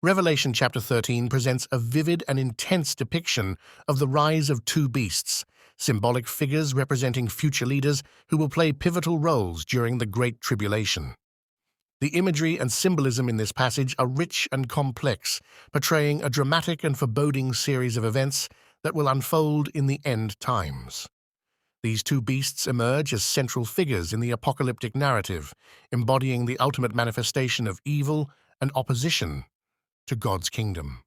Revelation chapter 13 presents a vivid and intense depiction of the rise of two beasts, symbolic figures representing future leaders who will play pivotal roles during the Great Tribulation. The imagery and symbolism in this passage are rich and complex, portraying a dramatic and foreboding series of events that will unfold in the end times. These two beasts emerge as central figures in the apocalyptic narrative, embodying the ultimate manifestation of evil and opposition to God's kingdom.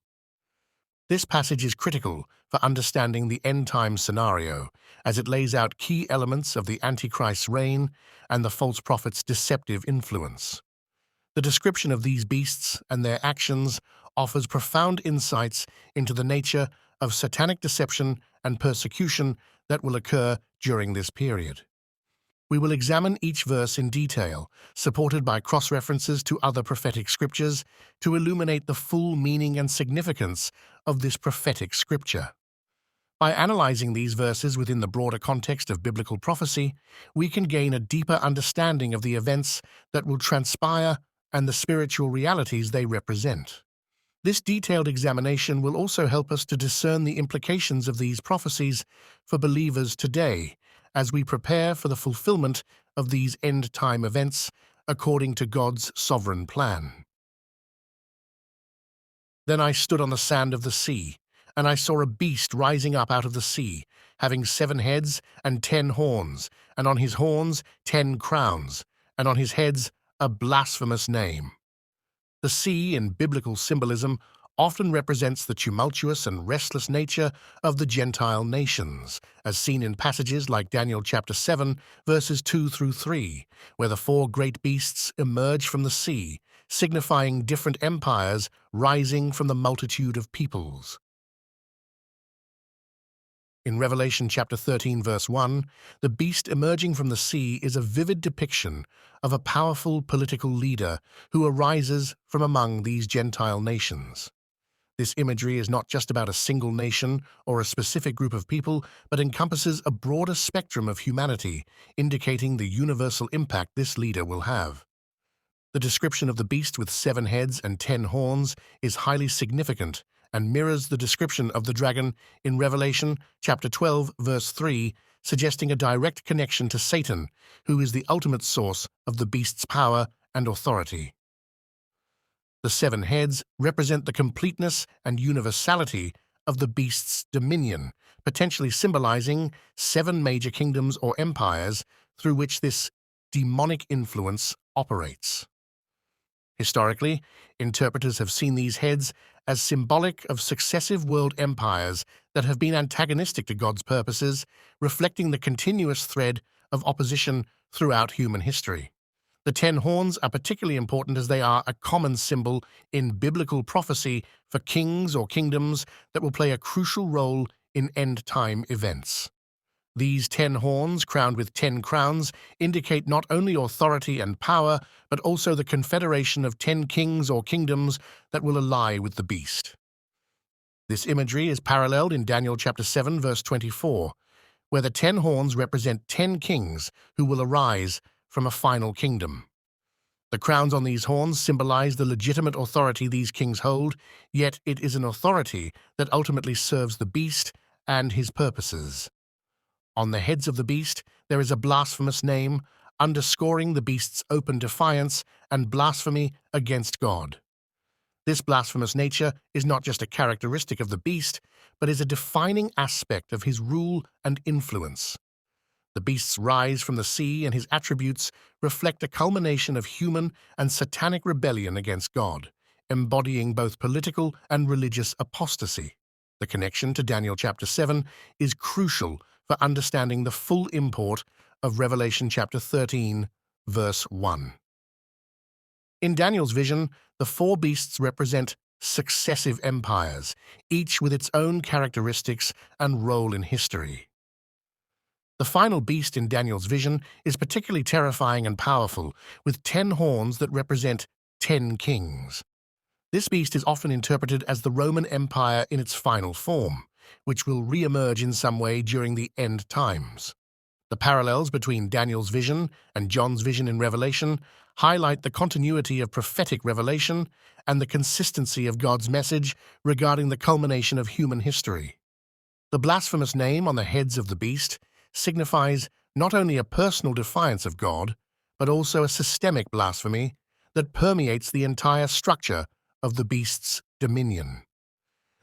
This passage is critical for understanding the end-time scenario, as it lays out key elements of the Antichrist's reign and the false prophet's deceptive influence. The description of these beasts and their actions offers profound insights into the nature of satanic deception and persecution that will occur during this period. We will examine each verse in detail, supported by cross-references to other prophetic scriptures, to illuminate the full meaning and significance of this prophetic scripture. By analyzing these verses within the broader context of biblical prophecy, we can gain a deeper understanding of the events that will transpire and the spiritual realities they represent. This detailed examination will also help us to discern the implications of these prophecies for believers today, as we prepare for the fulfillment of these end-time events according to God's sovereign plan. Then I stood on the sand of the sea, and I saw a beast rising up out of the sea, having 7 heads and 10 horns, and on his horns 10 crowns, and on his heads a blasphemous name. The sea, in biblical symbolism, often represents the tumultuous and restless nature of the Gentile nations, as seen in passages like Daniel chapter 7, verses 2 through 3, where the 4 great beasts emerge from the sea, signifying different empires rising from the multitude of peoples. In Revelation chapter 13, verse 1, the beast emerging from the sea is a vivid depiction of a powerful political leader who arises from among these Gentile nations. This imagery is not just about a single nation or a specific group of people, but encompasses a broader spectrum of humanity, indicating the universal impact this leader will have. The description of the beast with 7 heads and 10 horns is highly significant and mirrors the description of the dragon in Revelation chapter 12, verse 3, suggesting a direct connection to Satan, who is the ultimate source of the beast's power and authority. The 7 heads represent the completeness and universality of the beast's dominion, potentially symbolizing 7 major kingdoms or empires through which this demonic influence operates. Historically, interpreters have seen these heads as symbolic of successive world empires that have been antagonistic to God's purposes, reflecting the continuous thread of opposition throughout human history. The 10 horns are particularly important as they are a common symbol in biblical prophecy for kings or kingdoms that will play a crucial role in end-time events. These 10 horns, crowned with 10 crowns, indicate not only authority and power, but also the confederation of 10 kings or kingdoms that will ally with the beast. This imagery is paralleled in Daniel chapter 7, verse 24, where the 10 horns represent 10 kings who will arise from a final kingdom. The crowns on these horns symbolize the legitimate authority these kings hold, yet it is an authority that ultimately serves the beast and his purposes. On the heads of the beast, there is a blasphemous name, underscoring the beast's open defiance and blasphemy against God. This blasphemous nature is not just a characteristic of the beast, but is a defining aspect of his rule and influence. The beast's rise from the sea and his attributes reflect a culmination of human and satanic rebellion against God, embodying both political and religious apostasy. The connection to Daniel chapter 7 is crucial for understanding the full import of Revelation chapter 13, verse 1. In Daniel's vision, the 4 beasts represent successive empires, each with its own characteristics and role in history. The final beast in Daniel's vision is particularly terrifying and powerful, with 10 horns that represent 10 kings. This beast is often interpreted as the Roman Empire in its final form, which will re-emerge in some way during the end times. The parallels between Daniel's vision and John's vision in Revelation highlight the continuity of prophetic revelation and the consistency of God's message regarding the culmination of human history. The blasphemous name on the heads of the beast signifies not only a personal defiance of God, but also a systemic blasphemy that permeates the entire structure of the beast's dominion.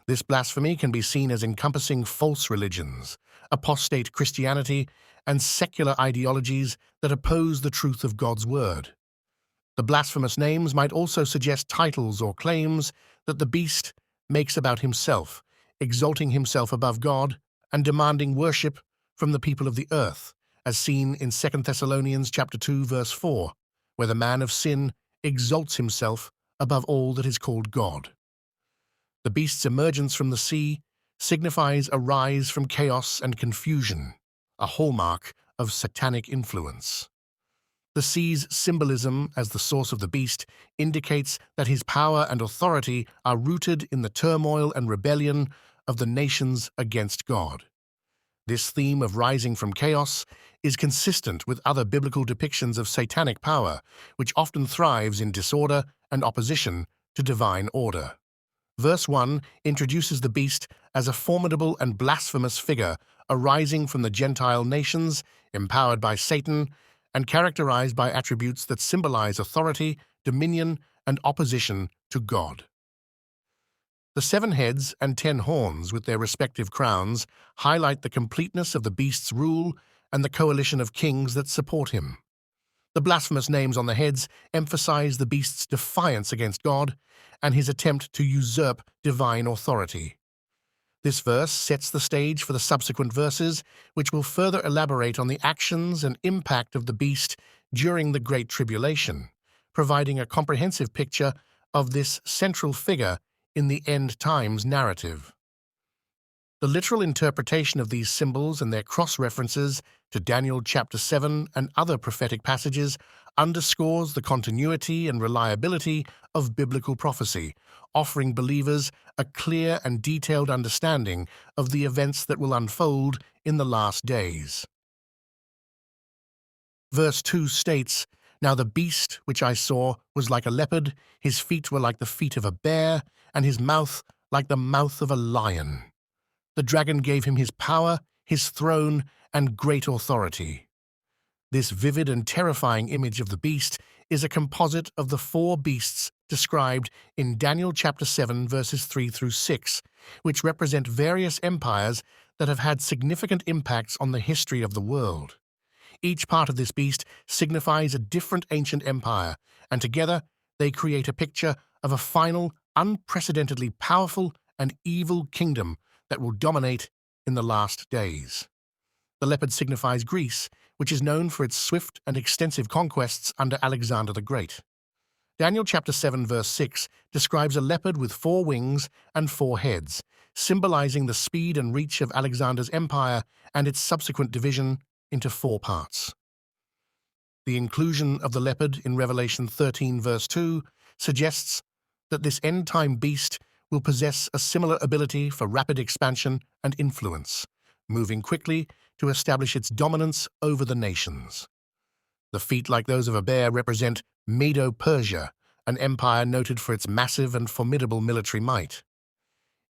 This blasphemy can be seen as encompassing false religions, apostate Christianity, and secular ideologies that oppose the truth of God's word. The blasphemous names might also suggest titles or claims that the beast makes about himself, exalting himself above God and demanding worship from the people of the earth, as seen in 2 Thessalonians chapter 2, verse 4, where the man of sin exalts himself above all that is called God. The beast's emergence from the sea signifies a rise from chaos and confusion, a hallmark of satanic influence. The sea's symbolism as the source of the beast indicates that his power and authority are rooted in the turmoil and rebellion of the nations against God. This theme of rising from chaos is consistent with other biblical depictions of satanic power, which often thrives in disorder and opposition to divine order. Verse 1 introduces the beast as a formidable and blasphemous figure arising from the Gentile nations, empowered by Satan, and characterized by attributes that symbolize authority, dominion, and opposition to God. The 7 heads and 10 horns with their respective crowns highlight the completeness of the beast's rule and the coalition of kings that support him. The blasphemous names on the heads emphasize the beast's defiance against God and his attempt to usurp divine authority. This verse sets the stage for the subsequent verses, which will further elaborate on the actions and impact of the beast during the Great Tribulation, providing a comprehensive picture of this central figure in the end times narrative. The literal interpretation of these symbols and their cross-references to Daniel chapter 7 and other prophetic passages underscores the continuity and reliability of biblical prophecy, offering believers a clear and detailed understanding of the events that will unfold in the last days. Verse 2 states, "Now the beast which I saw was like a leopard, his feet were like the feet of a bear, and his mouth like the mouth of a lion. The dragon gave him his power, his throne, and great authority." This vivid and terrifying image of the beast is a composite of the 4 beasts described in Daniel chapter 7 verses 3 through 6, which represent various empires that have had significant impacts on the history of the world. Each part of this beast signifies a different ancient empire, and together they create a picture of a final, unprecedentedly powerful and evil kingdom that will dominate in the last days. The leopard signifies Greece, which is known for its swift and extensive conquests under Alexander the Great. Daniel chapter 7 verse 6 describes a leopard with 4 wings and 4 heads, symbolizing the speed and reach of Alexander's empire and its subsequent division into 4 parts. The inclusion of the leopard in Revelation 13 verse 2 suggests that this end-time beast will possess a similar ability for rapid expansion and influence, moving quickly to establish its dominance over the nations. The feet, like those of a bear, represent Medo-Persia, an empire noted for its massive and formidable military might.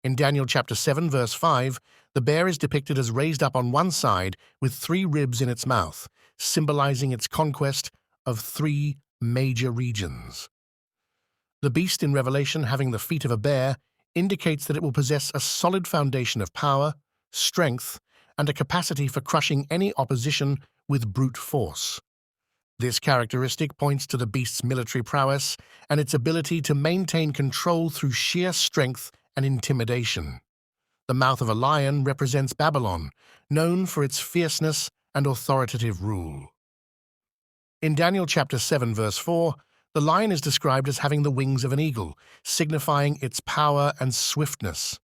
In Daniel chapter 7, verse 5, the bear is depicted as raised up on one side with 3 ribs in its mouth, symbolizing its conquest of 3 major regions. The beast in Revelation, having the feet of a bear, indicates that it will possess a solid foundation of power, strength, and a capacity for crushing any opposition with brute force. This characteristic points to the beast's military prowess and its ability to maintain control through sheer strength and intimidation. The mouth of a lion represents Babylon, known for its fierceness and authoritative rule. In Daniel chapter 7, verse 4, the lion is described as having the wings of an eagle, signifying its power and swiftness.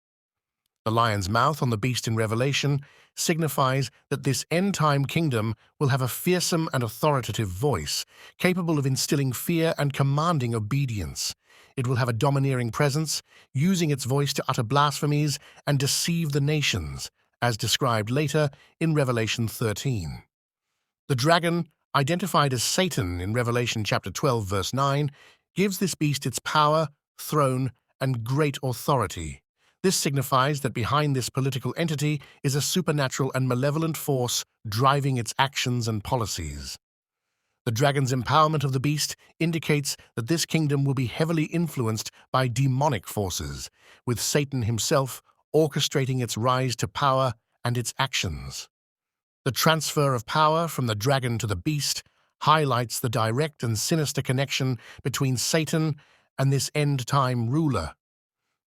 The lion's mouth on the beast in Revelation signifies that this end-time kingdom will have a fearsome and authoritative voice, capable of instilling fear and commanding obedience. It will have a domineering presence, using its voice to utter blasphemies and deceive the nations, as described later in Revelation 13. The dragon, identified as Satan in Revelation chapter 12, verse 9, gives this beast its power, throne, and great authority. This signifies that behind this political entity is a supernatural and malevolent force driving its actions and policies. The dragon's empowerment of the beast indicates that this kingdom will be heavily influenced by demonic forces, with Satan himself orchestrating its rise to power and its actions. The transfer of power from the dragon to the beast highlights the direct and sinister connection between Satan and this end-time ruler.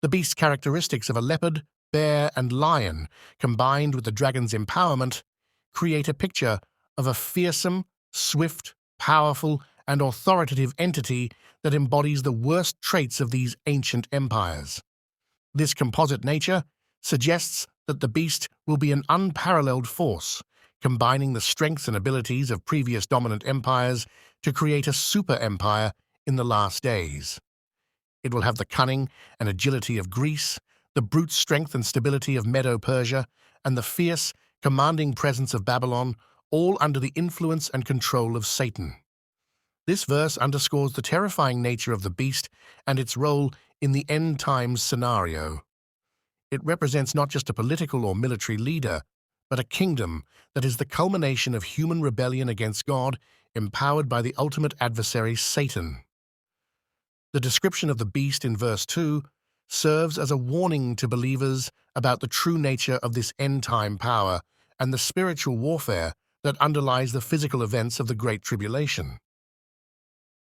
The beast's characteristics of a leopard, bear, and lion, combined with the dragon's empowerment, create a picture of a fearsome, swift, powerful, and authoritative entity that embodies the worst traits of these ancient empires. This composite nature suggests that the beast will be an unparalleled force, combining the strengths and abilities of previous dominant empires to create a super-empire in the last days. It will have the cunning and agility of Greece, the brute strength and stability of Medo-Persia, and the fierce, commanding presence of Babylon, all under the influence and control of Satan. This verse underscores the terrifying nature of the beast and its role in the end times scenario. It represents not just a political or military leader, but a kingdom that is the culmination of human rebellion against God, empowered by the ultimate adversary, Satan. The description of the beast in verse 2 serves as a warning to believers about the true nature of this end-time power and the spiritual warfare that underlies the physical events of the Great Tribulation.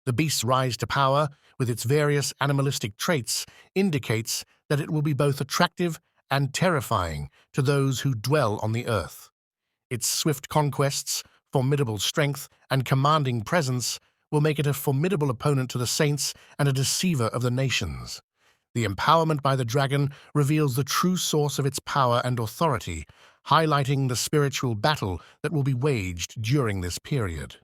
The beast's rise to power, with its various animalistic traits, indicates that it will be both attractive and terrifying to those who dwell on the earth. Its swift conquests, formidable strength, and commanding presence will make it a formidable opponent to the saints and a deceiver of the nations. The empowerment by the dragon reveals the true source of its power and authority, highlighting the spiritual battle that will be waged during this period.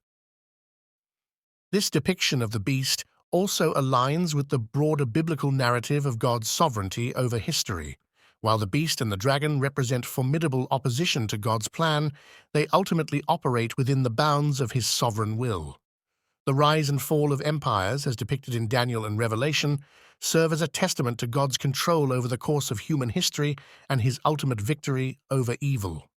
This depiction of the beast also aligns with the broader biblical narrative of God's sovereignty over history. While the beast and the dragon represent formidable opposition to God's plan, they ultimately operate within the bounds of his sovereign will. The rise and fall of empires, as depicted in Daniel and Revelation, serve as a testament to God's control over the course of human history and his ultimate victory over evil.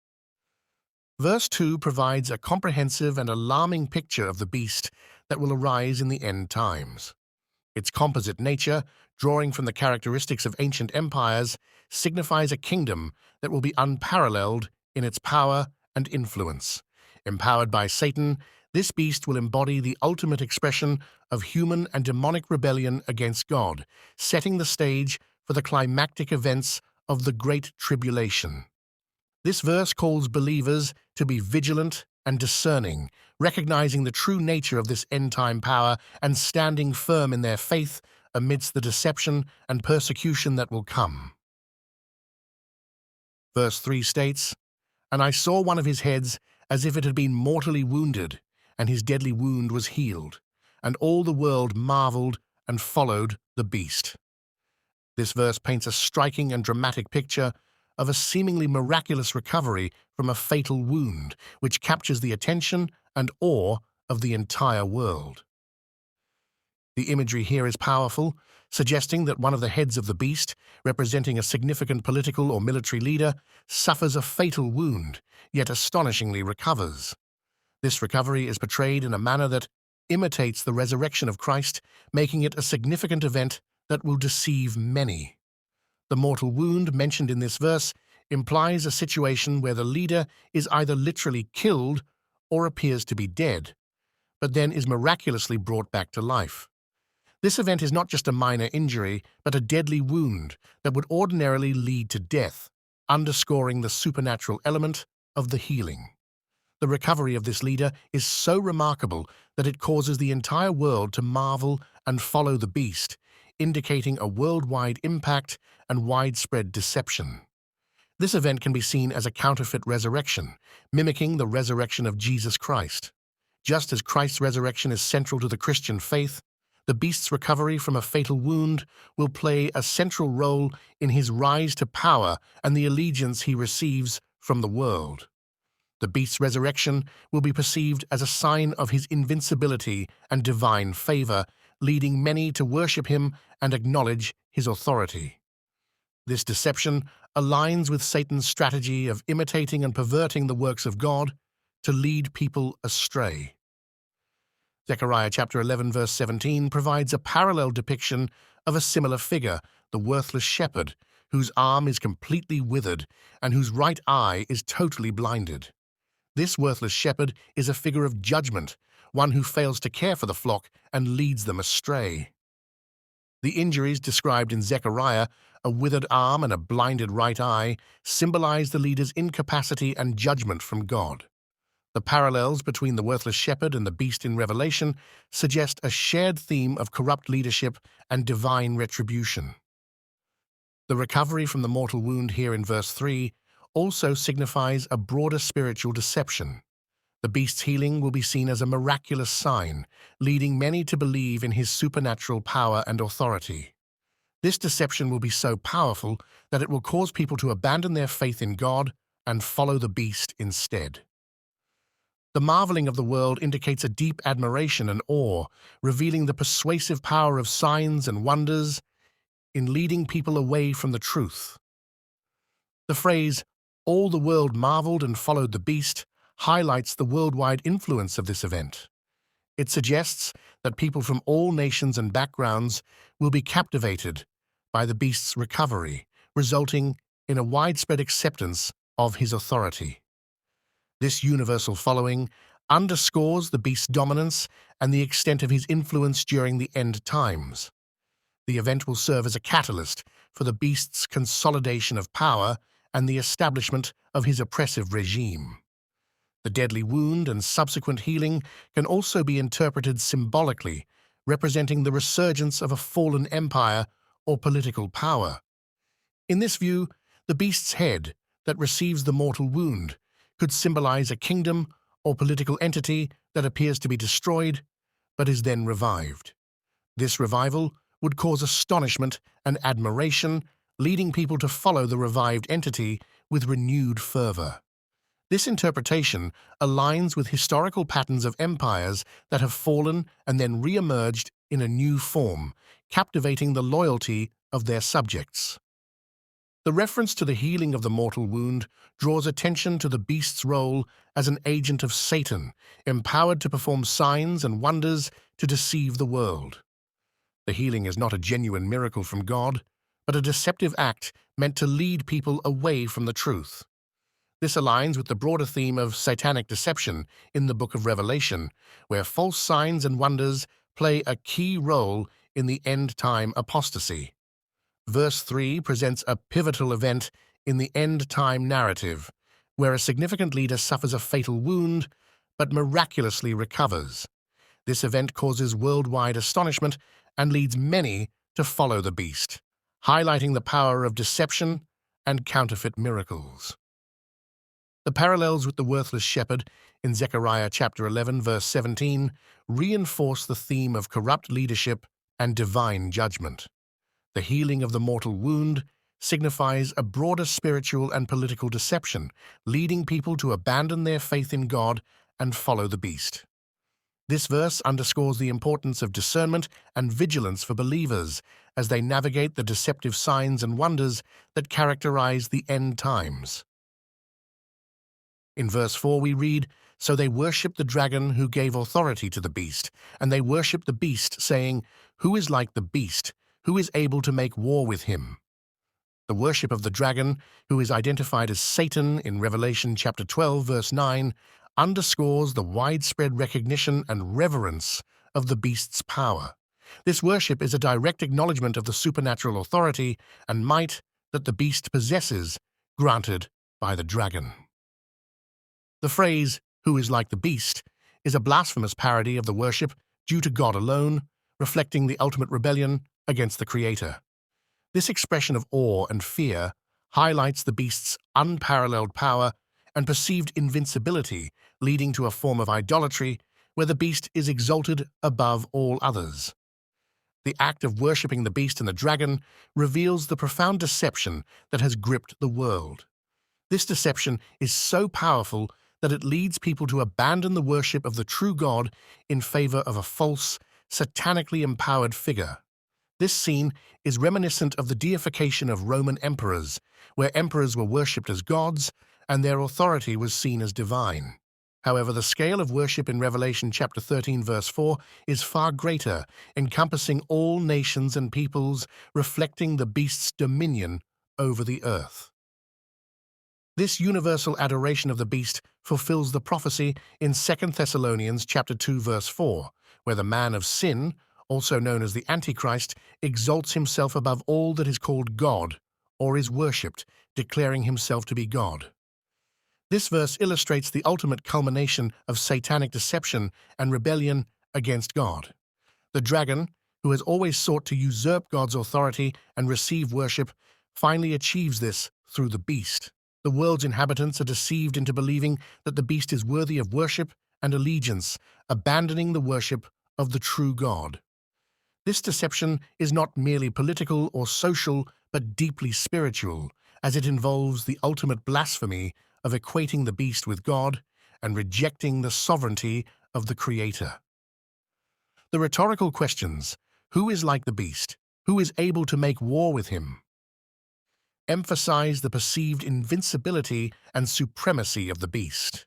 Verse 2 provides a comprehensive and alarming picture of the beast that will arise in the end times. Its composite nature, drawing from the characteristics of ancient empires, signifies a kingdom that will be unparalleled in its power and influence. Empowered by Satan, this beast will embody the ultimate expression of human and demonic rebellion against God, setting the stage for the climactic events of the Great Tribulation. This verse calls believers to be vigilant and discerning, recognizing the true nature of this end-time power and standing firm in their faith amidst the deception and persecution that will come. Verse 3 states, "And I saw one of his heads as if it had been mortally wounded, and his deadly wound was healed, and all the world marveled and followed the beast." This verse paints a striking and dramatic picture of a seemingly miraculous recovery from a fatal wound, which captures the attention and awe of the entire world. The imagery here is powerful, suggesting that one of the heads of the beast, representing a significant political or military leader, suffers a fatal wound, yet astonishingly recovers. This recovery is portrayed in a manner that imitates the resurrection of Christ, making it a significant event that will deceive many. The mortal wound mentioned in this verse implies a situation where the leader is either literally killed or appears to be dead, but then is miraculously brought back to life. This event is not just a minor injury, but a deadly wound that would ordinarily lead to death, underscoring the supernatural element of the healing. The recovery of this leader is so remarkable that it causes the entire world to marvel and follow the beast, indicating a worldwide impact and widespread deception. This event can be seen as a counterfeit resurrection, mimicking the resurrection of Jesus Christ. Just as Christ's resurrection is central to the Christian faith, the beast's recovery from a fatal wound will play a central role in his rise to power and the allegiance he receives from the world. The beast's resurrection will be perceived as a sign of his invincibility and divine favor, leading many to worship him and acknowledge his authority. This deception aligns with Satan's strategy of imitating and perverting the works of God to lead people astray. Zechariah chapter 11 verse 17 provides a parallel depiction of a similar figure, the worthless shepherd, whose arm is completely withered and whose right eye is totally blinded. This worthless shepherd is a figure of judgment, one who fails to care for the flock and leads them astray. The injuries described in Zechariah, a withered arm and a blinded right eye, symbolize the leader's incapacity and judgment from God. The parallels between the worthless shepherd and the beast in Revelation suggest a shared theme of corrupt leadership and divine retribution. The recovery from the mortal wound here in verse 3 also signifies a broader spiritual deception. The beast's healing will be seen as a miraculous sign, leading many to believe in his supernatural power and authority. This deception will be so powerful that it will cause people to abandon their faith in God and follow the beast instead. The marveling of the world indicates a deep admiration and awe, revealing the persuasive power of signs and wonders in leading people away from the truth. The phrase, "all the world marveled and followed the beast," highlights the worldwide influence of this event. It suggests that people from all nations and backgrounds will be captivated by the beast's recovery, resulting in a widespread acceptance of his authority. This universal following underscores the beast's dominance and the extent of his influence during the end times. The event will serve as a catalyst for the beast's consolidation of power and the establishment of his oppressive regime. The deadly wound and subsequent healing can also be interpreted symbolically, representing the resurgence of a fallen empire or political power. In this view, the beast's head that receives the mortal wound could symbolize a kingdom or political entity that appears to be destroyed but is then revived. This revival would cause astonishment and admiration, leading people to follow the revived entity with renewed fervor. This interpretation aligns with historical patterns of empires that have fallen and then re-emerged in a new form, captivating the loyalty of their subjects. The reference to the healing of the mortal wound draws attention to the beast's role as an agent of Satan, empowered to perform signs and wonders to deceive the world. The healing is not a genuine miracle from God, but a deceptive act meant to lead people away from the truth. This aligns with the broader theme of satanic deception in the book of Revelation, where false signs and wonders play a key role in the end-time apostasy. Verse 3 presents a pivotal event in the end-time narrative, where a significant leader suffers a fatal wound but miraculously recovers. This event causes worldwide astonishment and leads many to follow the beast, highlighting the power of deception and counterfeit miracles. The parallels with the worthless shepherd in Zechariah chapter 11 verse 17 reinforce the theme of corrupt leadership and divine judgment. The healing of the mortal wound signifies a broader spiritual and political deception, leading people to abandon their faith in God and follow the beast. This verse underscores the importance of discernment and vigilance for believers as they navigate the deceptive signs and wonders that characterize the end times. In verse 4 we read, "So they worshipped the dragon who gave authority to the beast, and they worshipped the beast, saying, 'Who is like the beast? Who is able to make war with him?'" The worship of the dragon, who is identified as Satan in Revelation chapter 12 verse 9, underscores the widespread recognition and reverence of the beast's power. This worship is a direct acknowledgement of the supernatural authority and might that the beast possesses, granted by the dragon. The phrase, "who is like the beast," is a blasphemous parody of the worship due to God alone, reflecting the ultimate rebellion against the Creator. This expression of awe and fear highlights the beast's unparalleled power and perceived invincibility, leading to a form of idolatry where the beast is exalted above all others. The act of worshipping the beast and the dragon reveals the profound deception that has gripped the world. This deception is so powerful that it leads people to abandon the worship of the true God in favor of a false, satanically empowered figure. This scene is reminiscent of the deification of Roman emperors, where emperors were worshipped as gods and their authority was seen as divine. However, the scale of worship in Revelation chapter 13, verse 4 is far greater, encompassing all nations and peoples, reflecting the beast's dominion over the earth. This universal adoration of the beast fulfills the prophecy in 2 Thessalonians chapter 2, verse 4, where the man of sin, also known as the Antichrist, exalts himself above all that is called God or is worshipped, declaring himself to be God. This verse illustrates the ultimate culmination of satanic deception and rebellion against God. The dragon, who has always sought to usurp God's authority and receive worship, finally achieves this through the beast. The world's inhabitants are deceived into believing that the beast is worthy of worship and allegiance, abandoning the worship of the true God. This deception is not merely political or social, but deeply spiritual, as it involves the ultimate blasphemy of equating the beast with God and rejecting the sovereignty of the Creator. The rhetorical questions, who is like the beast? Who is able to make war with him? Emphasize the perceived invincibility and supremacy of the beast.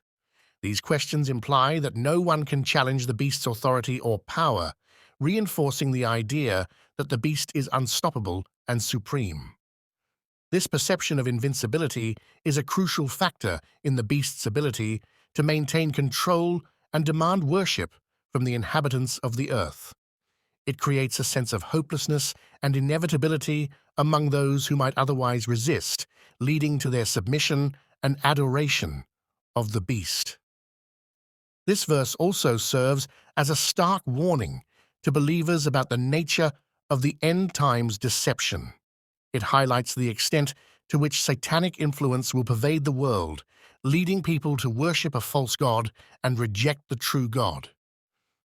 These questions imply that no one can challenge the beast's authority or power, reinforcing the idea that the beast is unstoppable and supreme. This perception of invincibility is a crucial factor in the beast's ability to maintain control and demand worship from the inhabitants of the earth. It creates a sense of hopelessness and inevitability among those who might otherwise resist, leading to their submission and adoration of the beast. This verse also serves as a stark warning to believers about the nature of the end times deception. It highlights the extent to which satanic influence will pervade the world, leading people to worship a false god and reject the true God.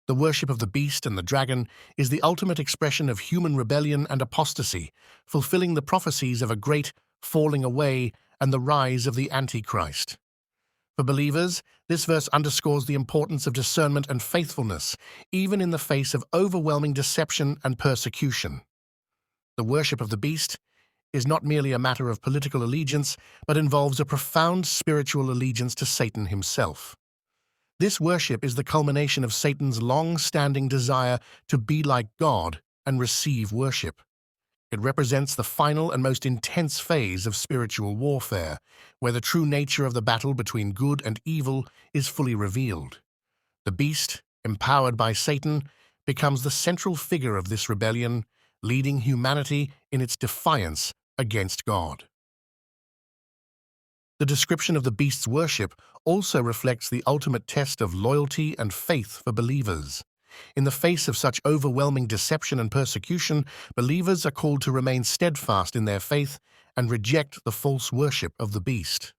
The worship of the beast and the dragon is the ultimate expression of human rebellion and apostasy, fulfilling the prophecies of a great falling away and the rise of the Antichrist. For believers, this verse underscores the importance of discernment and faithfulness, even in the face of overwhelming deception and persecution. The worship of the beast is not merely a matter of political allegiance, but involves a profound spiritual allegiance to Satan himself. This worship is the culmination of Satan's long-standing desire to be like God and receive worship. It represents the final and most intense phase of spiritual warfare, where the true nature of the battle between good and evil is fully revealed. The beast, empowered by Satan, becomes the central figure of this rebellion, leading humanity in its defiance against God. The description of the beast's worship also reflects the ultimate test of loyalty and faith for believers. In the face of such overwhelming deception and persecution, believers are called to remain steadfast in their faith and reject the false worship of the beast.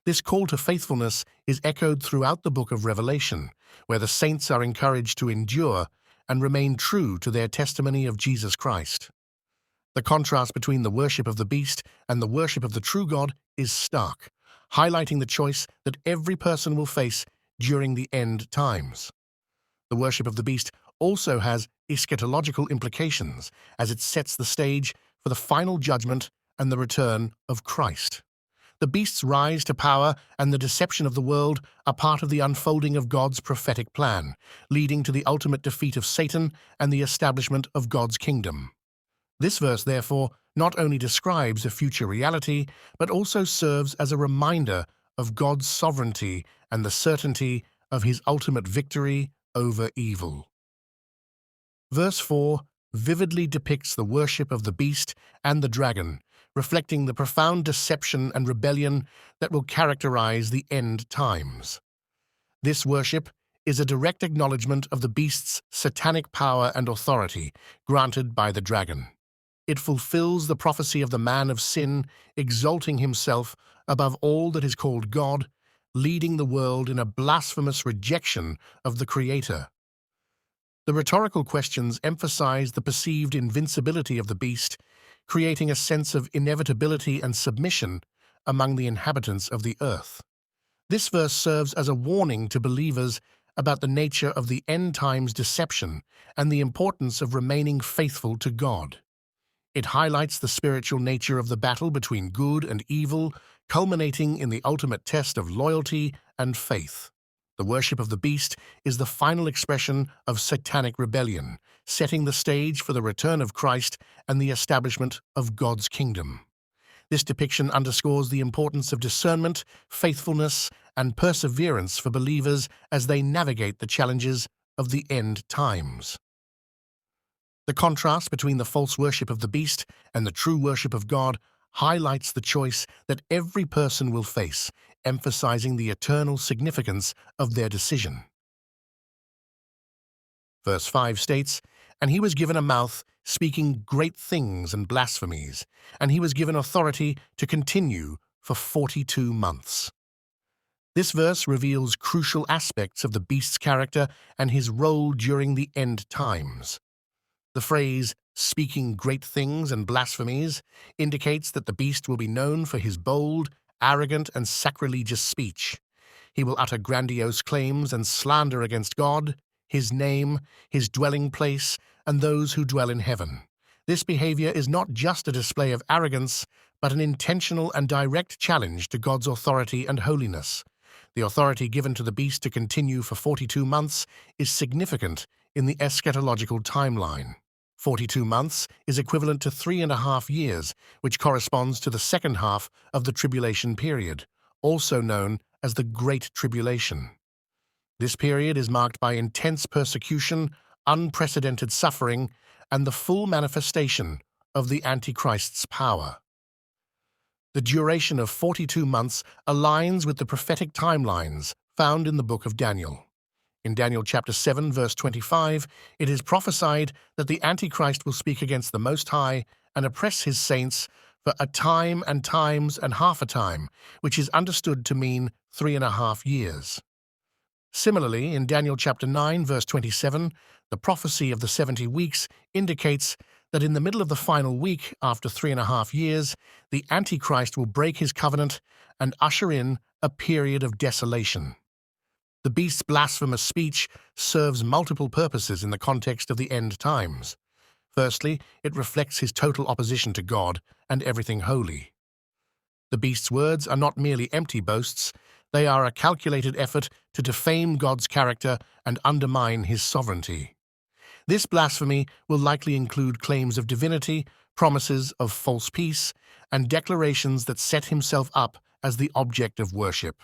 This call to faithfulness is echoed throughout the book of Revelation, where the saints are encouraged to endure and remain true to their testimony of Jesus Christ. The contrast between the worship of the beast and the worship of the true God is stark, highlighting the choice that every person will face during the end times. The worship of the beast also has eschatological implications, as it sets the stage for the final judgment and the return of Christ. The beast's rise to power and the deception of the world are part of the unfolding of God's prophetic plan, leading to the ultimate defeat of Satan and the establishment of God's kingdom. This verse, therefore, not only describes a future reality, but also serves as a reminder of God's sovereignty and the certainty of his ultimate victory over evil. Verse 4 vividly depicts the worship of the beast and the dragon, reflecting the profound deception and rebellion that will characterize the end times. This worship is a direct acknowledgement of the beast's satanic power and authority granted by the dragon. It fulfills the prophecy of the man of sin, exalting himself above all that is called God, leading the world in a blasphemous rejection of the Creator. The rhetorical questions emphasize the perceived invincibility of the beast, creating a sense of inevitability and submission among the inhabitants of the earth. This verse serves as a warning to believers about the nature of the end times deception and the importance of remaining faithful to God. It highlights the spiritual nature of the battle between good and evil, culminating in the ultimate test of loyalty and faith. The worship of the beast is the final expression of satanic rebellion, setting the stage for the return of Christ and the establishment of God's kingdom. This depiction underscores the importance of discernment, faithfulness, and perseverance for believers as they navigate the challenges of the end times. The contrast between the false worship of the beast and the true worship of God highlights the choice that every person will face, emphasizing the eternal significance of their decision. Verse 5 states, "And he was given a mouth speaking great things and blasphemies, and he was given authority to continue for 42 months." This verse reveals crucial aspects of the beast's character and his role during the end times. The phrase, "speaking great things and blasphemies," indicates that the beast will be known for his bold, arrogant, and sacrilegious speech. He will utter grandiose claims and slander against God, his name, his dwelling place, and those who dwell in heaven. This behavior is not just a display of arrogance, but an intentional and direct challenge to God's authority and holiness. The authority given to the beast to continue for 42 months is significant in the eschatological timeline. 42 months is equivalent to 3.5 years, which corresponds to the second half of the tribulation period, also known as the Great Tribulation. This period is marked by intense persecution, unprecedented suffering, and the full manifestation of the Antichrist's power. The duration of 42 months aligns with the prophetic timelines found in the book of Daniel. In Daniel chapter 7, verse 25, it is prophesied that the Antichrist will speak against the Most High and oppress his saints for a time and times and half a time, which is understood to mean 3.5 years. Similarly, in Daniel chapter 9, verse 27, the prophecy of the 70 weeks indicates that in the middle of the final week, after 3.5 years, the Antichrist will break his covenant and usher in a period of desolation. The beast's blasphemous speech serves multiple purposes in the context of the end times. Firstly, it reflects his total opposition to God and everything holy. The beast's words are not merely empty boasts, they are a calculated effort to defame God's character and undermine his sovereignty. This blasphemy will likely include claims of divinity, promises of false peace, and declarations that set himself up as the object of worship.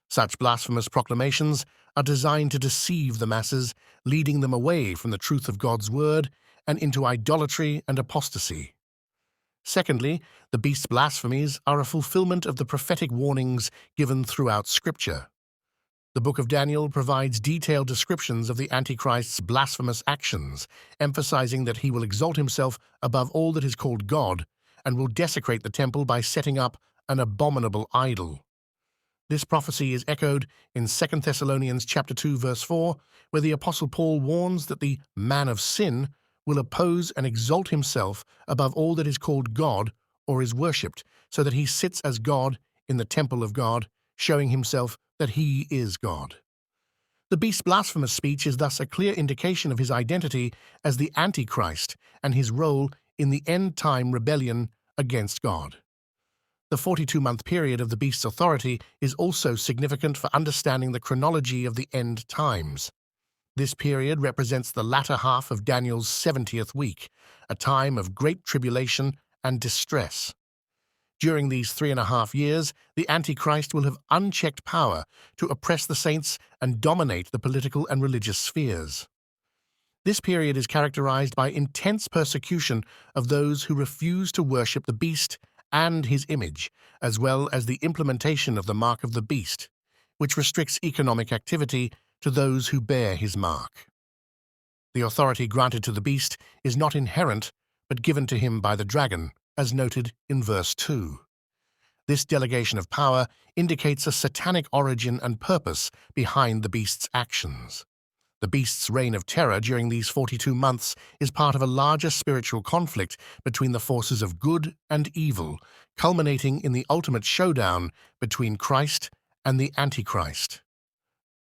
Such blasphemous proclamations are designed to deceive the masses, leading them away from the truth of God's word and into idolatry and apostasy. Secondly, the beast's blasphemies are a fulfillment of the prophetic warnings given throughout Scripture. The book of Daniel provides detailed descriptions of the Antichrist's blasphemous actions, emphasizing that he will exalt himself above all that is called God and will desecrate the temple by setting up an abominable idol. This prophecy is echoed in 2 Thessalonians chapter 2, verse 4, where the Apostle Paul warns that the man of sin will oppose and exalt himself above all that is called God or is worshipped, so that he sits as God in the temple of God, showing himself that he is God. The beast's blasphemous speech is thus a clear indication of his identity as the Antichrist and his role in the end-time rebellion against God. The 42-month period of the beast's authority is also significant for understanding the chronology of the end times. This period represents the latter half of Daniel's 70th week, a time of great tribulation and distress. During these 3.5 years, the Antichrist will have unchecked power to oppress the saints and dominate the political and religious spheres. This period is characterized by intense persecution of those who refuse to worship the beast and his image, as well as the implementation of the mark of the beast, which restricts economic activity to those who bear his mark. The authority granted to the beast is not inherent, but given to him by the dragon, as noted in verse 2. This delegation of power indicates a satanic origin and purpose behind the beast's actions. The beast's reign of terror during these 42 months is part of a larger spiritual conflict between the forces of good and evil, culminating in the ultimate showdown between Christ and the Antichrist.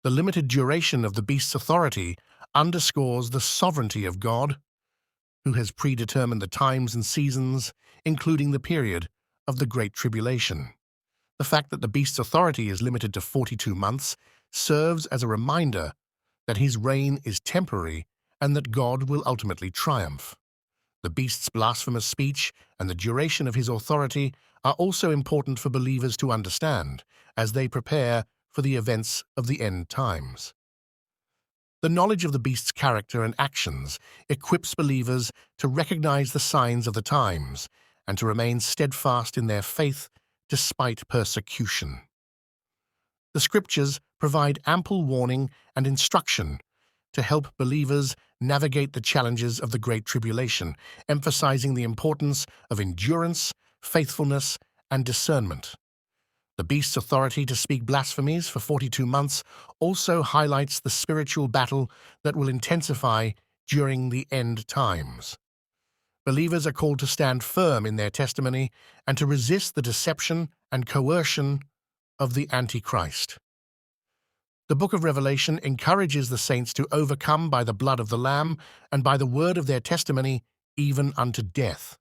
The limited duration of the beast's authority underscores the sovereignty of God, who has predetermined the times and seasons, including the period of the Great Tribulation. The fact that the beast's authority is limited to 42 months serves as a reminder that his reign is temporary and that God will ultimately triumph. The beast's blasphemous speech and the duration of his authority are also important for believers to understand as they prepare for the events of the end times. The knowledge of the beast's character and actions equips believers to recognize the signs of the times and to remain steadfast in their faith despite persecution. The Scriptures provide ample warning and instruction to help believers navigate the challenges of the Great Tribulation, emphasizing the importance of endurance, faithfulness, and discernment. The beast's authority to speak blasphemies for 42 months also highlights the spiritual battle that will intensify during the end times. Believers are called to stand firm in their testimony and to resist the deception and coercion of the Antichrist. The book of Revelation encourages the saints to overcome by the blood of the Lamb and by the word of their testimony, even unto death.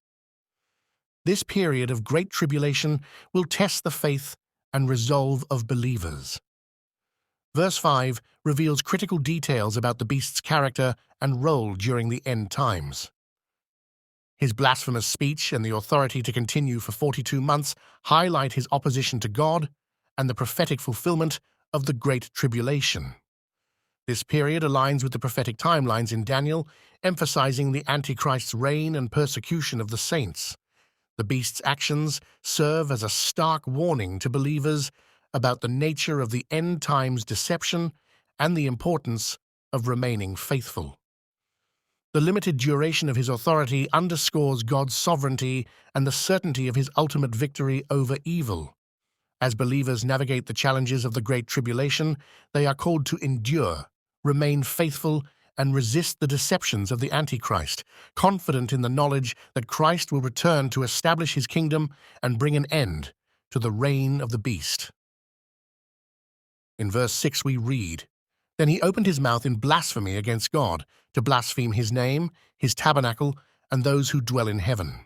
This period of great tribulation will test the faith and resolve of believers. Verse 5 reveals critical details about the beast's character and role during the end times. His blasphemous speech and the authority to continue for 42 months highlight his opposition to God and the prophetic fulfillment of the Great Tribulation. This period aligns with the prophetic timelines in Daniel, emphasizing the Antichrist's reign and persecution of the saints. The beast's actions serve as a stark warning to believers about the nature of the end times deception and the importance of remaining faithful. The limited duration of his authority underscores God's sovereignty and the certainty of his ultimate victory over evil. As believers navigate the challenges of the Great Tribulation, they are called to endure, remain faithful, and resist the deceptions of the Antichrist, confident in the knowledge that Christ will return to establish his kingdom and bring an end to the reign of the beast. In verse 6 we read, "Then he opened his mouth in blasphemy against God, to blaspheme his name, his tabernacle, and those who dwell in heaven."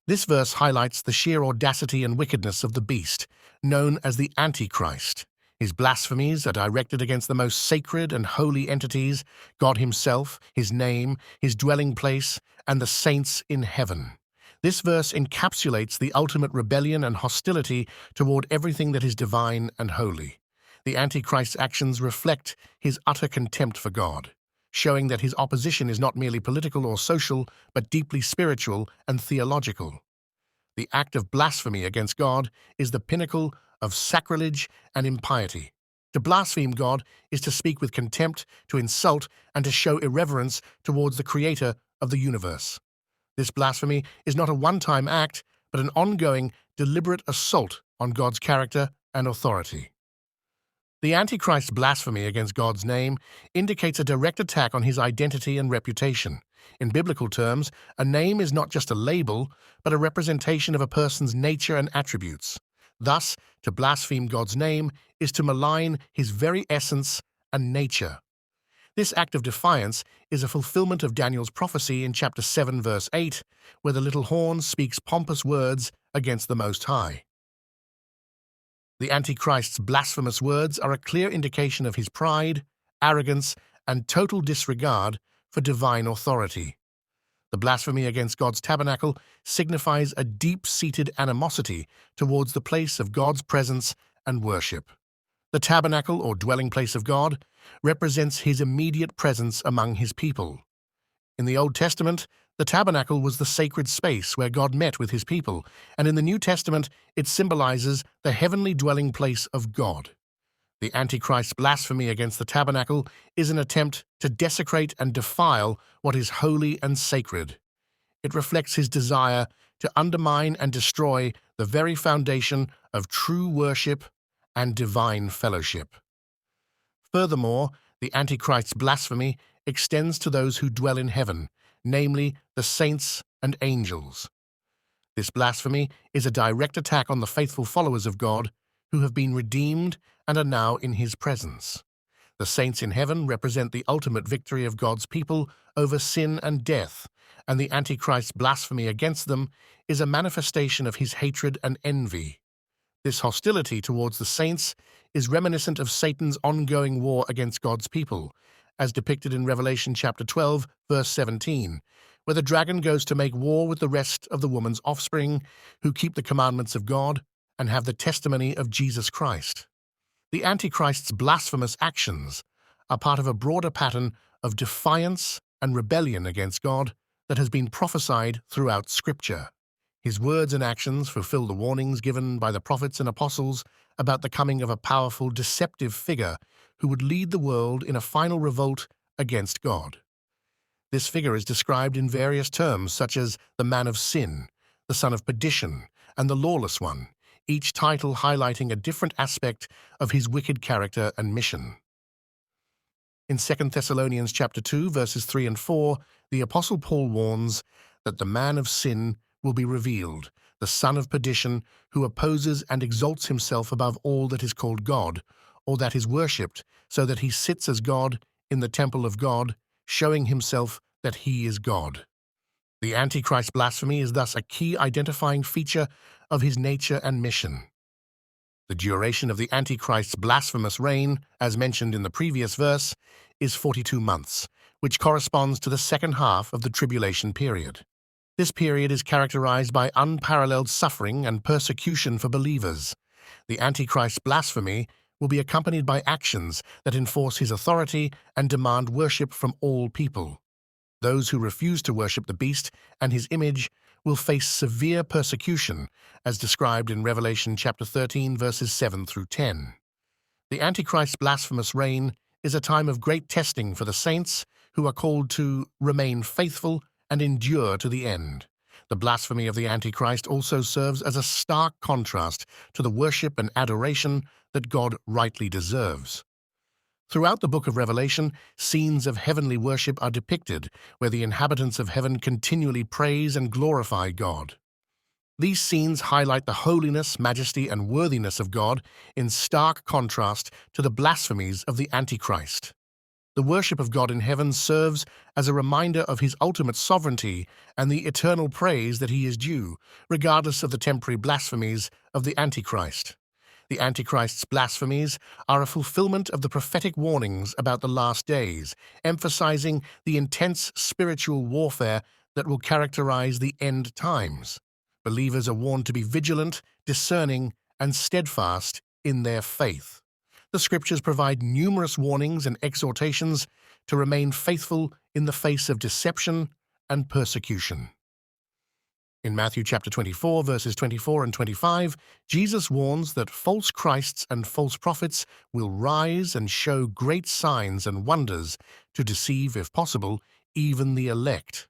This verse highlights the sheer audacity and wickedness of the beast, known as the Antichrist. His blasphemies are directed against the most sacred and holy entities, God himself, his name, his dwelling place, and the saints in heaven. This verse encapsulates the ultimate rebellion and hostility toward everything that is divine and holy. The Antichrist's actions reflect his utter contempt for God, showing that his opposition is not merely political or social, but deeply spiritual and theological. The act of blasphemy against God is the pinnacle of sacrilege and impiety. To blaspheme God is to speak with contempt, to insult, and to show irreverence towards the Creator of the universe. This blasphemy is not a one-time act, but an ongoing, deliberate assault on God's character and authority. The Antichrist's blasphemy against God's name indicates a direct attack on his identity and reputation. In biblical terms, a name is not just a label, but a representation of a person's nature and attributes. Thus, to blaspheme God's name is to malign his very essence and nature. This act of defiance is a fulfillment of Daniel's prophecy in chapter 7, verse 8, where the little horn speaks pompous words against the Most High. The Antichrist's blasphemous words are a clear indication of his pride, arrogance, and total disregard for divine authority. The blasphemy against God's tabernacle signifies a deep-seated animosity towards the place of God's presence and worship. The tabernacle, or dwelling place of God, represents his immediate presence among his people. In the Old Testament, the tabernacle was the sacred space where God met with his people, and in the New Testament, it symbolizes the heavenly dwelling place of God. The Antichrist's blasphemy against the tabernacle is an attempt to desecrate and defile what is holy and sacred. It reflects his desire to undermine and destroy the very foundation of true worship and divine fellowship. Furthermore, the Antichrist's blasphemy extends to those who dwell in heaven, namely the saints and angels. This blasphemy is a direct attack on the faithful followers of God who have been redeemed and are now in his presence. The saints in heaven represent the ultimate victory of God's people over sin and death, and the Antichrist's blasphemy against them is a manifestation of his hatred and envy. This hostility towards the saints is reminiscent of Satan's ongoing war against God's people, as depicted in Revelation chapter 12, verse 17, where the dragon goes to make war with the rest of the woman's offspring, who keep the commandments of God and have the testimony of Jesus Christ. The Antichrist's blasphemous actions are part of a broader pattern of defiance and rebellion against God that has been prophesied throughout Scripture. His words and actions fulfill the warnings given by the prophets and apostles about the coming of a powerful, deceptive figure who would lead the world in a final revolt against God. This figure is described in various terms such as the man of sin, the son of perdition, and the lawless one, each title highlighting a different aspect of his wicked character and mission. In 2 Thessalonians chapter 2, verses 3 and 4, the Apostle Paul warns that the man of sin will be revealed, the son of perdition, who opposes and exalts himself above all that is called God, or that is worshipped, so that he sits as God in the temple of God, showing himself that he is God. The Antichrist blasphemy is thus a key identifying feature of his nature and mission. The duration of the Antichrist's blasphemous reign, as mentioned in the previous verse, is 42 months, which corresponds to the second half of the tribulation period. This period is characterized by unparalleled suffering and persecution for believers. The Antichrist's blasphemy will be accompanied by actions that enforce his authority and demand worship from all people. Those who refuse to worship the beast and his image will face severe persecution, as described in Revelation chapter 13, verses 7 through 10. The Antichrist's blasphemous reign is a time of great testing for the saints who are called to remain faithful and endure to the end. The blasphemy of the Antichrist also serves as a stark contrast to the worship and adoration that God rightly deserves. Throughout the book of Revelation, scenes of heavenly worship are depicted, where the inhabitants of heaven continually praise and glorify God. These scenes highlight the holiness, majesty, and worthiness of God in stark contrast to the blasphemies of the Antichrist. The worship of God in heaven serves as a reminder of his ultimate sovereignty and the eternal praise that he is due, regardless of the temporary blasphemies of the Antichrist. The Antichrist's blasphemies are a fulfillment of the prophetic warnings about the last days, emphasizing the intense spiritual warfare that will characterize the end times. Believers are warned to be vigilant, discerning, and steadfast in their faith. The Scriptures provide numerous warnings and exhortations to remain faithful in the face of deception and persecution. In Matthew chapter 24, verses 24 and 25, Jesus warns that false Christs and false prophets will rise and show great signs and wonders to deceive, if possible, even the elect.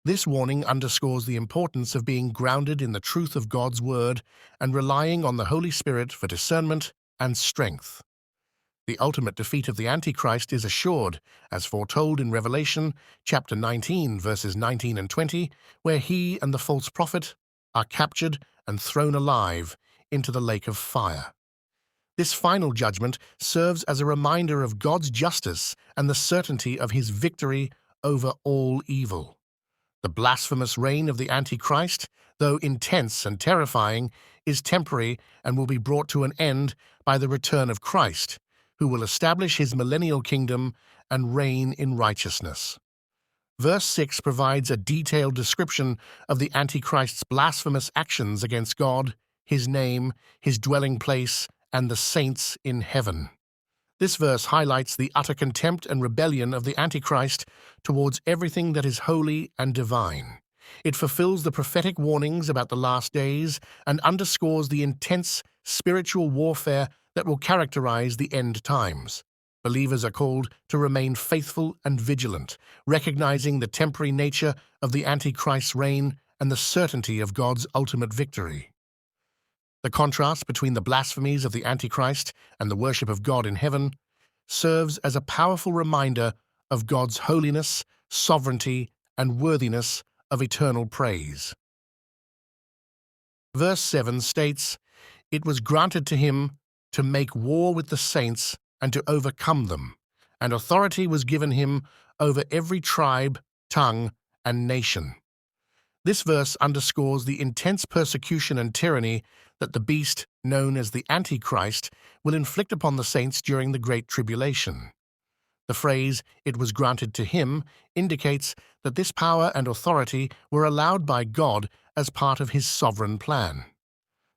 This warning underscores the importance of being grounded in the truth of God's Word and relying on the Holy Spirit for discernment and strength. The ultimate defeat of the Antichrist is assured, as foretold in Revelation chapter 19, verses 19 and 20, where he and the false prophet are captured and thrown alive into the lake of fire. This final judgment serves as a reminder of God's justice and the certainty of his victory over all evil. The blasphemous reign of the Antichrist, though intense and terrifying, is temporary and will be brought to an end by the return of Christ, who will establish his millennial kingdom and reign in righteousness. Verse 6 provides a detailed description of the Antichrist's blasphemous actions against God, his name, his dwelling place, and the saints in heaven. This verse highlights the utter contempt and rebellion of the Antichrist towards everything that is holy and divine. It fulfills the prophetic warnings about the last days and underscores the intense spiritual warfare that will characterize the end times. Believers are called to remain faithful and vigilant, recognizing the temporary nature of the Antichrist's reign and the certainty of God's ultimate victory. The contrast between the blasphemies of the Antichrist and the worship of God in heaven serves as a powerful reminder of God's holiness, sovereignty, and worthiness of eternal praise. Verse 7 states, "It was granted to him to make war with the saints and to overcome them, and authority was given him over every tribe, tongue, and nation. This verse underscores the intense persecution and tyranny that the beast, known as the Antichrist, will inflict upon the saints during the Great Tribulation. The phrase, "it was granted to him," indicates that this power and authority were allowed by God as part of his sovereign plan.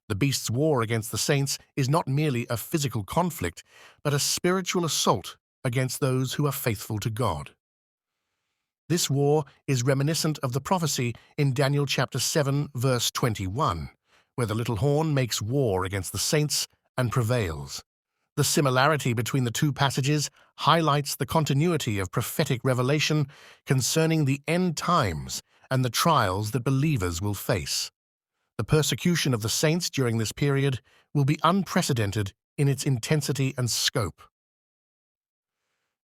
The beast's war against the saints is not merely a physical conflict, but a spiritual assault against those who are faithful to God. This war is reminiscent of the prophecy in Daniel chapter 7, verse 21, where the little horn makes war against the saints and prevails. The similarity between the two passages highlights the continuity of prophetic revelation concerning the end times and the trials that believers will face. The persecution of the saints during this period will be unprecedented in its intensity and scope.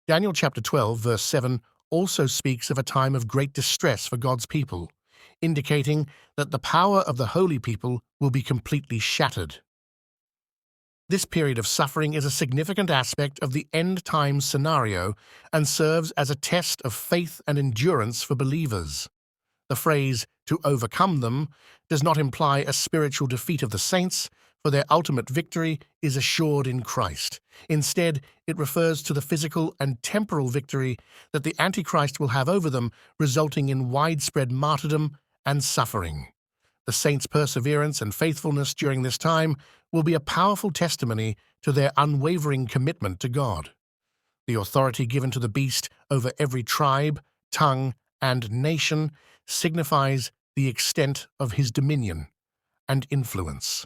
Daniel chapter 12, verse 7 also speaks of a time of great distress for God's people, indicating that the power of the holy people will be completely shattered. This period of suffering is a significant aspect of the end times scenario and serves as a test of faith and endurance for believers. The phrase, "to overcome them," does not imply a spiritual defeat of the saints, for their ultimate victory is assured in Christ. Instead, it refers to the physical and temporal victory that the Antichrist will have over them, resulting in widespread martyrdom and suffering. The saints' perseverance and faithfulness during this time will be a powerful testimony to their unwavering commitment to God. The authority given to the beast over every tribe, tongue, and nation signifies the extent of his dominion and influence.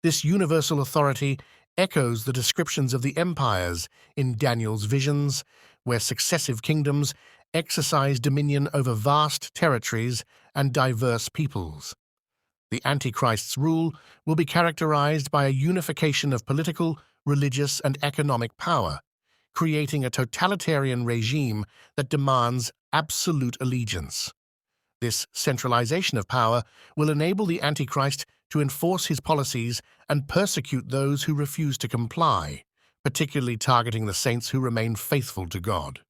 This universal authority echoes the descriptions of the empires in Daniel's visions, where successive kingdoms exercise dominion over vast territories and diverse peoples. The Antichrist's rule will be characterized by a unification of political, religious, and economic power, creating a totalitarian regime that demands absolute allegiance. This centralization of power will enable the Antichrist to enforce his policies and persecute those who refuse to comply, particularly targeting the saints who remain faithful to God.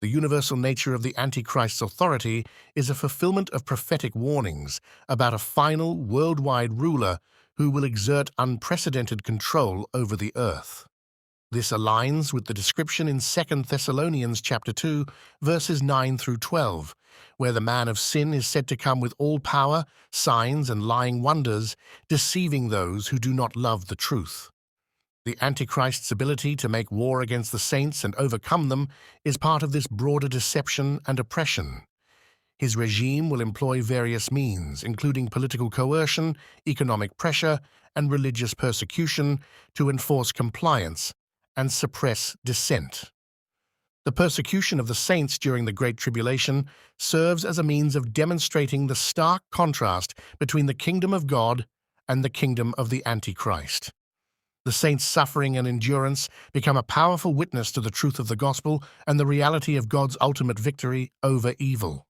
The universal nature of the Antichrist's authority is a fulfillment of prophetic warnings about a final worldwide ruler who will exert unprecedented control over the earth. This aligns with the description in 2 Thessalonians chapter 2, verses 9 through 12, where the man of sin is said to come with all power, signs, and lying wonders, deceiving those who do not love the truth. The Antichrist's ability to make war against the saints and overcome them is part of this broader deception and oppression. His regime will employ various means, including political coercion, economic pressure, and religious persecution, to enforce compliance and suppress dissent. The persecution of the saints during the Great Tribulation serves as a means of demonstrating the stark contrast between the kingdom of God and the kingdom of the Antichrist. The saints' suffering and endurance become a powerful witness to the truth of the gospel and the reality of God's ultimate victory over evil.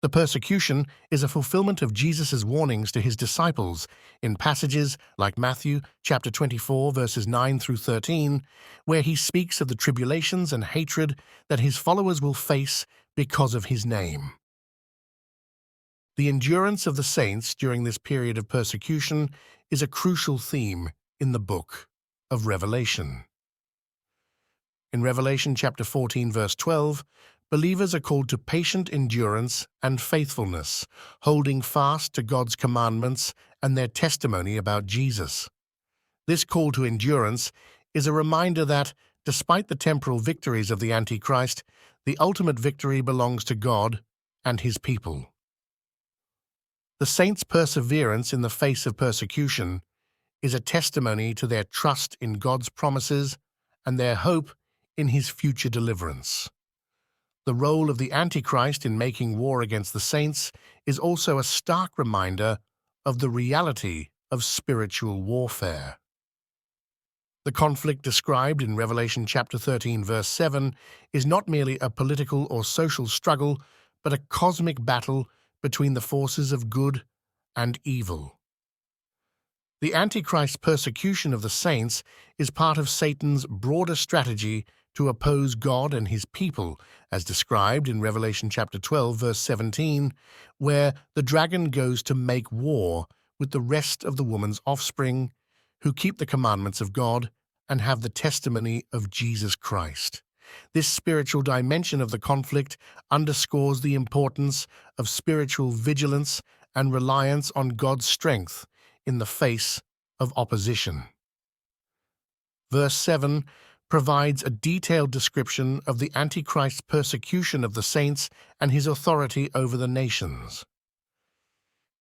The persecution is a fulfillment of Jesus' warnings to his disciples in passages like Matthew chapter 24, verses 9 through 13, where he speaks of the tribulations and hatred that his followers will face because of his name. The endurance of the saints during this period of persecution is a crucial theme in the book of Revelation. In Revelation chapter 14, verse 12, believers are called to patient endurance and faithfulness, holding fast to God's commandments and their testimony about Jesus. This call to endurance is a reminder that, despite the temporal victories of the Antichrist, the ultimate victory belongs to God and his people. The saints' perseverance in the face of persecution is a testimony to their trust in God's promises and their hope in his future deliverance. The role of the Antichrist in making war against the saints is also a stark reminder of the reality of spiritual warfare. The conflict described in Revelation chapter 13, verse 7 is not merely a political or social struggle, but a cosmic battle between the forces of good and evil. The Antichrist persecution of the saints is part of Satan's broader strategy to oppose God and his people, as described in Revelation chapter 12, verse 17, where the dragon goes to make war with the rest of the woman's offspring, who keep the commandments of God and have the testimony of Jesus Christ. This spiritual dimension of the conflict underscores the importance of spiritual vigilance and reliance on God's strength in the face of opposition. Verse 7 provides a detailed description of the Antichrist's persecution of the saints and his authority over the nations.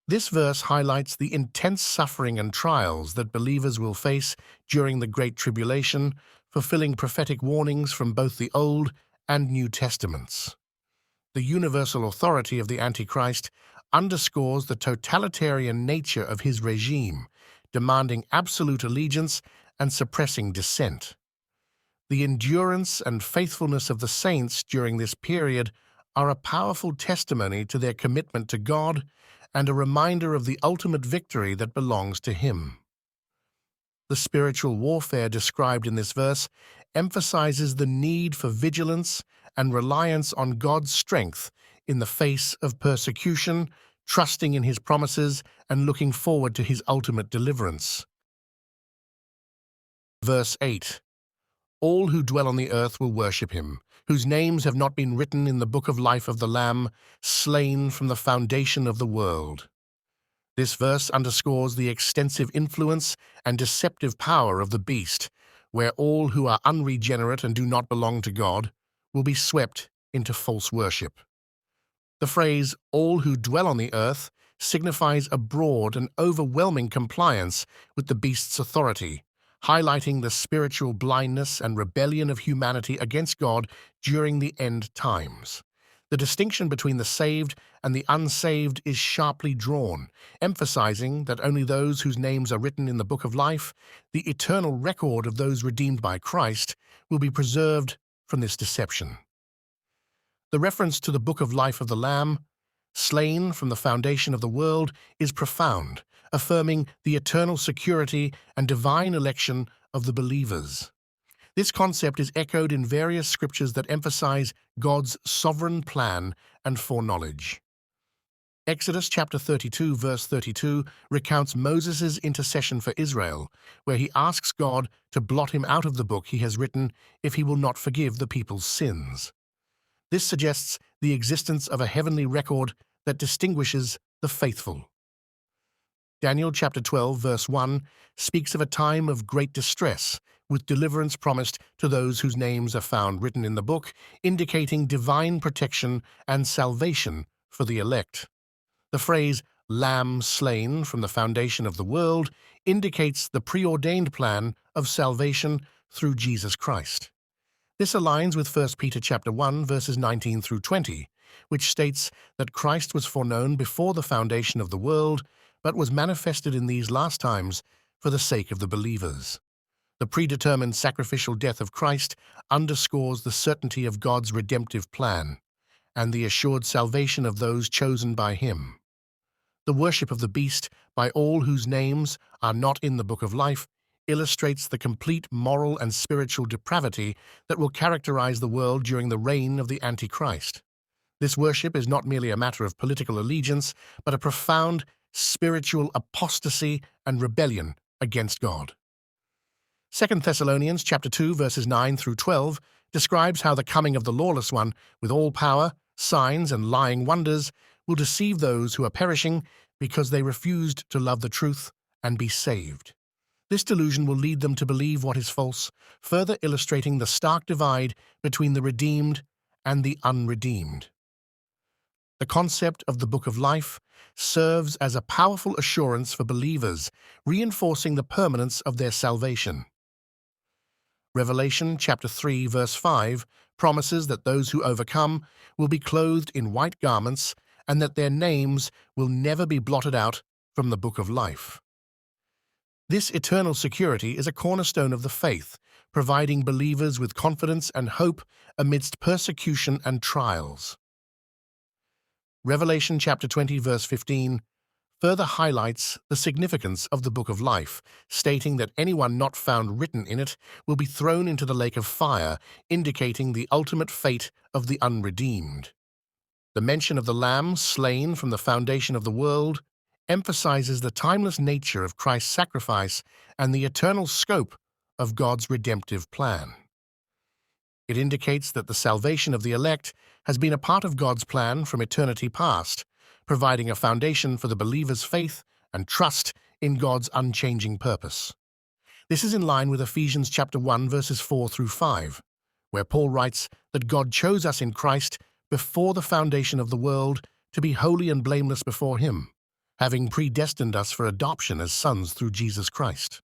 This verse highlights the intense suffering and trials that believers will face during the Great Tribulation, fulfilling prophetic warnings from both the Old and New Testaments. The universal authority of the Antichrist underscores the totalitarian nature of his regime, demanding absolute allegiance and suppressing dissent. The endurance and faithfulness of the saints during this period are a powerful testimony to their commitment to God and a reminder of the ultimate victory that belongs to Him. The spiritual warfare described in this verse emphasizes the need for vigilance and reliance on God's strength in the face of persecution, trusting in His promises and looking forward to His ultimate deliverance. Verse 8. All who dwell on the earth will worship Him, whose names have not been written in the book of life of the Lamb, slain from the foundation of the world. This verse underscores the extensive influence and deceptive power of the beast, where all who are unregenerate and do not belong to God will be swept into false worship. The phrase, all who dwell on the earth, signifies a broad and overwhelming compliance with the beast's authority, highlighting the spiritual blindness and rebellion of humanity against God during the end times. The distinction between the saved and the unsaved is sharply drawn, emphasizing that only those whose names are written in the book of life, the eternal record of those redeemed by Christ, will be preserved from this deception. The reference to the book of life of the Lamb, slain from the foundation of the world, is profound, affirming the eternal security and divine election of the believers. This concept is echoed in various scriptures that emphasize God's sovereign plan and foreknowledge. Exodus chapter 32, verse 32 recounts Moses' intercession for Israel, where he asks God to blot him out of the book He has written if He will not forgive the people's sins. This suggests the existence of a heavenly record that distinguishes the faithful. Daniel chapter 12, verse 1 speaks of a time of great distress, with deliverance promised to those whose names are found written in the book, indicating divine protection and salvation for the elect. The phrase, Lamb slain from the foundation of the world, indicates the preordained plan of salvation through Jesus Christ. This aligns with 1 Peter chapter 1, verses 19 through 20, which states that Christ was foreknown before the foundation of the world, but was manifested in these last times for the sake of the believers. The predetermined sacrificial death of Christ underscores the certainty of God's redemptive plan and the assured salvation of those chosen by Him. The worship of the beast by all whose names are not in the book of life illustrates the complete moral and spiritual depravity that will characterize the world during the reign of the Antichrist. This worship is not merely a matter of political allegiance, but a profound spiritual apostasy and rebellion against God. 2 Thessalonians chapter 2, verses 9 through 12 describes how the coming of the lawless one, with all power, signs, and lying wonders, will deceive those who are perishing because they refused to love the truth and be saved. This delusion will lead them to believe what is false, further illustrating the stark divide between the redeemed and the unredeemed. The concept of the Book of Life serves as a powerful assurance for believers, reinforcing the permanence of their salvation. Revelation chapter 3, verse 5 promises that those who overcome will be clothed in white garments and that their names will never be blotted out from the Book of Life. This eternal security is a cornerstone of the faith, providing believers with confidence and hope amidst persecution and trials. Revelation chapter 20, verse 15 further highlights the significance of the Book of Life, stating that anyone not found written in it will be thrown into the lake of fire, indicating the ultimate fate of the unredeemed. The mention of the Lamb slain from the foundation of the world emphasizes the timeless nature of Christ's sacrifice and the eternal scope of God's redemptive plan. It indicates that the salvation of the elect has been a part of God's plan from eternity past, providing a foundation for the believer's faith and trust in God's unchanging purpose. This is in line with Ephesians chapter 1, verses 4 through 5, where Paul writes that God chose us in Christ before the foundation of the world to be holy and blameless before Him, having predestined us for adoption as sons through Jesus Christ.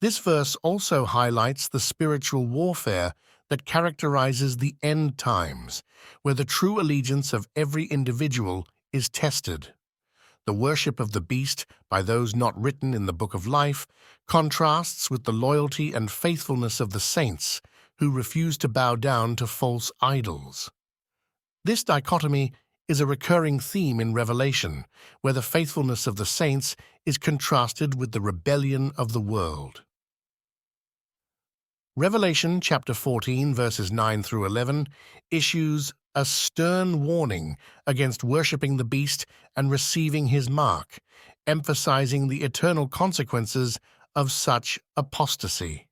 This verse also highlights the spiritual warfare that characterizes the end times, where the true allegiance of every individual is tested. The worship of the beast by those not written in the Book of Life contrasts with the loyalty and faithfulness of the saints who refuse to bow down to false idols. This dichotomy is a recurring theme in Revelation, where the faithfulness of the saints is contrasted with the rebellion of the world. Revelation chapter 14, verses 9 through 11, issues a stern warning against worshipping the beast and receiving his mark, emphasizing the eternal consequences of such apostasy.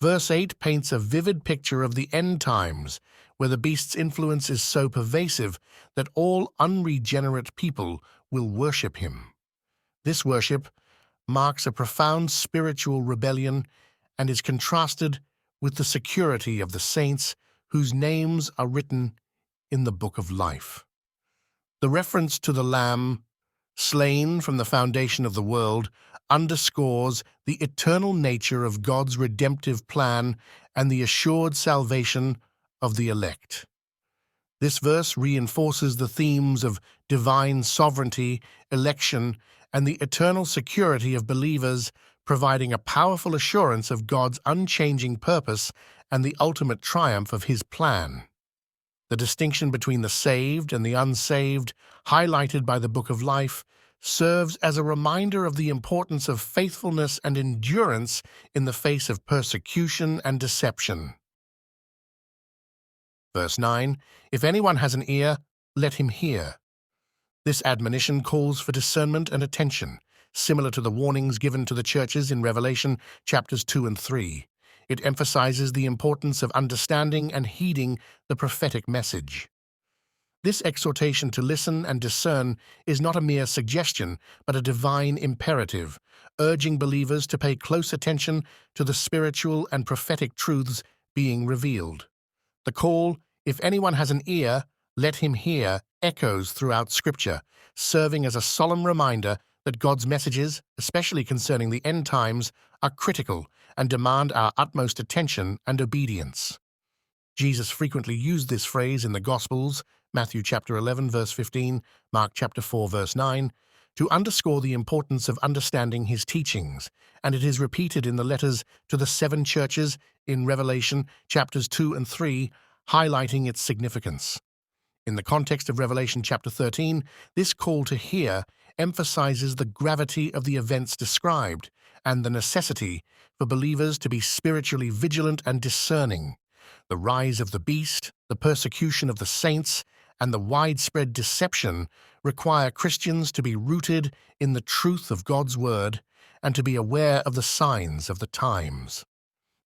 Verse 8 paints a vivid picture of the end times, where the beast's influence is so pervasive that all unregenerate people will worship him. This worship marks a profound spiritual rebellion and is contrasted with the security of the saints whose names are written in the Book of Life. The reference to the Lamb, slain from the foundation of the world, underscores the eternal nature of God's redemptive plan and the assured salvation of the elect. This verse reinforces the themes of divine sovereignty, election, and the eternal security of believers, providing a powerful assurance of God's unchanging purpose and the ultimate triumph of His plan. The distinction between the saved and the unsaved, highlighted by the Book of Life, serves as a reminder of the importance of faithfulness and endurance in the face of persecution and deception. Verse 9, "If anyone has an ear, let him hear." This admonition calls for discernment and attention, similar to the warnings given to the churches in Revelation chapters 2 and 3. It emphasizes the importance of understanding and heeding the prophetic message. This exhortation to listen and discern is not a mere suggestion, but a divine imperative, urging believers to pay close attention to the spiritual and prophetic truths being revealed. The call, "If anyone has an ear, let him hear," echoes throughout Scripture, serving as a solemn reminder that God's messages, especially concerning the end times, are critical and demand our utmost attention and obedience. Jesus frequently used this phrase in the Gospels, Matthew chapter 11, verse 15, Mark chapter 4, verse 9, to underscore the importance of understanding his teachings, and it is repeated in the letters to the 7 churches in Revelation chapters 2 and 3, highlighting its significance. In the context of Revelation chapter 13, this call to hear emphasizes the gravity of the events described and the necessity for believers to be spiritually vigilant and discerning. The rise of the beast, the persecution of the saints, and the widespread deception require Christians to be rooted in the truth of God's Word and to be aware of the signs of the times.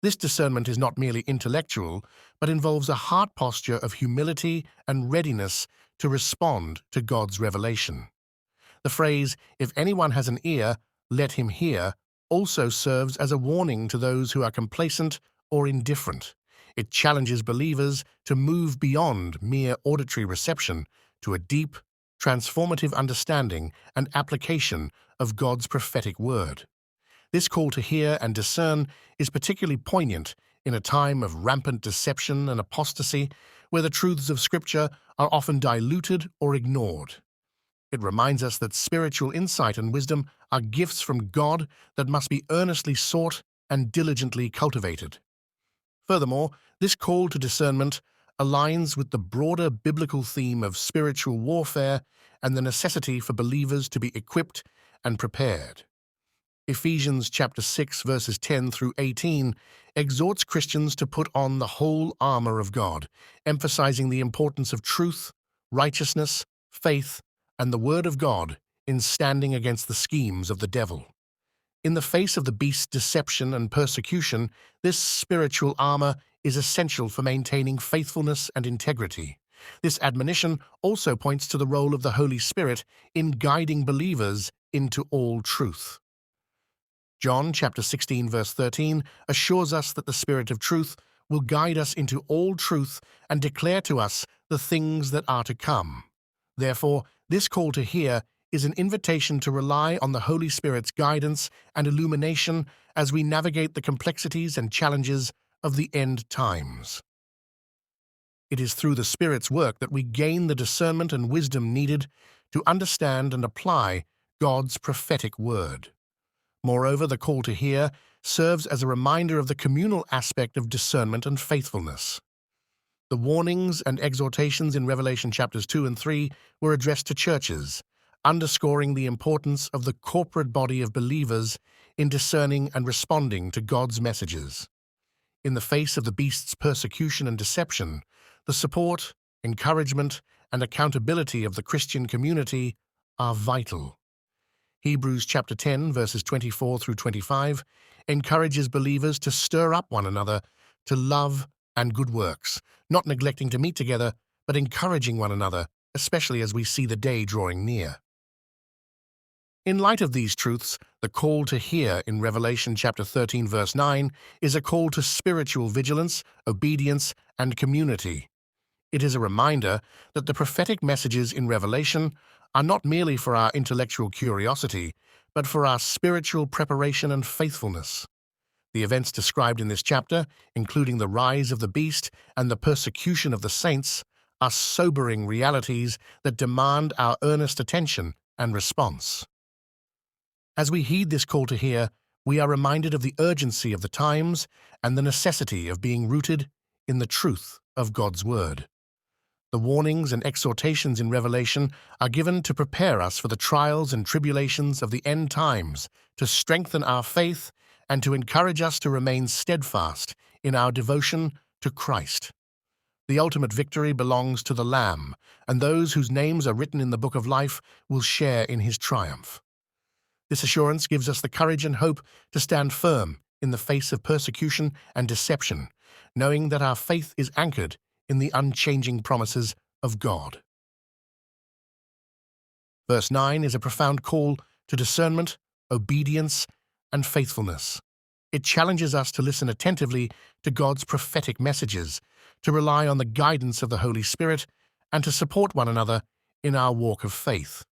This discernment is not merely intellectual, but involves a heart posture of humility and readiness to respond to God's revelation. The phrase, "If anyone has an ear, let him hear," also serves as a warning to those who are complacent or indifferent. It challenges believers to move beyond mere auditory reception to a deep, transformative understanding and application of God's prophetic word. This call to hear and discern is particularly poignant in a time of rampant deception and apostasy, where the truths of Scripture are often diluted or ignored. It reminds us that spiritual insight and wisdom are gifts from God that must be earnestly sought and diligently cultivated. Furthermore, this call to discernment aligns with the broader biblical theme of spiritual warfare and the necessity for believers to be equipped and prepared. Ephesians chapter 6 verses 10 through 18 exhorts Christians to put on the whole armor of God, emphasizing the importance of truth, righteousness, faith, and the word of God in standing against the schemes of the devil. In the face of the beast's deception and persecution, this spiritual armor is essential for maintaining faithfulness and integrity. This admonition also points to the role of the Holy Spirit in guiding believers into all truth. John chapter 16 verse 13 assures us that the Spirit of truth will guide us into all truth and declare to us the things that are to come. Therefore, this call to hear is an invitation to rely on the Holy Spirit's guidance and illumination as we navigate the complexities and challenges of the end times. It is through the Spirit's work that we gain the discernment and wisdom needed to understand and apply God's prophetic word. Moreover, the call to hear serves as a reminder of the communal aspect of discernment and faithfulness. The warnings and exhortations in Revelation chapters 2 and 3 were addressed to churches, underscoring the importance of the corporate body of believers in discerning and responding to God's messages. In the face of the beast's persecution and deception, the support, encouragement, and accountability of the Christian community are vital. Hebrews chapter 10, verses 24 through 25, encourages believers to stir up one another to love and good works, not neglecting to meet together, but encouraging one another, especially as we see the day drawing near. In light of these truths, the call to hear in Revelation chapter 13, verse 9, is a call to spiritual vigilance, obedience, and community. It is a reminder that the prophetic messages in Revelation are not merely for our intellectual curiosity, but for our spiritual preparation and faithfulness. The events described in this chapter, including the rise of the beast and the persecution of the saints, are sobering realities that demand our earnest attention and response. As we heed this call to hear, we are reminded of the urgency of the times and the necessity of being rooted in the truth of God's Word. The warnings and exhortations in Revelation are given to prepare us for the trials and tribulations of the end times, to strengthen our faith, and to encourage us to remain steadfast in our devotion to Christ. The ultimate victory belongs to the Lamb, and those whose names are written in the book of life will share in his triumph. This assurance gives us the courage and hope to stand firm in the face of persecution and deception, knowing that our faith is anchored in the unchanging promises of God. Verse 9 is a profound call to discernment, obedience, and faithfulness. It challenges us to listen attentively to God's prophetic messages, to rely on the guidance of the Holy Spirit, and to support one another in our walk of faith.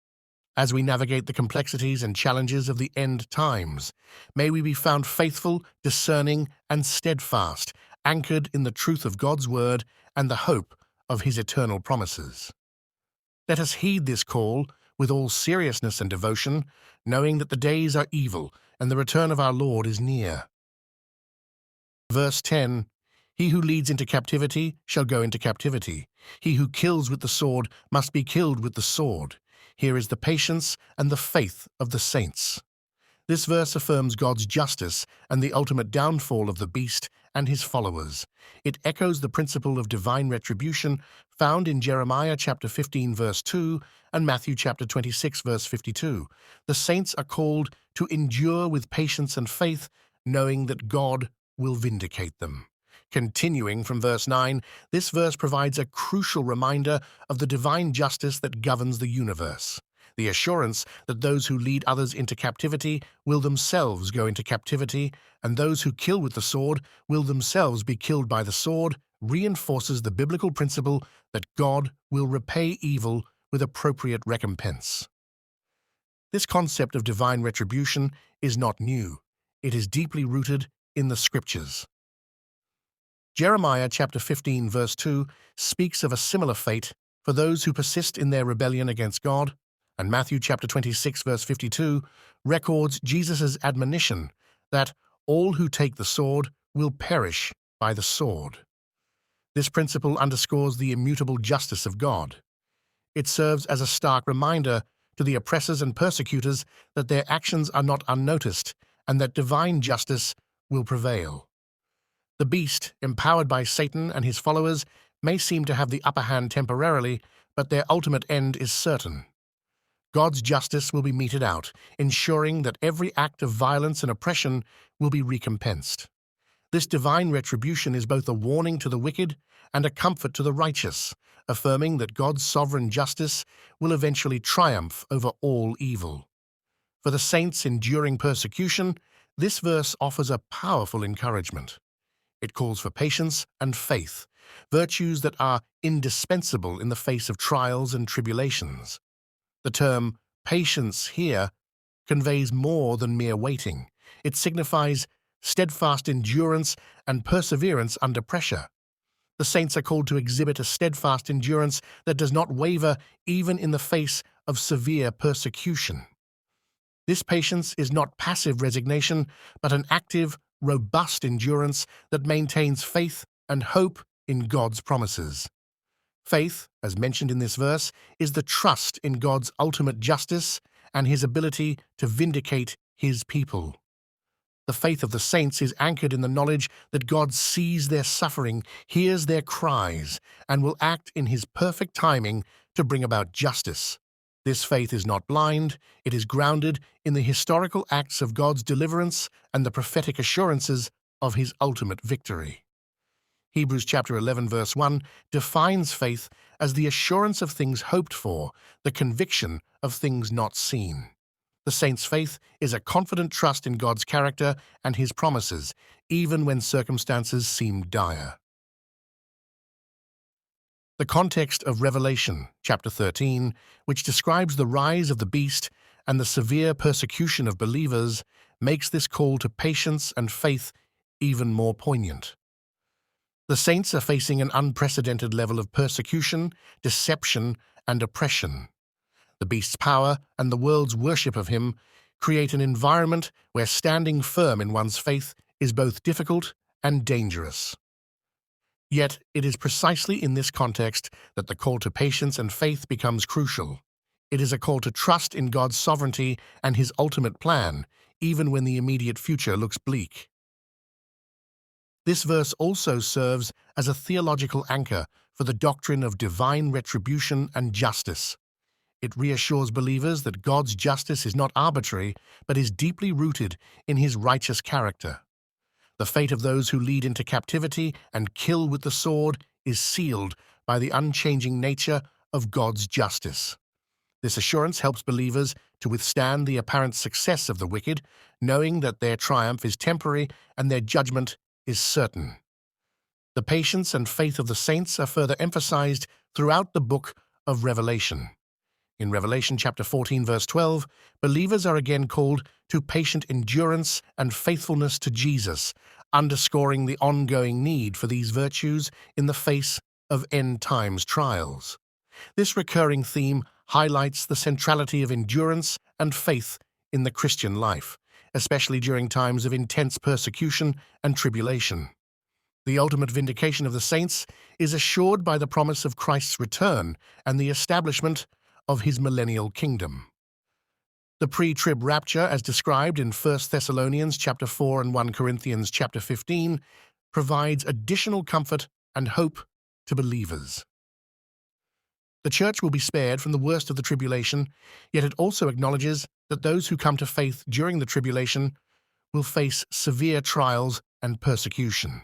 As we navigate the complexities and challenges of the end times, may we be found faithful, discerning, and steadfast, anchored in the truth of God's Word and the hope of His eternal promises. Let us heed this call with all seriousness and devotion, knowing that the days are evil and the return of our Lord is near. Verse 10, He who leads into captivity shall go into captivity. He who kills with the sword must be killed with the sword. Here is the patience and the faith of the saints. This verse affirms God's justice and the ultimate downfall of the beast and his followers. It echoes the principle of divine retribution found in Jeremiah chapter 15 verse 2 and Matthew chapter 26 verse 52. The saints are called to endure with patience and faith, knowing that God will vindicate them. Continuing from verse 9, this verse provides a crucial reminder of the divine justice that governs the universe. The assurance that those who lead others into captivity will themselves go into captivity, and those who kill with the sword will themselves be killed by the sword, reinforces the biblical principle that God will repay evil with appropriate recompense. This concept of divine retribution is not new. It is deeply rooted in the Scriptures. Jeremiah chapter 15 verse 2 speaks of a similar fate for those who persist in their rebellion against God, and Matthew chapter 26 verse 52 records Jesus' admonition that all who take the sword will perish by the sword. This principle underscores the immutable justice of God. It serves as a stark reminder to the oppressors and persecutors that their actions are not unnoticed and that divine justice will prevail. The beast, empowered by Satan and his followers, may seem to have the upper hand temporarily, but their ultimate end is certain. God's justice will be meted out, ensuring that every act of violence and oppression will be recompensed. This divine retribution is both a warning to the wicked and a comfort to the righteous, affirming that God's sovereign justice will eventually triumph over all evil. For the saints enduring persecution, this verse offers a powerful encouragement. It calls for patience and faith, virtues that are indispensable in the face of trials and tribulations. The term patience here conveys more than mere waiting. It signifies steadfast endurance and perseverance under pressure. The saints are called to exhibit a steadfast endurance that does not waver even in the face of severe persecution. This patience is not passive resignation, but an active, robust endurance that maintains faith and hope in God's promises. Faith, as mentioned in this verse, is the trust in God's ultimate justice and his ability to vindicate his people. The faith of the saints is anchored in the knowledge that God sees their suffering, hears their cries, and will act in his perfect timing to bring about justice. This faith is not blind, it is grounded in the historical acts of God's deliverance and the prophetic assurances of his ultimate victory. Hebrews chapter 11 verse 1 defines faith as the assurance of things hoped for, the conviction of things not seen. The saint's faith is a confident trust in God's character and his promises, even when circumstances seem dire. The context of Revelation chapter 13, which describes the rise of the beast and the severe persecution of believers, makes this call to patience and faith even more poignant. The saints are facing an unprecedented level of persecution, deception, and oppression. The beast's power and the world's worship of him create an environment where standing firm in one's faith is both difficult and dangerous. Yet, it is precisely in this context that the call to patience and faith becomes crucial. It is a call to trust in God's sovereignty and his ultimate plan, even when the immediate future looks bleak. This verse also serves as a theological anchor for the doctrine of divine retribution and justice. It reassures believers that God's justice is not arbitrary, but is deeply rooted in his righteous character. The fate of those who lead into captivity and kill with the sword is sealed by the unchanging nature of God's justice. This assurance helps believers to withstand the apparent success of the wicked, knowing that their triumph is temporary and their judgment is certain. The patience and faith of the saints are further emphasized throughout the book of Revelation. In Revelation chapter 14, verse 12, believers are again called to patient endurance and faithfulness to Jesus, underscoring the ongoing need for these virtues in the face of end times trials. This recurring theme highlights the centrality of endurance and faith in the Christian life, especially during times of intense persecution and tribulation. The ultimate vindication of the saints is assured by the promise of Christ's return and the establishment of his millennial kingdom. The pre-trib rapture, as described in 1 Thessalonians chapter 4 and 1 Corinthians chapter 15, provides additional comfort and hope to believers. The church will be spared from the worst of the tribulation, yet it also acknowledges that those who come to faith during the tribulation will face severe trials and persecution.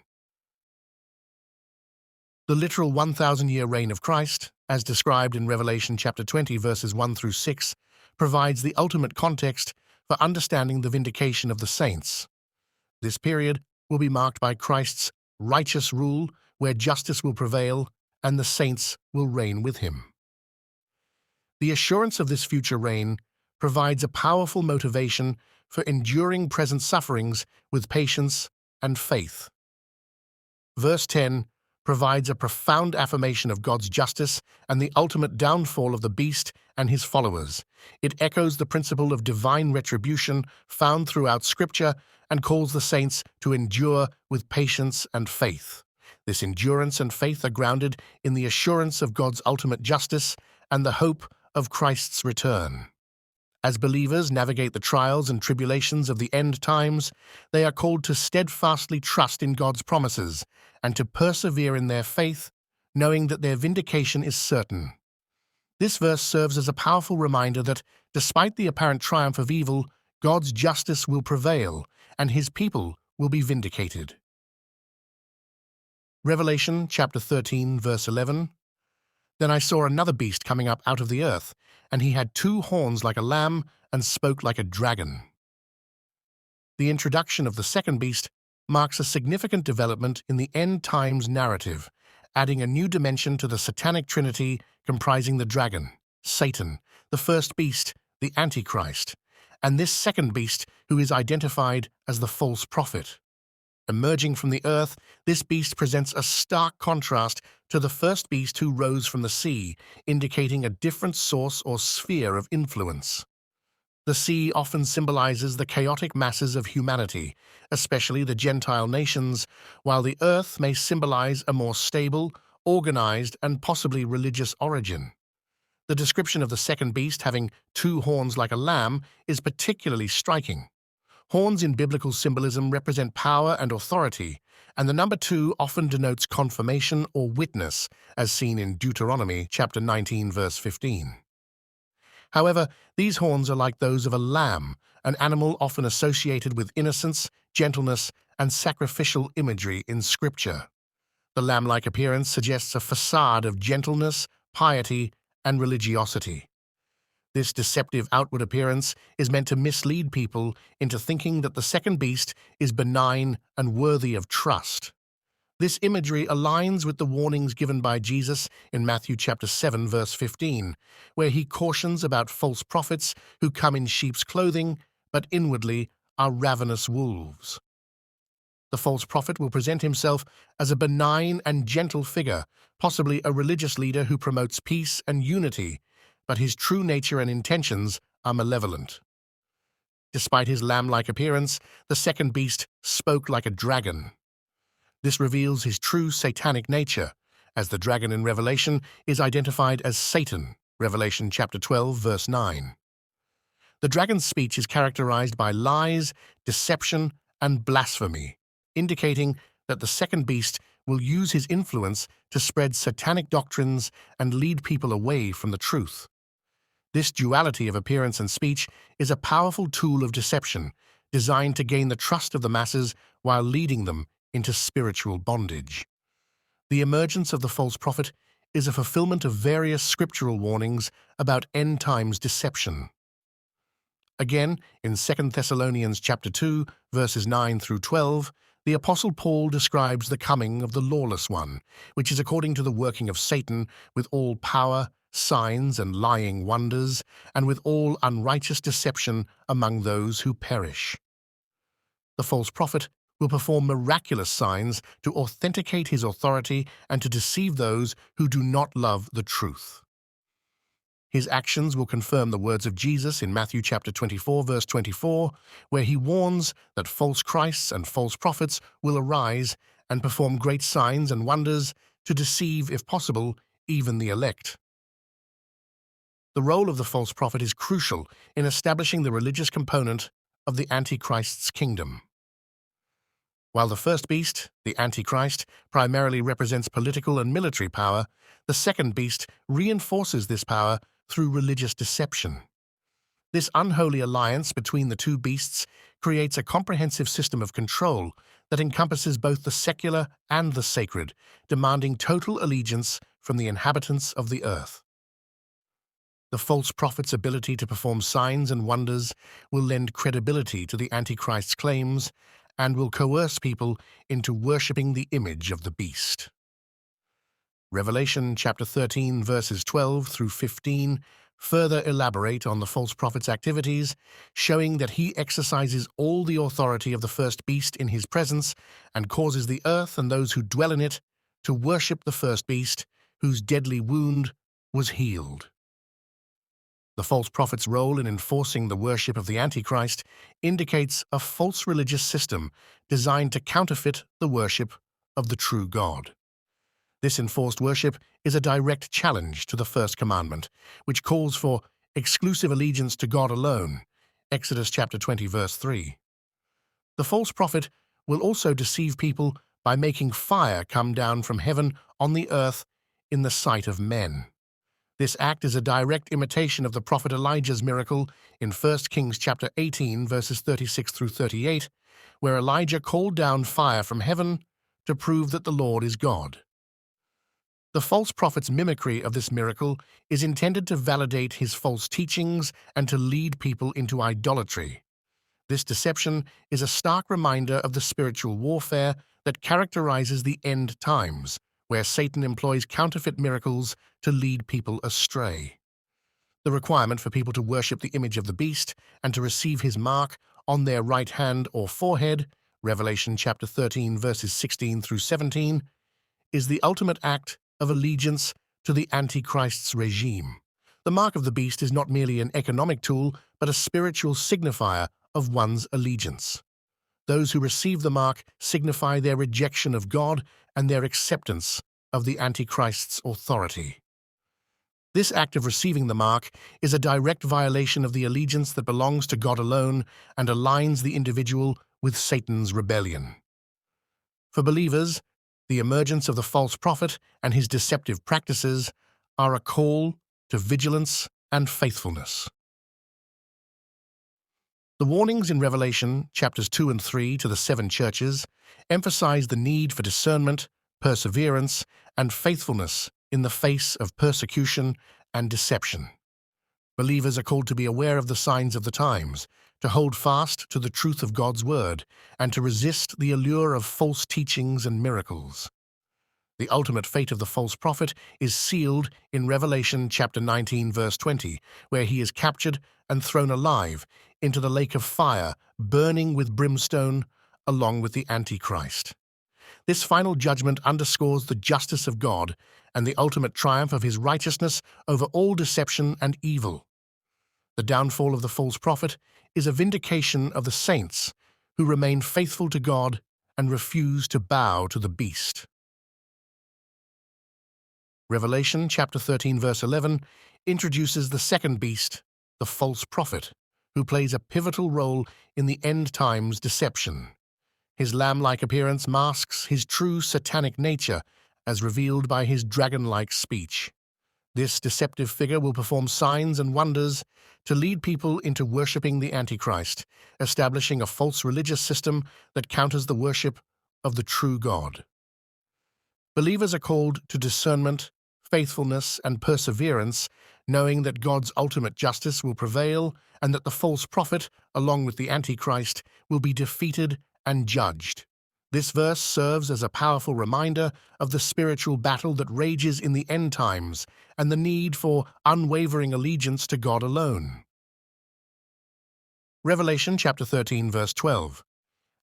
The literal 1,000-year reign of Christ, as described in Revelation chapter 20, verses 1 through 6, provides the ultimate context for understanding the vindication of the saints. This period will be marked by Christ's righteous rule, where justice will prevail and the saints will reign with him. The assurance of this future reign provides a powerful motivation for enduring present sufferings with patience and faith. Verse 10 provides a profound affirmation of God's justice and the ultimate downfall of the beast and his followers. It echoes the principle of divine retribution found throughout Scripture and calls the saints to endure with patience and faith. This endurance and faith are grounded in the assurance of God's ultimate justice and the hope of Christ's return. As believers navigate the trials and tribulations of the end times, they are called to steadfastly trust in God's promises and to persevere in their faith, knowing that their vindication is certain. This verse serves as a powerful reminder that, despite the apparent triumph of evil, God's justice will prevail and His people will be vindicated. Revelation chapter 13, verse 11. Then I saw another beast coming up out of the earth, and he had 2 horns like a lamb and spoke like a dragon. The introduction of the second beast marks a significant development in the end times narrative, adding a new dimension to the satanic trinity comprising the dragon, Satan, the first beast, the Antichrist, and this second beast who is identified as the false prophet. Emerging from the earth, this beast presents a stark contrast to the first beast who rose from the sea, indicating a different source or sphere of influence. The sea often symbolizes the chaotic masses of humanity, especially the Gentile nations, while the earth may symbolize a more stable, organized, and possibly religious origin. The description of the second beast having 2 horns like a lamb is particularly striking. Horns in biblical symbolism represent power and authority, and the number 2 often denotes confirmation or witness, as seen in Deuteronomy chapter 19, verse 15. However, these horns are like those of a lamb, an animal often associated with innocence, gentleness, and sacrificial imagery in Scripture. The lamb-like appearance suggests a facade of gentleness, piety, and religiosity. This deceptive outward appearance is meant to mislead people into thinking that the second beast is benign and worthy of trust. This imagery aligns with the warnings given by Jesus in Matthew chapter 7, verse 15, where he cautions about false prophets who come in sheep's clothing, but inwardly are ravenous wolves. The false prophet will present himself as a benign and gentle figure, possibly a religious leader who promotes peace and unity, but his true nature and intentions are malevolent. Despite his lamb-like appearance, the second beast spoke like a dragon. This reveals his true satanic nature, as the dragon in Revelation is identified as Satan, Revelation chapter 12, verse 9. The dragon's speech is characterized by lies, deception, and blasphemy, indicating that the second beast will use his influence to spread satanic doctrines and lead people away from the truth. This duality of appearance and speech is a powerful tool of deception, designed to gain the trust of the masses while leading them into spiritual bondage. The emergence of the false prophet is a fulfillment of various scriptural warnings about end times deception. Again, in 2 Thessalonians chapter 2, verses 9 through 12, the Apostle Paul describes the coming of the lawless one, which is according to the working of Satan with all power, signs, and lying wonders, and with all unrighteous deception among those who perish. The false prophet will perform miraculous signs to authenticate his authority and to deceive those who do not love the truth. His actions will confirm the words of Jesus in Matthew chapter 24, verse 24, where he warns that false Christs and false prophets will arise and perform great signs and wonders to deceive, if possible, even the elect. The role of the false prophet is crucial in establishing the religious component of the Antichrist's kingdom. While the first beast, the Antichrist, primarily represents political and military power, the second beast reinforces this power through religious deception. This unholy alliance between the 2 beasts creates a comprehensive system of control that encompasses both the secular and the sacred, demanding total allegiance from the inhabitants of the earth. The false prophet's ability to perform signs and wonders will lend credibility to the Antichrist's claims and will coerce people into worshipping the image of the beast. Revelation chapter 13, verses 12 through 15 further elaborate on the false prophet's activities, showing that he exercises all the authority of the first beast in his presence and causes the earth and those who dwell in it to worship the first beast, whose deadly wound was healed. The false prophet's role in enforcing the worship of the Antichrist indicates a false religious system designed to counterfeit the worship of the true God. This enforced worship is a direct challenge to the first commandment, which calls for exclusive allegiance to God alone, Exodus chapter 20, verse 3. The false prophet will also deceive people by making fire come down from heaven on the earth in the sight of men. This act is a direct imitation of the prophet Elijah's miracle in 1 Kings chapter 18, verses 36 through 38, where Elijah called down fire from heaven to prove that the Lord is God. The false prophet's mimicry of this miracle is intended to validate his false teachings and to lead people into idolatry. This deception is a stark reminder of the spiritual warfare that characterizes the end times, where Satan employs counterfeit miracles to lead people astray. The requirement for people to worship the image of the beast and to receive his mark on their right hand or forehead, Revelation chapter 13, verses 16 through 17, is the ultimate act of allegiance to the Antichrist's regime. The mark of the beast is not merely an economic tool, but a spiritual signifier of one's allegiance. Those who receive the mark signify their rejection of God and their acceptance of the Antichrist's authority. This act of receiving the mark is a direct violation of the allegiance that belongs to God alone and aligns the individual with Satan's rebellion. For believers, the emergence of the false prophet and his deceptive practices are a call to vigilance and faithfulness. The warnings in Revelation chapters 2 and 3 to the 7 churches emphasize the need for discernment, perseverance, and faithfulness in the face of persecution and deception. Believers are called to be aware of the signs of the times, to hold fast to the truth of God's word, and to resist the allure of false teachings and miracles. The ultimate fate of the false prophet is sealed in Revelation chapter 19, verse 20, where he is captured and thrown alive into the lake of fire, burning with brimstone, along with the Antichrist. This final judgment underscores the justice of God and the ultimate triumph of his righteousness over all deception and evil. The downfall of the false prophet is a vindication of the saints who remain faithful to God and refuse to bow to the beast. Revelation chapter 13, verse 11 introduces the second beast, the false prophet, who plays a pivotal role in the end times deception. His lamb-like appearance masks his true satanic nature as revealed by his dragon-like speech. This deceptive figure will perform signs and wonders to lead people into worshipping the Antichrist, establishing a false religious system that counters the worship of the true God. Believers are called to discernment, faithfulness, and perseverance, knowing that God's ultimate justice will prevail and that the false prophet, along with the Antichrist, will be defeated and judged. This verse serves as a powerful reminder of the spiritual battle that rages in the end times and the need for unwavering allegiance to God alone. Revelation chapter 13, verse 12.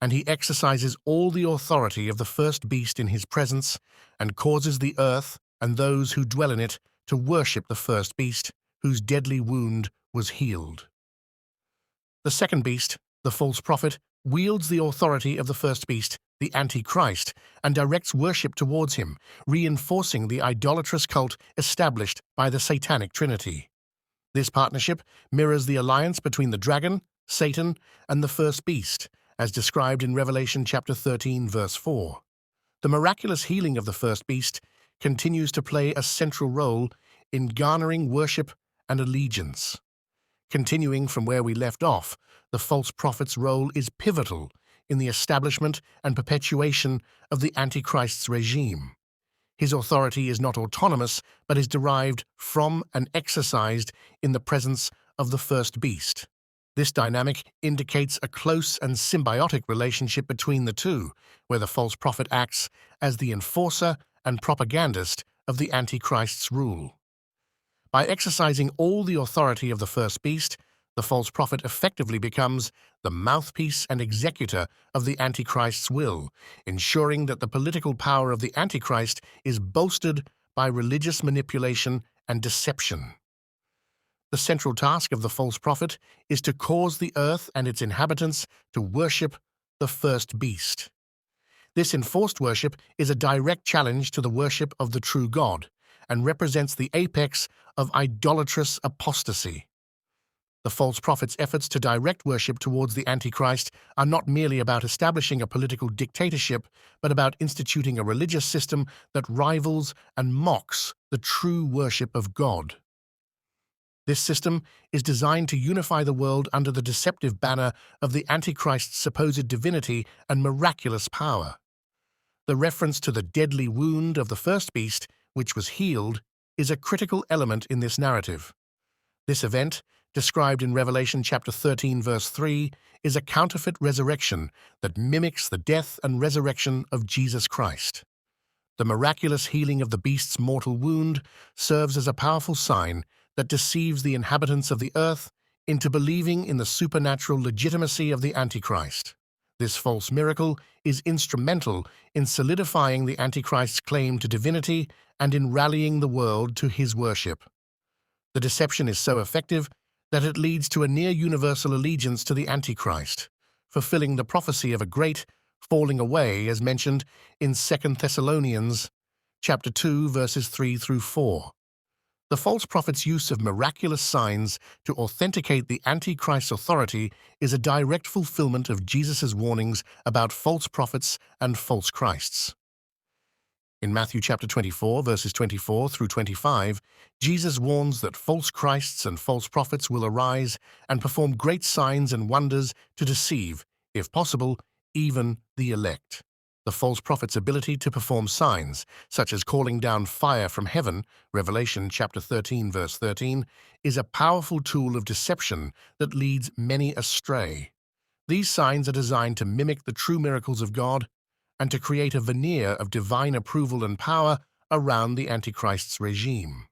And he exercises all the authority of the first beast in his presence, and causes the earth and those who dwell in it to worship the first beast, whose deadly wound was healed. The second beast, the false prophet, wields the authority of the first beast, the Antichrist, and directs worship towards him, reinforcing the idolatrous cult established by the Satanic Trinity. This partnership mirrors the alliance between the dragon, Satan, and the first beast, as described in Revelation chapter 13, verse 4. The miraculous healing of the first beast continues to play a central role in garnering worship and allegiance. Continuing from where we left off, the false prophet's role is pivotal in the establishment and perpetuation of the Antichrist's regime. His authority is not autonomous, but is derived from and exercised in the presence of the first beast. This dynamic indicates a close and symbiotic relationship between the two, where the false prophet acts as the enforcer and propagandist of the Antichrist's rule. By exercising all the authority of the first beast, the false prophet effectively becomes the mouthpiece and executor of the Antichrist's will, ensuring that the political power of the Antichrist is bolstered by religious manipulation and deception. The central task of the false prophet is to cause the earth and its inhabitants to worship the first beast. This enforced worship is a direct challenge to the worship of the true God and represents the apex of idolatrous apostasy. The false prophet's efforts to direct worship towards the Antichrist are not merely about establishing a political dictatorship, but about instituting a religious system that rivals and mocks the true worship of God. This system is designed to unify the world under the deceptive banner of the Antichrist's supposed divinity and miraculous power. The reference to the deadly wound of the first beast, which was healed, is a critical element in this narrative. This event, described in Revelation chapter 13, verse 3, is a counterfeit resurrection that mimics the death and resurrection of Jesus Christ. The miraculous healing of the beast's mortal wound serves as a powerful sign that deceives the inhabitants of the earth into believing in the supernatural legitimacy of the Antichrist. This false miracle is instrumental in solidifying the Antichrist's claim to divinity and in rallying the world to his worship. The deception is so effective that it leads to a near-universal allegiance to the Antichrist, fulfilling the prophecy of a great falling away as mentioned in 2 Thessalonians chapter 2, verses 3 through 4. The false prophet's use of miraculous signs to authenticate the Antichrist's authority is a direct fulfillment of Jesus' warnings about false prophets and false Christs. In Matthew chapter 24, verses 24 through 25, Jesus warns that false Christs and false prophets will arise and perform great signs and wonders to deceive, if possible, even the elect. The false prophet's ability to perform signs, such as calling down fire from heaven, Revelation chapter 13, verse 13, is a powerful tool of deception that leads many astray. These signs are designed to mimic the true miracles of God and to create a veneer of divine approval and power around the Antichrist's regime.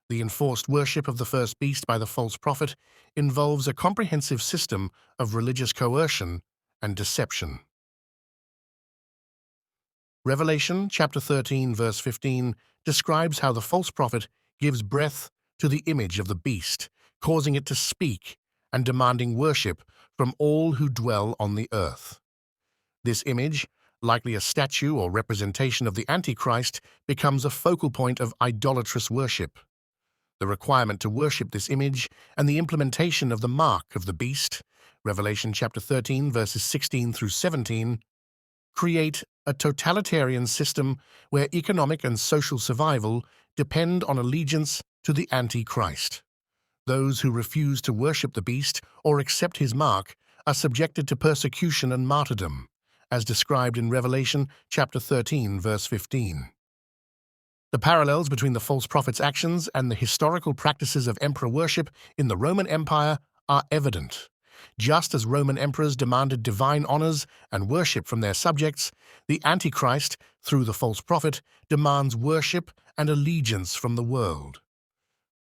The enforced worship of the first beast by the false prophet involves a comprehensive system of religious coercion and deception. Revelation chapter 13, verse 15 describes how the false prophet gives breath to the image of the beast, causing it to speak and demanding worship from all who dwell on the earth. This image, likely a statue or representation of the Antichrist, becomes a focal point of idolatrous worship. The requirement to worship this image and the implementation of the mark of the beast, Revelation chapter 13, verses 16 through 17, create a totalitarian system where economic and social survival depend on allegiance to the Antichrist. Those who refuse to worship the beast or accept his mark are subjected to persecution and martyrdom, as described in Revelation chapter 13, verse 15. The parallels between the false prophet's actions and the historical practices of emperor worship in the Roman Empire are evident. Just as Roman emperors demanded divine honors and worship from their subjects, the Antichrist, through the false prophet, demands worship and allegiance from the world.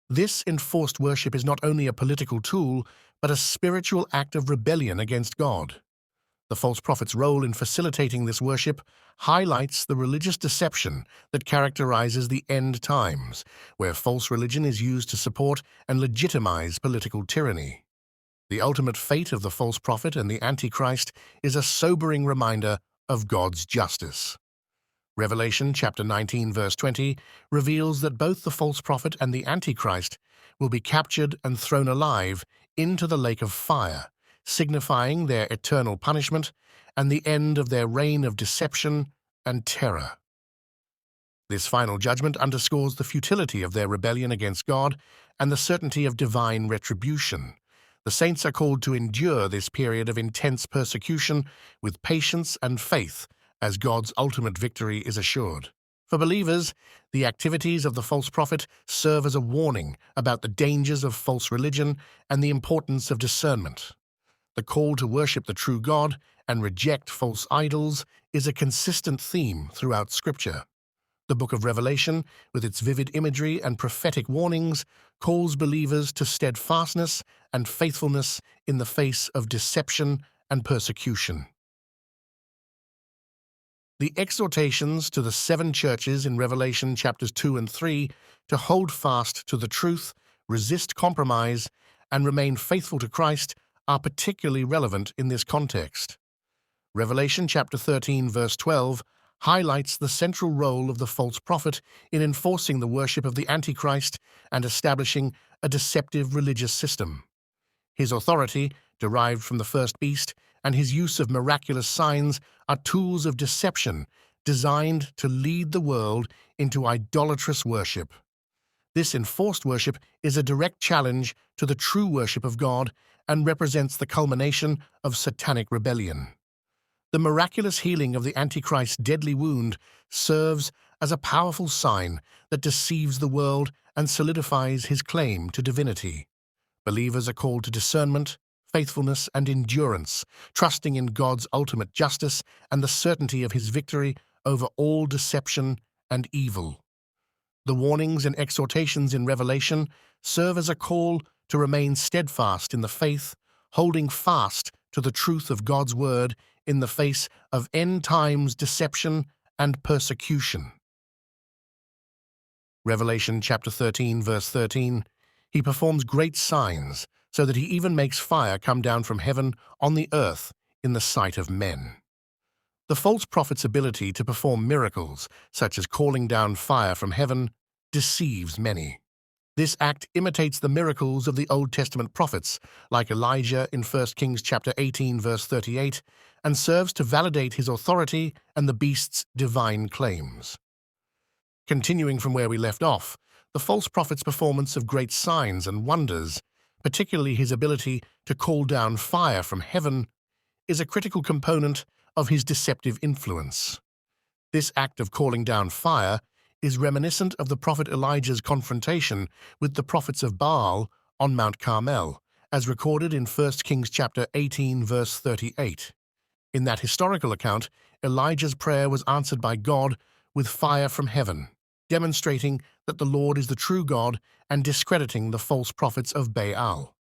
This enforced worship is not only a political tool, but a spiritual act of rebellion against God. The false prophet's role in facilitating this worship highlights the religious deception that characterizes the end times, where false religion is used to support and legitimize political tyranny. The ultimate fate of the false prophet and the Antichrist is a sobering reminder of God's justice. Revelation chapter 19, verse 20 reveals that both the false prophet and the Antichrist will be captured and thrown alive into the lake of fire, signifying their eternal punishment and the end of their reign of deception and terror. This final judgment underscores the futility of their rebellion against God and the certainty of divine retribution. The saints are called to endure this period of intense persecution with patience and faith, as God's ultimate victory is assured. For believers, the activities of the false prophet serve as a warning about the dangers of false religion and the importance of discernment. The call to worship the true God and reject false idols is a consistent theme throughout Scripture. The book of Revelation, with its vivid imagery and prophetic warnings, calls believers to steadfastness and faithfulness in the face of deception and persecution. The exhortations to the 7 churches in Revelation chapters 2 and 3 to hold fast to the truth, resist compromise, and remain faithful to Christ are particularly relevant in this context. Revelation chapter 13, verse 12, highlights the central role of the false prophet in enforcing the worship of the Antichrist and establishing a deceptive religious system. His authority, derived from the first beast, and his use of miraculous signs are tools of deception designed to lead the world into idolatrous worship. This enforced worship is a direct challenge to the true worship of God and represents the culmination of satanic rebellion. The miraculous healing of the Antichrist's deadly wound serves as a powerful sign that deceives the world and solidifies his claim to divinity. Believers are called to discernment, faithfulness, and endurance, trusting in God's ultimate justice and the certainty of his victory over all deception and evil. The warnings and exhortations in Revelation serve as a call to remain steadfast in the faith, holding fast to the truth of God's word in the face of end times deception and persecution. Revelation chapter 13, verse 13, he performs great signs, so that he even makes fire come down from heaven on the earth in the sight of men. The false prophet's ability to perform miracles, such as calling down fire from heaven, deceives many. This act imitates the miracles of the Old Testament prophets, like Elijah in 1 Kings chapter 18, verse 38, and serves to validate his authority and the beast's divine claims. Continuing from where we left off, the false prophet's performance of great signs and wonders, particularly his ability to call down fire from heaven, is a critical component of his deceptive influence. This act of calling down fire is reminiscent of the prophet Elijah's confrontation with the prophets of Baal on Mount Carmel, as recorded in 1 Kings chapter 18, verse 38. In that historical account, Elijah's prayer was answered by God with fire from heaven, demonstrating that the Lord is the true God and discrediting the false prophets of Baal.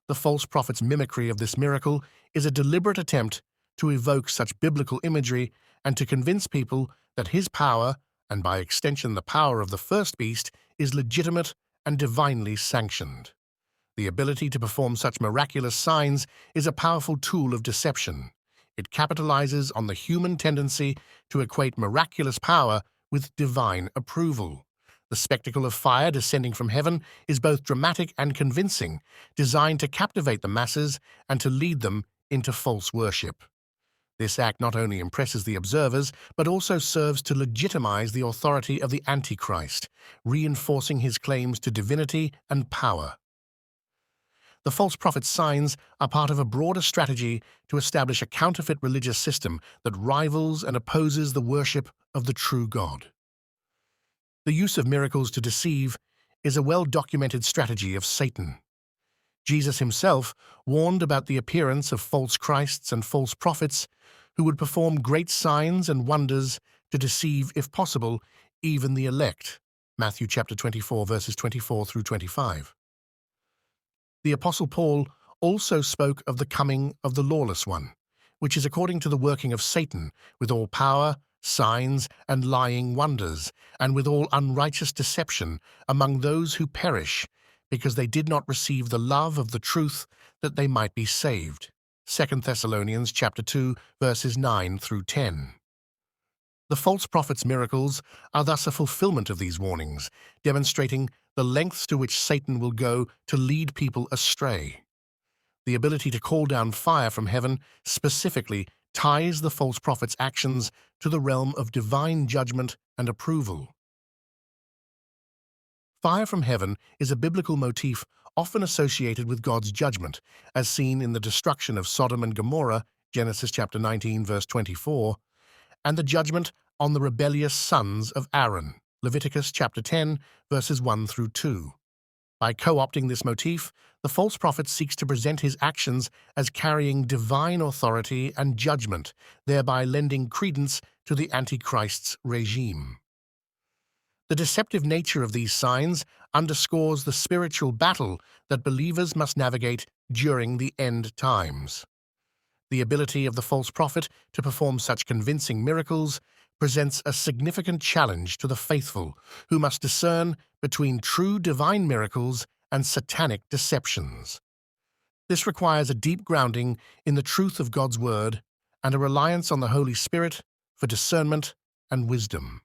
The false prophet's mimicry of this miracle is a deliberate attempt to evoke such biblical imagery and to convince people that his power, and by extension the power of the first beast, is legitimate and divinely sanctioned. The ability to perform such miraculous signs is a powerful tool of deception. It capitalizes on the human tendency to equate miraculous power with divine approval. The spectacle of fire descending from heaven is both dramatic and convincing, designed to captivate the masses and to lead them into false worship. This act not only impresses the observers, but also serves to legitimize the authority of the Antichrist, reinforcing his claims to divinity and power. The false prophet's signs are part of a broader strategy to establish a counterfeit religious system that rivals and opposes the worship of the true God. The use of miracles to deceive is a well-documented strategy of Satan. Jesus himself warned about the appearance of false Christs and false prophets who would perform great signs and wonders to deceive, if possible, even the elect. Matthew chapter 24, verses 24 through 25. The Apostle Paul also spoke of the coming of the lawless one, which is according to the working of Satan, with all power, signs, and lying wonders, and with all unrighteous deception among those who perish, because they did not receive the love of the truth that they might be saved. 2 Thessalonians chapter 2, verses 9 through 10. The false prophet's miracles are thus a fulfillment of these warnings, demonstrating the lengths to which Satan will go to lead people astray. The ability to call down fire from heaven specifically ties the false prophet's actions to the realm of divine judgment and approval. Fire from heaven is a biblical motif often associated with God's judgment, as seen in the destruction of Sodom and Gomorrah, Genesis chapter 19, verse 24, and the judgment on the rebellious sons of Aaron, Leviticus chapter 10, verses 1 through 2. By co-opting this motif, the false prophet seeks to present his actions as carrying divine authority and judgment, thereby lending credence to the Antichrist's regime. The deceptive nature of these signs underscores the spiritual battle that believers must navigate during the end times. The ability of the false prophet to perform such convincing miracles presents a significant challenge to the faithful, who must discern between true divine miracles and satanic deceptions. This requires a deep grounding in the truth of God's word and a reliance on the Holy Spirit for discernment and wisdom.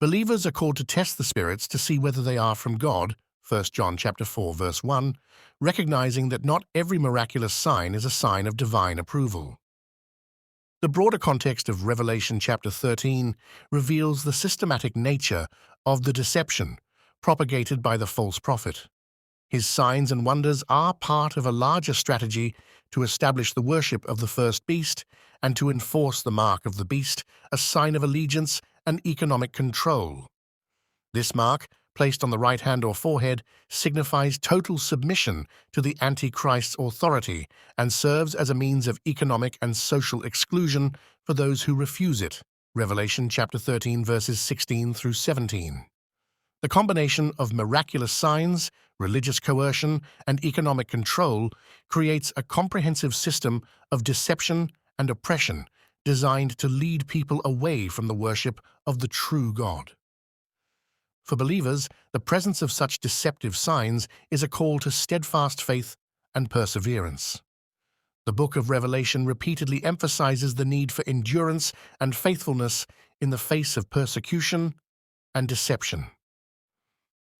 Believers are called to test the spirits to see whether they are from God, 1 John chapter 4, verse 1, recognizing that not every miraculous sign is a sign of divine approval. The broader context of Revelation chapter 13 reveals the systematic nature of the deception propagated by the false prophet. His signs and wonders are part of a larger strategy to establish the worship of the first beast and to enforce the mark of the beast, a sign of allegiance and economic control. This mark, placed on the right hand or forehead, signifies total submission to the Antichrist's authority and serves as a means of economic and social exclusion for those who refuse it. Revelation chapter 13 verses 16 through 17. The combination of miraculous signs, religious coercion, and economic control creates a comprehensive system of deception and oppression designed to lead people away from the worship of the true God. For believers, the presence of such deceptive signs is a call to steadfast faith and perseverance. The book of Revelation repeatedly emphasizes the need for endurance and faithfulness in the face of persecution and deception.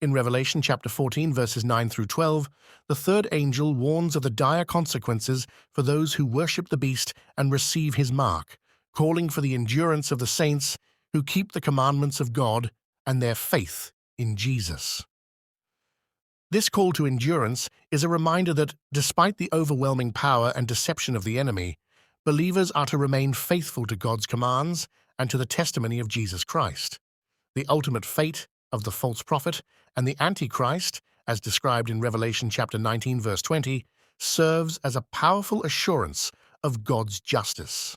In Revelation chapter 14, verses 9 through 12, the third angel warns of the dire consequences for those who worship the beast and receive his mark, calling for the endurance of the saints who keep the commandments of God and their faith in Jesus. This call to endurance is a reminder that, despite the overwhelming power and deception of the enemy, believers are to remain faithful to God's commands and to the testimony of Jesus Christ. The ultimate fate of the false prophet and the Antichrist, as described in Revelation chapter 19, verse 20, serves as a powerful assurance of God's justice.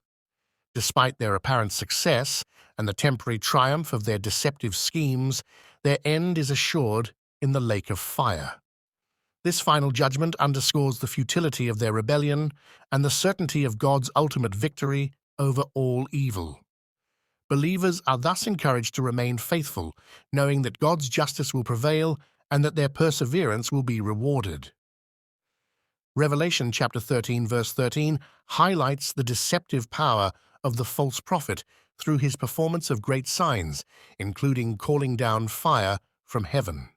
Despite their apparent success and the temporary triumph of their deceptive schemes, their end is assured in the lake of fire. This final judgment underscores the futility of their rebellion and the certainty of God's ultimate victory over all evil. Believers are thus encouraged to remain faithful, knowing that God's justice will prevail and that their perseverance will be rewarded. Revelation chapter 13, verse 13 highlights the deceptive power of the false prophet through his performance of great signs, including calling down fire from heaven.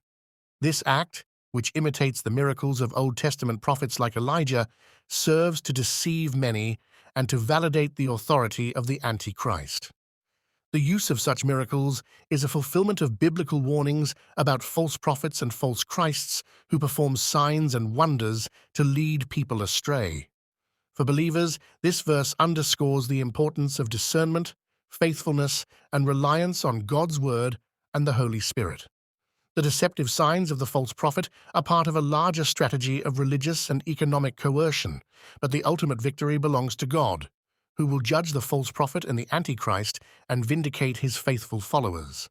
This act, which imitates the miracles of Old Testament prophets like Elijah, serves to deceive many and to validate the authority of the Antichrist. The use of such miracles is a fulfillment of biblical warnings about false prophets and false Christs who perform signs and wonders to lead people astray. For believers, this verse underscores the importance of discernment, faithfulness, and reliance on God's Word and the Holy Spirit. The deceptive signs of the false prophet are part of a larger strategy of religious and economic coercion, but the ultimate victory belongs to God, who will judge the false prophet and the Antichrist and vindicate his faithful followers.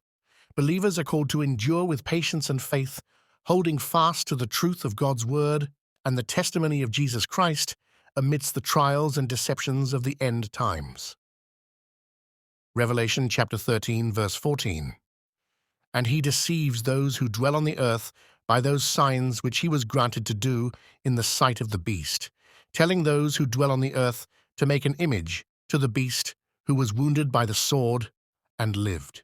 Believers are called to endure with patience and faith, holding fast to the truth of God's Word and the testimony of Jesus Christ amidst the trials and deceptions of the end times. Revelation chapter 13, verse 14. And he deceives those who dwell on the earth by those signs which he was granted to do in the sight of the beast, telling those who dwell on the earth to make an image to the beast who was wounded by the sword and lived.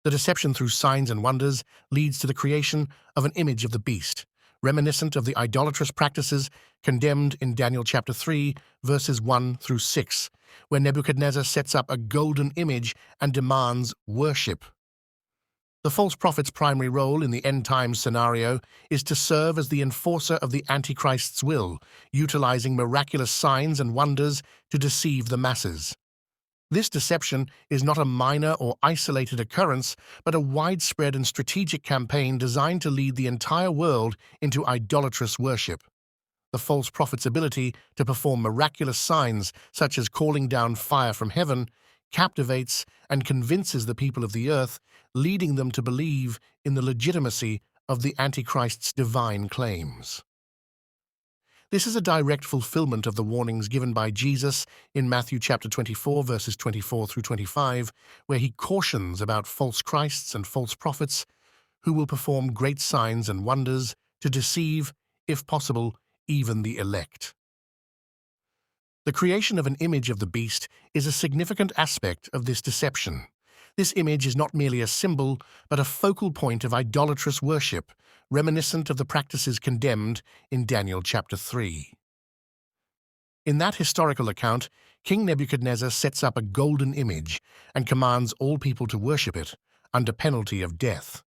The deception through signs and wonders leads to the creation of an image of the beast, reminiscent of the idolatrous practices condemned in Daniel chapter 3, verses 1 through 6, where Nebuchadnezzar sets up a golden image and demands worship. The false prophet's primary role in the end-times scenario is to serve as the enforcer of the Antichrist's will, utilizing miraculous signs and wonders to deceive the masses. This deception is not a minor or isolated occurrence, but a widespread and strategic campaign designed to lead the entire world into idolatrous worship. The false prophet's ability to perform miraculous signs, such as calling down fire from heaven, captivates and convinces the people of the earth, leading them to believe in the legitimacy of the Antichrist's divine claims. This is a direct fulfillment of the warnings given by Jesus in Matthew chapter 24, verses 24 through 25, where he cautions about false Christs and false prophets who will perform great signs and wonders to deceive, if possible, even the elect. The creation of an image of the beast is a significant aspect of this deception. This image is not merely a symbol, but a focal point of idolatrous worship, reminiscent of the practices condemned in Daniel chapter 3. In that historical account, King Nebuchadnezzar sets up a golden image and commands all people to worship it, under penalty of death.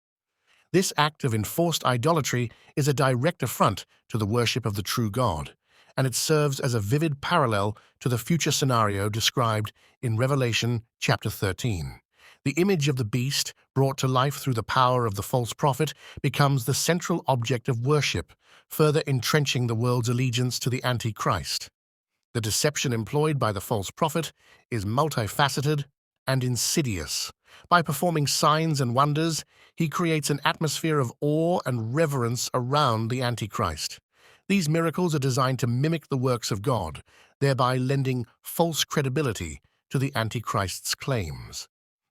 This act of enforced idolatry is a direct affront to the worship of the true God, and it serves as a vivid parallel to the future scenario described in Revelation chapter 13. The image of the beast, brought to life through the power of the false prophet, becomes the central object of worship, further entrenching the world's allegiance to the Antichrist. The deception employed by the false prophet is multifaceted and insidious. By performing signs and wonders, he creates an atmosphere of awe and reverence around the Antichrist. These miracles are designed to mimic the works of God, thereby lending false credibility to the Antichrist's claims.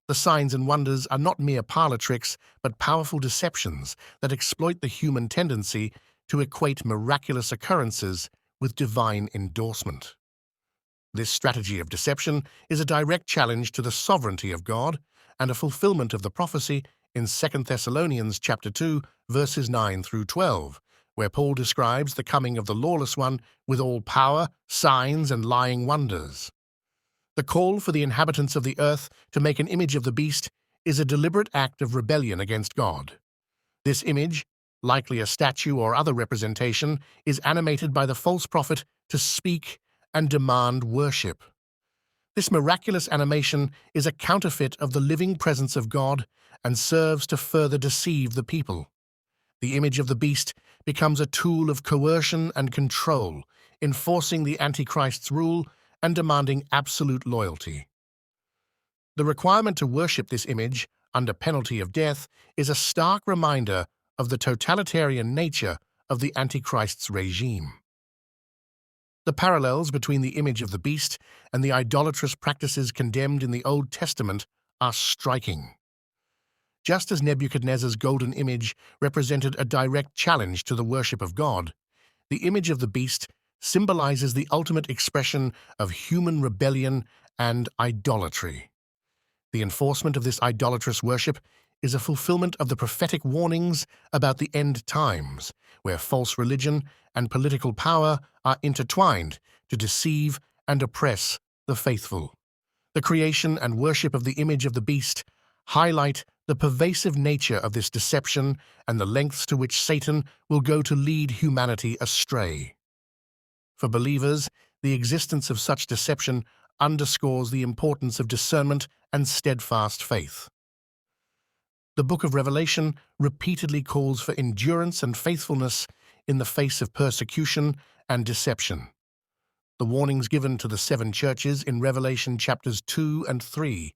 The signs and wonders are not mere parlor tricks, but powerful deceptions that exploit the human tendency to equate miraculous occurrences with divine endorsement. This strategy of deception is a direct challenge to the sovereignty of God and a fulfillment of the prophecy in 2 Thessalonians chapter 2, verses 9 through 12, where Paul describes the coming of the lawless one with all power, signs, and lying wonders. The call for the inhabitants of the earth to make an image of the beast is a deliberate act of rebellion against God. This image, likely a statue or other representation, is animated by the false prophet to speak and demand worship. This miraculous animation is a counterfeit of the living presence of God and serves to further deceive the people. The image of the beast becomes a tool of coercion and control, enforcing the Antichrist's rule and demanding absolute loyalty. The requirement to worship this image, under penalty of death, is a stark reminder of the totalitarian nature of the Antichrist's regime. The parallels between the image of the beast and the idolatrous practices condemned in the Old Testament are striking. Just as Nebuchadnezzar's golden image represented a direct challenge to the worship of God, the image of the beast symbolizes the ultimate expression of human rebellion and idolatry. The enforcement of this idolatrous worship is a fulfillment of the prophetic warnings about the end times, where false religion and political power are intertwined to deceive and oppress the faithful. The creation and worship of the image of the beast highlight the pervasive nature of this deception and the lengths to which Satan will go to lead humanity astray. For believers, the existence of such deception underscores the importance of discernment and steadfast faith. The book of Revelation repeatedly calls for endurance and faithfulness in the face of persecution and deception. The warnings given to the 7 churches in Revelation chapters 2 and 3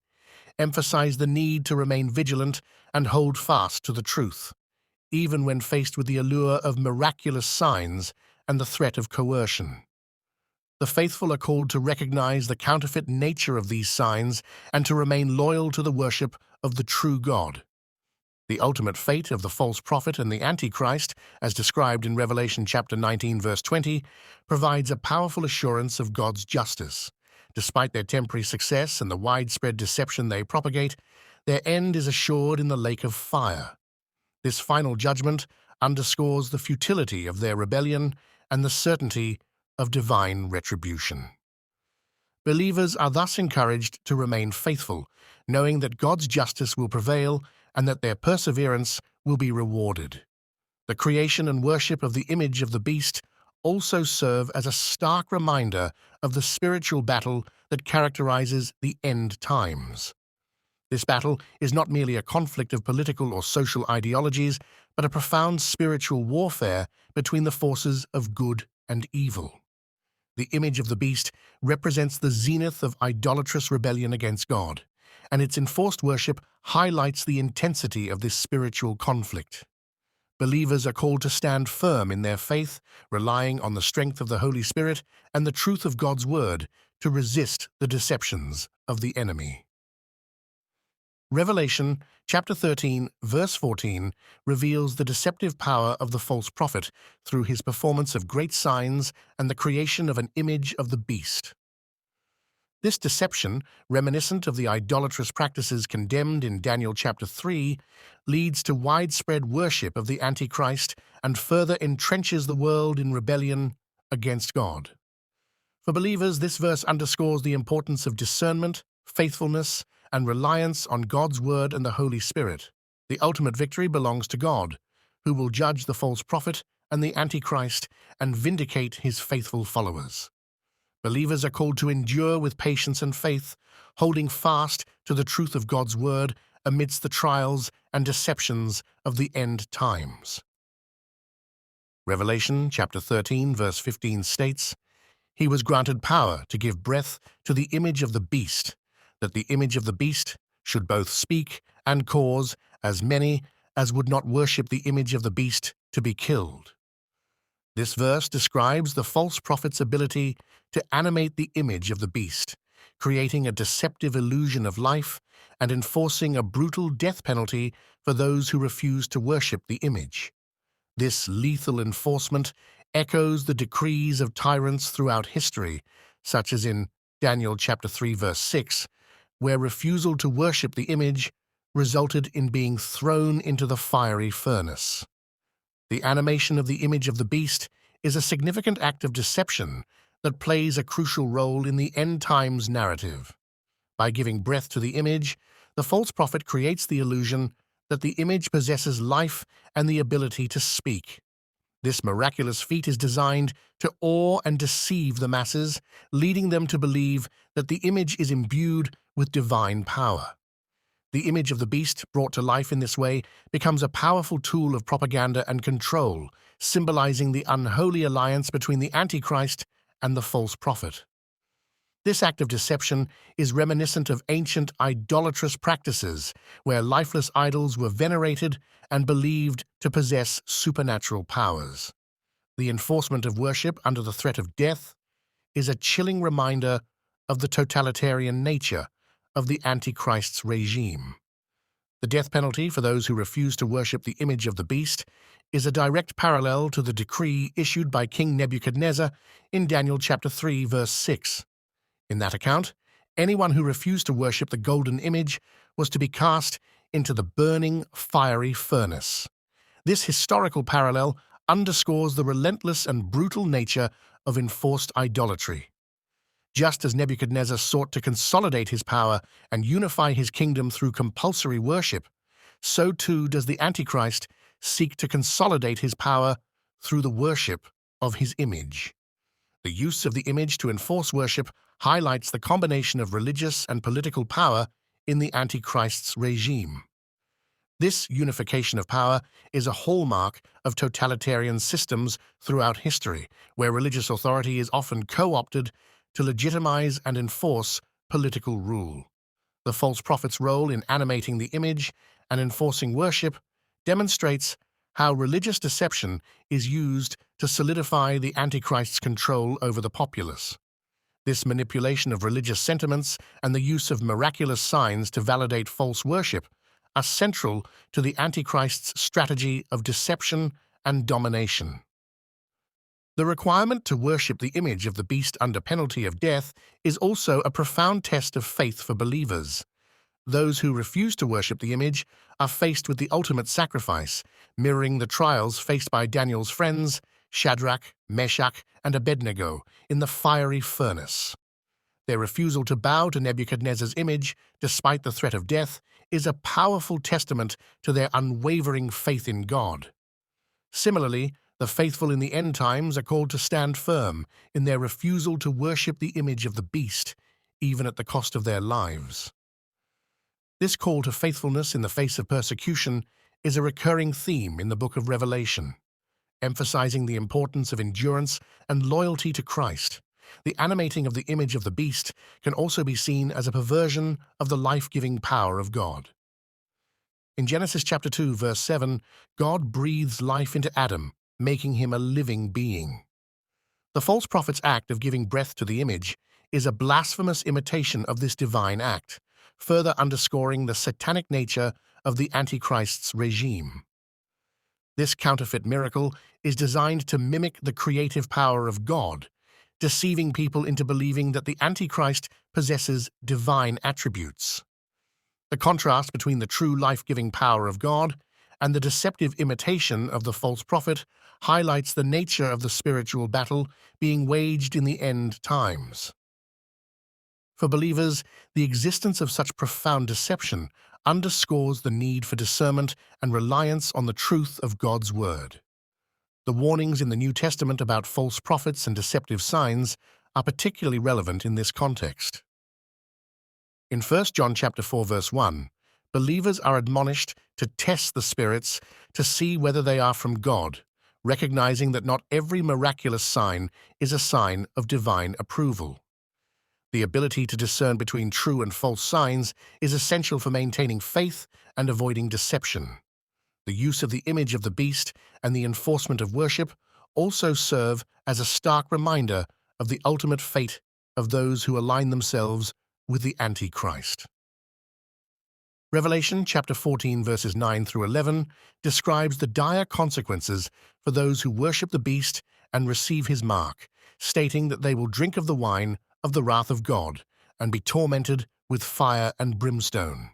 emphasize the need to remain vigilant and hold fast to the truth, even when faced with the allure of miraculous signs and the threat of coercion. The faithful are called to recognize the counterfeit nature of these signs and to remain loyal to the worship of the true God. The ultimate fate of the false prophet and the Antichrist, as described in Revelation chapter 19, verse 20, provides a powerful assurance of God's justice. Despite their temporary success and the widespread deception they propagate, their end is assured in the lake of fire. This final judgment underscores the futility of their rebellion and the certainty of divine retribution. Believers are thus encouraged to remain faithful, knowing that God's justice will prevail and that their perseverance will be rewarded. The creation and worship of the image of the beast also serve as a stark reminder of the spiritual battle that characterizes the end times. This battle is not merely a conflict of political or social ideologies, but a profound spiritual warfare between the forces of good and evil. The image of the beast represents the zenith of idolatrous rebellion against God, and its enforced worship highlights the intensity of this spiritual conflict. Believers are called to stand firm in their faith, relying on the strength of the Holy Spirit and the truth of God's Word to resist the deceptions of the enemy. Revelation chapter 13, verse 14, reveals the deceptive power of the false prophet through his performance of great signs and the creation of an image of the beast. This deception, reminiscent of the idolatrous practices condemned in Daniel chapter 3, leads to widespread worship of the Antichrist and further entrenches the world in rebellion against God. For believers, this verse underscores the importance of discernment, faithfulness, and reliance on God's Word and the Holy Spirit. The ultimate victory belongs to God, who will judge the false prophet and the Antichrist and vindicate his faithful followers. Believers are called to endure with patience and faith, holding fast to the truth of God's Word amidst the trials and deceptions of the end times. Revelation chapter 13, verse 15 states, "He was granted power to give breath to the image of the beast, that the image of the beast should both speak and cause as many as would not worship the image of the beast to be killed." This verse describes the false prophet's ability to animate the image of the beast, creating a deceptive illusion of life and enforcing a brutal death penalty for those who refuse to worship the image. This lethal enforcement echoes the decrees of tyrants throughout history, such as in Daniel chapter 3 verse 6, where refusal to worship the image resulted in being thrown into the fiery furnace. The animation of the image of the beast is a significant act of deception that plays a crucial role in the end times narrative. By giving breath to the image, the false prophet creates the illusion that the image possesses life and the ability to speak. This miraculous feat is designed to awe and deceive the masses, leading them to believe that the image is imbued with divine power. The image of the beast, brought to life in this way, becomes a powerful tool of propaganda and control, symbolizing the unholy alliance between the Antichrist and the false prophet. This act of deception is reminiscent of ancient idolatrous practices, where lifeless idols were venerated and believed to possess supernatural powers. The enforcement of worship under the threat of death is a chilling reminder of the totalitarian nature of the Antichrist's regime. The death penalty for those who refuse to worship the image of the beast is a direct parallel to the decree issued by King Nebuchadnezzar in Daniel chapter 3 verse 6. In that account, anyone who refused to worship the golden image was to be cast into the burning, fiery furnace. This historical parallel underscores the relentless and brutal nature of enforced idolatry. Just as Nebuchadnezzar sought to consolidate his power and unify his kingdom through compulsory worship, so too does the Antichrist seek to consolidate his power through the worship of his image. The use of the image to enforce worship highlights the combination of religious and political power in the Antichrist's regime. This unification of power is a hallmark of totalitarian systems throughout history, where religious authority is often co-opted to legitimize and enforce political rule. The false prophet's role in animating the image and enforcing worship demonstrates how religious deception is used to solidify the Antichrist's control over the populace. This manipulation of religious sentiments and the use of miraculous signs to validate false worship are central to the Antichrist's strategy of deception and domination. The requirement to worship the image of the beast under penalty of death is also a profound test of faith for believers. Those who refuse to worship the image are faced with the ultimate sacrifice, mirroring the trials faced by Daniel's friends, Shadrach, Meshach, and Abednego, in the fiery furnace. Their refusal to bow to Nebuchadnezzar's image, despite the threat of death, is a powerful testament to their unwavering faith in God. Similarly, the faithful in the end times are called to stand firm in their refusal to worship the image of the beast, even at the cost of their lives. This call to faithfulness in the face of persecution is a recurring theme in the book of Revelation, emphasizing the importance of endurance and loyalty to Christ. The animating of the image of the beast can also be seen as a perversion of the life-giving power of God. In Genesis chapter 2, verse 7, God breathes life into Adam, making him a living being. The false prophet's act of giving breath to the image is a blasphemous imitation of this divine act, further underscoring the satanic nature of the Antichrist's regime. This counterfeit miracle is designed to mimic the creative power of God, deceiving people into believing that the Antichrist possesses divine attributes. The contrast between the true life-giving power of God and the deceptive imitation of the false prophet highlights the nature of the spiritual battle being waged in the end times. For believers, the existence of such profound deception underscores the need for discernment and reliance on the truth of God's Word. The warnings in the New Testament about false prophets and deceptive signs are particularly relevant in this context. In 1 John chapter 4 verse 1, believers are admonished to test the spirits to see whether they are from God, recognizing that not every miraculous sign is a sign of divine approval. The ability to discern between true and false signs is essential for maintaining faith and avoiding deception. The use of the image of the beast and the enforcement of worship also serve as a stark reminder of the ultimate fate of those who align themselves with the Antichrist. Revelation chapter 14 verses 9 through 11 describes the dire consequences for those who worship the beast and receive his mark, stating that they will drink of the wine of the wrath of God and be tormented with fire and brimstone.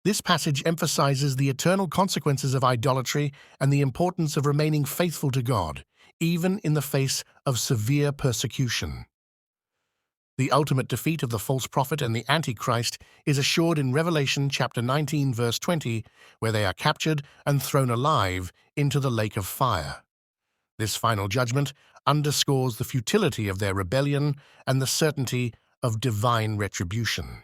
This passage emphasizes the eternal consequences of idolatry and the importance of remaining faithful to God, even in the face of severe persecution. The ultimate defeat of the false prophet and the Antichrist is assured in Revelation chapter 19 verse 20, where they are captured and thrown alive into the lake of fire. This final judgment underscores the futility of their rebellion and the certainty of divine retribution.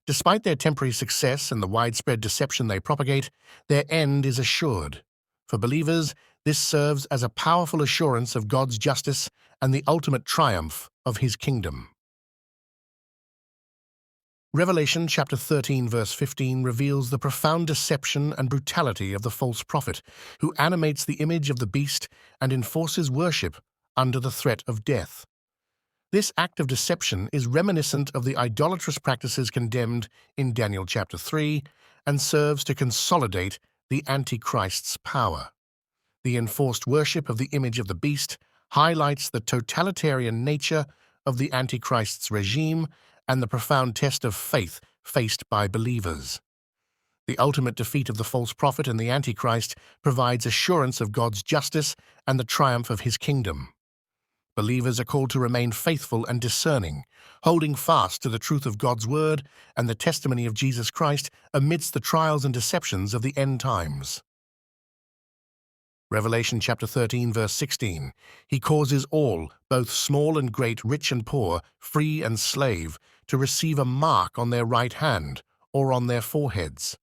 Despite their temporary success and the widespread deception they propagate, their end is assured. For believers, this serves as a powerful assurance of God's justice and the ultimate triumph of his kingdom. Revelation chapter 13 verse 15 reveals the profound deception and brutality of the false prophet, who animates the image of the beast and enforces worship under the threat of death. This act of deception is reminiscent of the idolatrous practices condemned in Daniel chapter 3 and serves to consolidate the Antichrist's power. The enforced worship of the image of the beast highlights the totalitarian nature of the Antichrist's regime and the profound test of faith faced by believers. The ultimate defeat of the false prophet and the Antichrist provides assurance of God's justice and the triumph of his kingdom. Believers are called to remain faithful and discerning, holding fast to the truth of God's word and the testimony of Jesus Christ amidst the trials and deceptions of the end times. Revelation chapter 13 verse 16, he causes all, both small and great, rich and poor, free and slave, to receive a mark on their right hand or on their foreheads.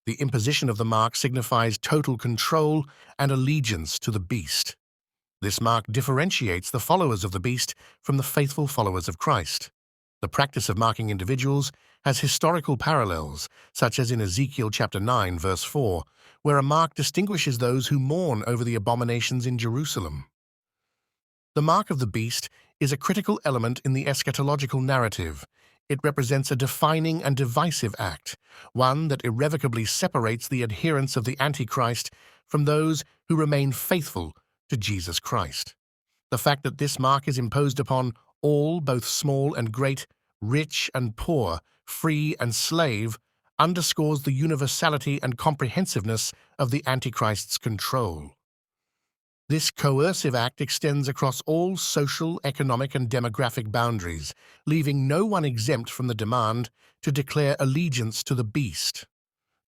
The imposition of the mark signifies total control and allegiance to the beast. This mark differentiates the followers of the beast from the faithful followers of Christ. The practice of marking individuals has historical parallels, such as in Ezekiel chapter 9 verse 4, where a mark distinguishes those who mourn over the abominations in Jerusalem. The mark of the beast is a critical element in the eschatological narrative. It represents a defining and divisive act, one that irrevocably separates the adherents of the Antichrist from those who remain faithful to Jesus Christ. The fact that this mark is imposed upon all, both small and great, rich and poor, free and slave, underscores the universality and comprehensiveness of the Antichrist's control. This coercive act extends across all social, economic, and demographic boundaries, leaving no one exempt from the demand to declare allegiance to the beast.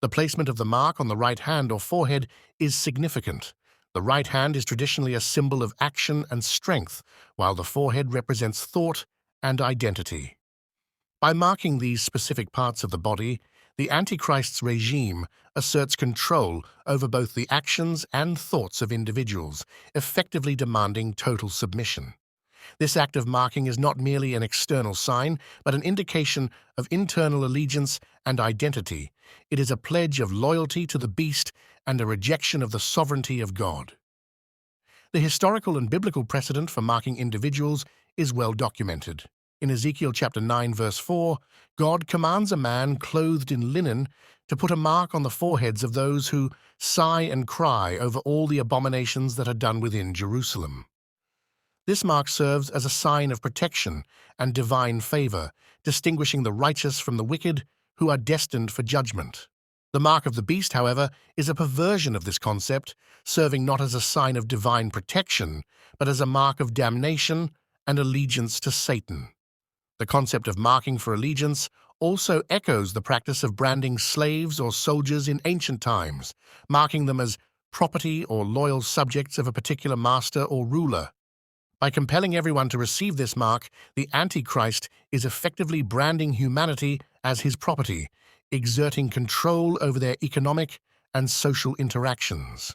The placement of the mark on the right hand or forehead is significant. The right hand is traditionally a symbol of action and strength, while the forehead represents thought and identity. By marking these specific parts of the body, the Antichrist's regime asserts control over both the actions and thoughts of individuals, effectively demanding total submission. This act of marking is not merely an external sign, but an indication of internal allegiance and identity. It is a pledge of loyalty to the beast and a rejection of the sovereignty of God. The historical and biblical precedent for marking individuals is well documented. In Ezekiel chapter 9 verse 4, God commands a man clothed in linen to put a mark on the foreheads of those who sigh and cry over all the abominations that are done within Jerusalem. This mark serves as a sign of protection and divine favor, distinguishing the righteous from the wicked who are destined for judgment. The mark of the beast, however, is a perversion of this concept, serving not as a sign of divine protection, but as a mark of damnation and allegiance to Satan. The concept of marking for allegiance also echoes the practice of branding slaves or soldiers in ancient times, marking them as property or loyal subjects of a particular master or ruler. By compelling everyone to receive this mark, the Antichrist is effectively branding humanity as his property, exerting control over their economic and social interactions.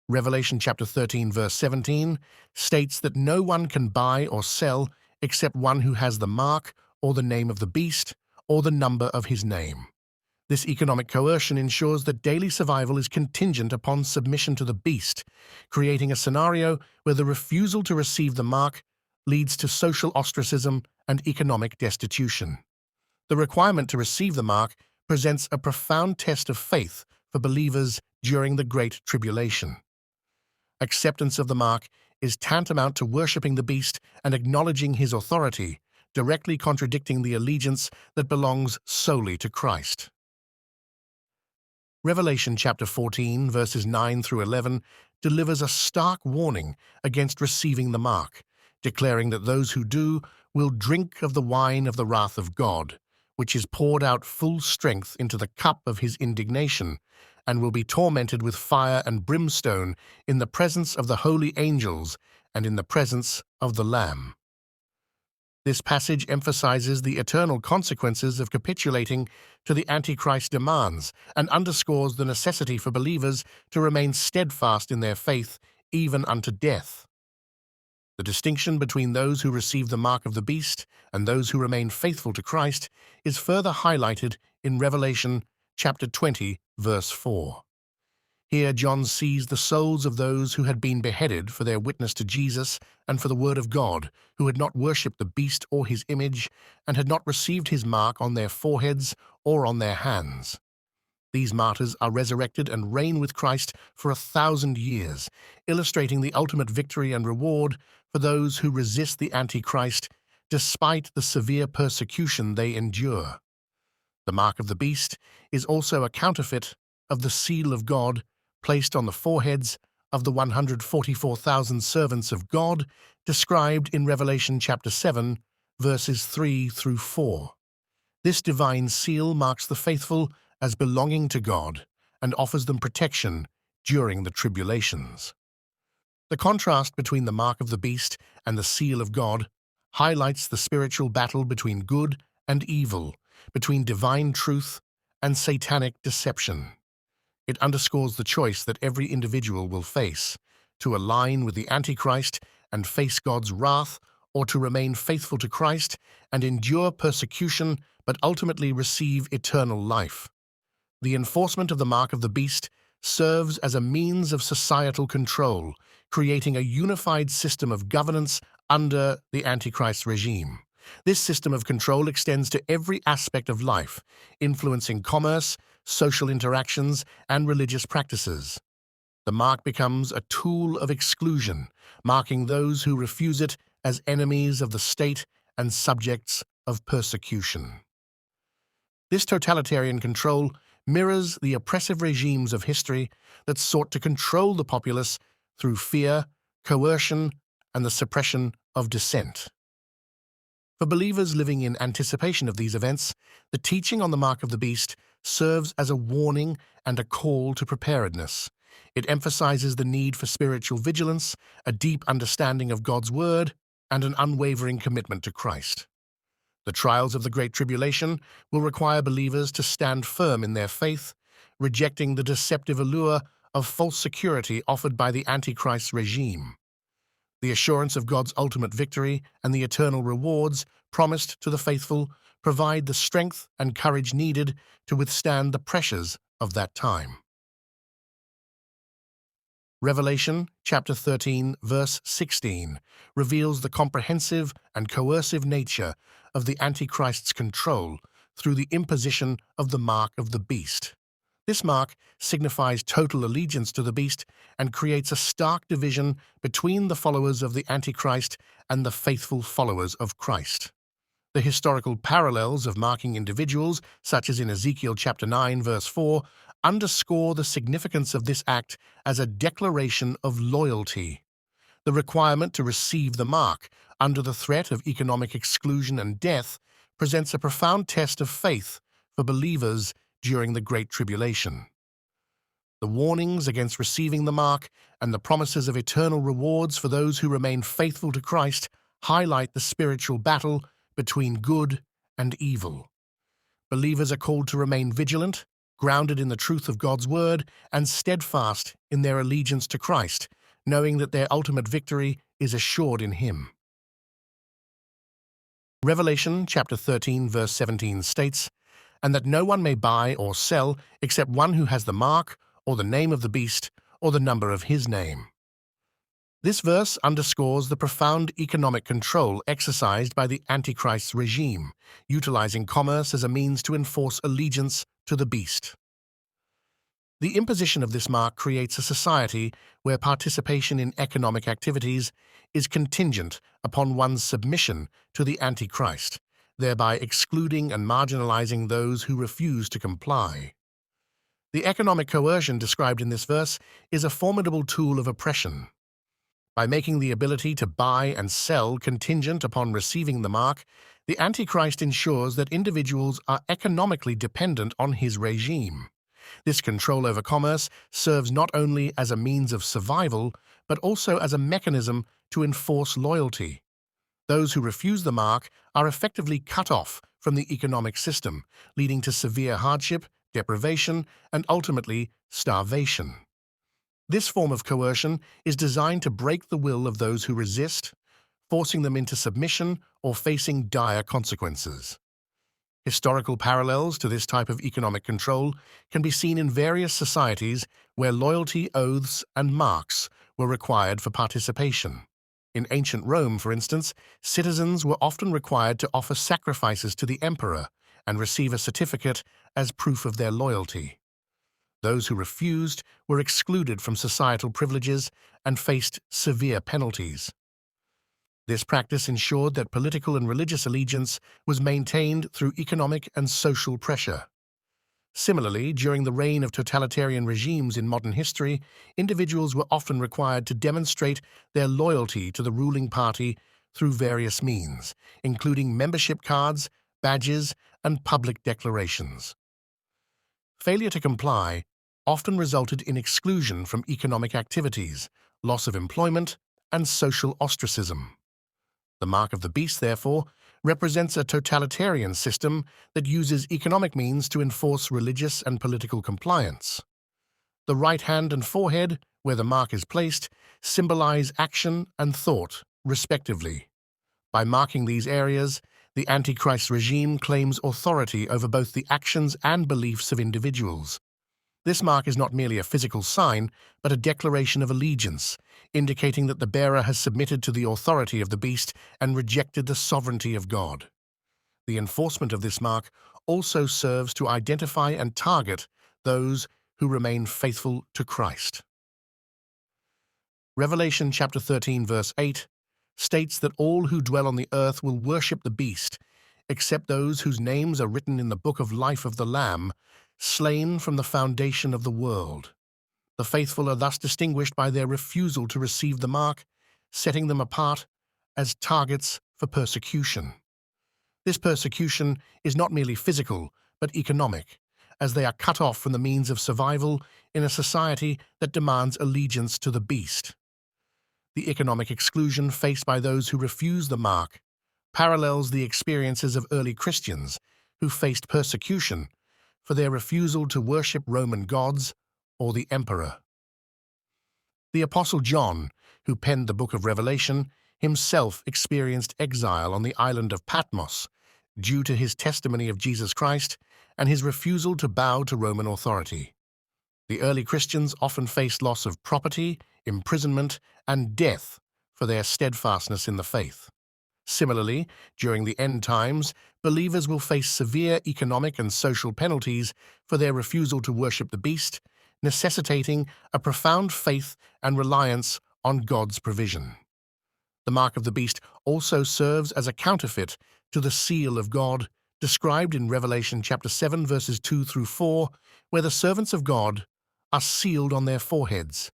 Revelation chapter 13, verse 17 states that no one can buy or sell except one who has the mark or the name of the beast or the number of his name. This economic coercion ensures that daily survival is contingent upon submission to the beast, creating a scenario where the refusal to receive the mark leads to social ostracism and economic destitution. The requirement to receive the mark presents a profound test of faith for believers during the Great Tribulation. Acceptance of the mark is tantamount to worshipping the beast and acknowledging his authority, directly contradicting the allegiance that belongs solely to Christ. Revelation chapter 14, verses 9 through 11, delivers a stark warning against receiving the mark, declaring that those who do will drink of the wine of the wrath of God, which is poured out full strength into the cup of his indignation, and will be tormented with fire and brimstone in the presence of the holy angels and in the presence of the Lamb. This passage emphasizes the eternal consequences of capitulating to the Antichrist demands and underscores the necessity for believers to remain steadfast in their faith even unto death. The distinction between those who receive the mark of the beast and those who remain faithful to Christ is further highlighted in Revelation chapter 20, verse 4. Here John sees the souls of those who had been beheaded for their witness to Jesus and for the word of God, who had not worshipped the beast or his image, and had not received his mark on their foreheads or on their hands. These martyrs are resurrected and reign with Christ for 1,000 years, illustrating the ultimate victory and reward for those who resist the Antichrist despite the severe persecution they endure. The mark of the beast is also a counterfeit of the seal of God placed on the foreheads of the 144,000 servants of God described in Revelation chapter 7, verses 3 through 4. This divine seal marks the faithful as belonging to God and offers them protection during the tribulations. The contrast between the mark of the beast and the seal of God highlights the spiritual battle between good and evil, between divine truth and satanic deception. It underscores the choice that every individual will face, to align with the Antichrist and face God's wrath, or to remain faithful to Christ and endure persecution but ultimately receive eternal life. The enforcement of the mark of the beast serves as a means of societal control, creating a unified system of governance under the Antichrist regime. This system of control extends to every aspect of life, influencing commerce, social interactions, and religious practices. The mark becomes a tool of exclusion, marking those who refuse it as enemies of the state and subjects of persecution. This totalitarian control mirrors the oppressive regimes of history that sought to control the populace through fear, coercion, and the suppression of dissent. For believers living in anticipation of these events, the teaching on the mark of the beast serves as a warning and a call to preparedness. It emphasizes the need for spiritual vigilance, a deep understanding of God's word, and an unwavering commitment to Christ. The trials of the Great Tribulation will require believers to stand firm in their faith, rejecting the deceptive allure of false security offered by the Antichrist regime. The assurance of God's ultimate victory and the eternal rewards promised to the faithful provide the strength and courage needed to withstand the pressures of that time. Revelation chapter 13, verse 16 reveals the comprehensive and coercive nature of the Antichrist's control through the imposition of the mark of the beast. This mark signifies total allegiance to the beast and creates a stark division between the followers of the Antichrist and the faithful followers of Christ. The historical parallels of marking individuals, such as in Ezekiel chapter 9, verse 4, underscore the significance of this act as a declaration of loyalty. The requirement to receive the mark, under the threat of economic exclusion and death, presents a profound test of faith for believers during the Great Tribulation. The warnings against receiving the mark and the promises of eternal rewards for those who remain faithful to Christ highlight the spiritual battle between good and evil. Believers are called to remain vigilant, grounded in the truth of God's word, and steadfast in their allegiance to Christ, knowing that their ultimate victory is assured in Him. Revelation chapter 13, verse 17 states, "And that no one may buy or sell except one who has the mark, or the name of the beast, or the number of his name." This verse underscores the profound economic control exercised by the Antichrist's regime, utilizing commerce as a means to enforce allegiance to the beast. The imposition of this mark creates a society where participation in economic activities is contingent upon one's submission to the Antichrist, thereby excluding and marginalizing those who refuse to comply. The economic coercion described in this verse is a formidable tool of oppression. By making the ability to buy and sell contingent upon receiving the mark, the Antichrist ensures that individuals are economically dependent on his regime. This control over commerce serves not only as a means of survival, but also as a mechanism to enforce loyalty. Those who refuse the mark are effectively cut off from the economic system, leading to severe hardship, deprivation, and ultimately starvation. This form of coercion is designed to break the will of those who resist, forcing them into submission or facing dire consequences. Historical parallels to this type of economic control can be seen in various societies where loyalty oaths and marks were required for participation. In ancient Rome, for instance, citizens were often required to offer sacrifices to the emperor and receive a certificate as proof of their loyalty. Those who refused were excluded from societal privileges and faced severe penalties. This practice ensured that political and religious allegiance was maintained through economic and social pressure. Similarly, during the reign of totalitarian regimes in modern history, individuals were often required to demonstrate their loyalty to the ruling party through various means, including membership cards, badges, and public declarations. Failure to comply often resulted in exclusion from economic activities, loss of employment, and social ostracism. The mark of the beast, therefore, represents a totalitarian system that uses economic means to enforce religious and political compliance. The right hand and forehead, where the mark is placed, symbolize action and thought, respectively. By marking these areas, the Antichrist regime claims authority over both the actions and beliefs of individuals. This mark is not merely a physical sign, but a declaration of allegiance, indicating that the bearer has submitted to the authority of the beast and rejected the sovereignty of God. The enforcement of this mark also serves to identify and target those who remain faithful to Christ. Revelation chapter 13, verse 8 states that all who dwell on the earth will worship the beast, except those whose names are written in the book of life of the Lamb, slain from the foundation of the world. The faithful are thus distinguished by their refusal to receive the mark, setting them apart as targets for persecution. This persecution is not merely physical, but economic, as they are cut off from the means of survival in a society that demands allegiance to the beast. The economic exclusion faced by those who refuse the mark parallels the experiences of early Christians who faced persecution for their refusal to worship Roman gods or the emperor. The Apostle John, who penned the book of Revelation, himself experienced exile on the island of Patmos due to his testimony of Jesus Christ and his refusal to bow to Roman authority. The early Christians often faced loss of property, imprisonment, and death for their steadfastness in the faith. Similarly, during the end times, believers will face severe economic and social penalties for their refusal to worship the beast, necessitating a profound faith and reliance on God's provision. The mark of the beast also serves as a counterfeit to the seal of God, described in Revelation chapter 7, verses 2 through 4, where the servants of God are sealed on their foreheads.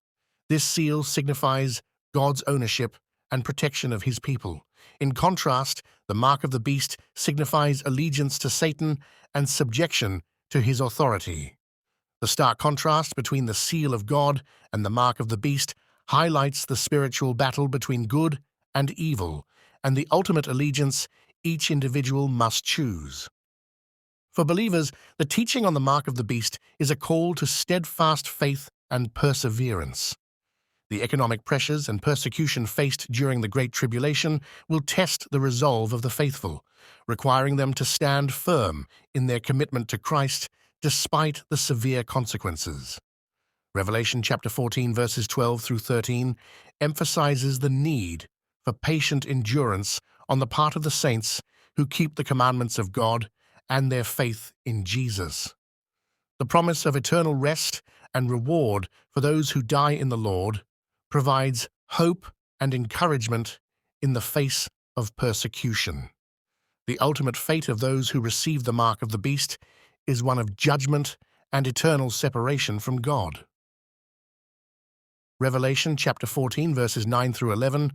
This seal signifies God's ownership and protection of his people. In contrast, the mark of the beast signifies allegiance to Satan and subjection to his authority. The stark contrast between the seal of God and the mark of the beast highlights the spiritual battle between good and evil, and the ultimate allegiance each individual must choose. For believers, the teaching on the mark of the beast is a call to steadfast faith and perseverance. The economic pressures and persecution faced during the Great Tribulation will test the resolve of the faithful, requiring them to stand firm in their commitment to Christ despite the severe consequences. Revelation chapter 14, verses 12 through 13 emphasizes the need for patient endurance on the part of the saints who keep the commandments of God and their faith in Jesus. The promise of eternal rest and reward for those who die in the Lord provides hope and encouragement in the face of persecution. The ultimate fate of those who receive the mark of the beast is one of judgment and eternal separation from God. Revelation chapter 14, verses 9 through 11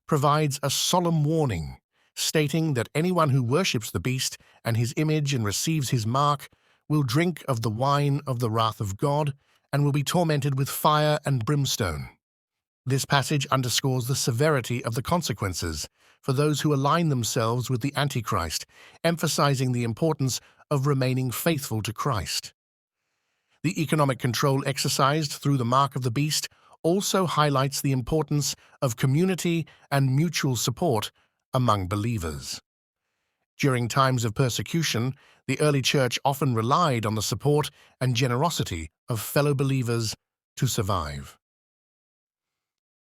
provides a solemn warning, stating that anyone who worships the beast and his image and receives his mark will drink of the wine of the wrath of God and will be tormented with fire and brimstone. This passage underscores the severity of the consequences for those who align themselves with the Antichrist, emphasizing the importance of remaining faithful to Christ. The economic control exercised through the mark of the beast also highlights the importance of community and mutual support among believers. During times of persecution, the early church often relied on the support and generosity of fellow believers to survive.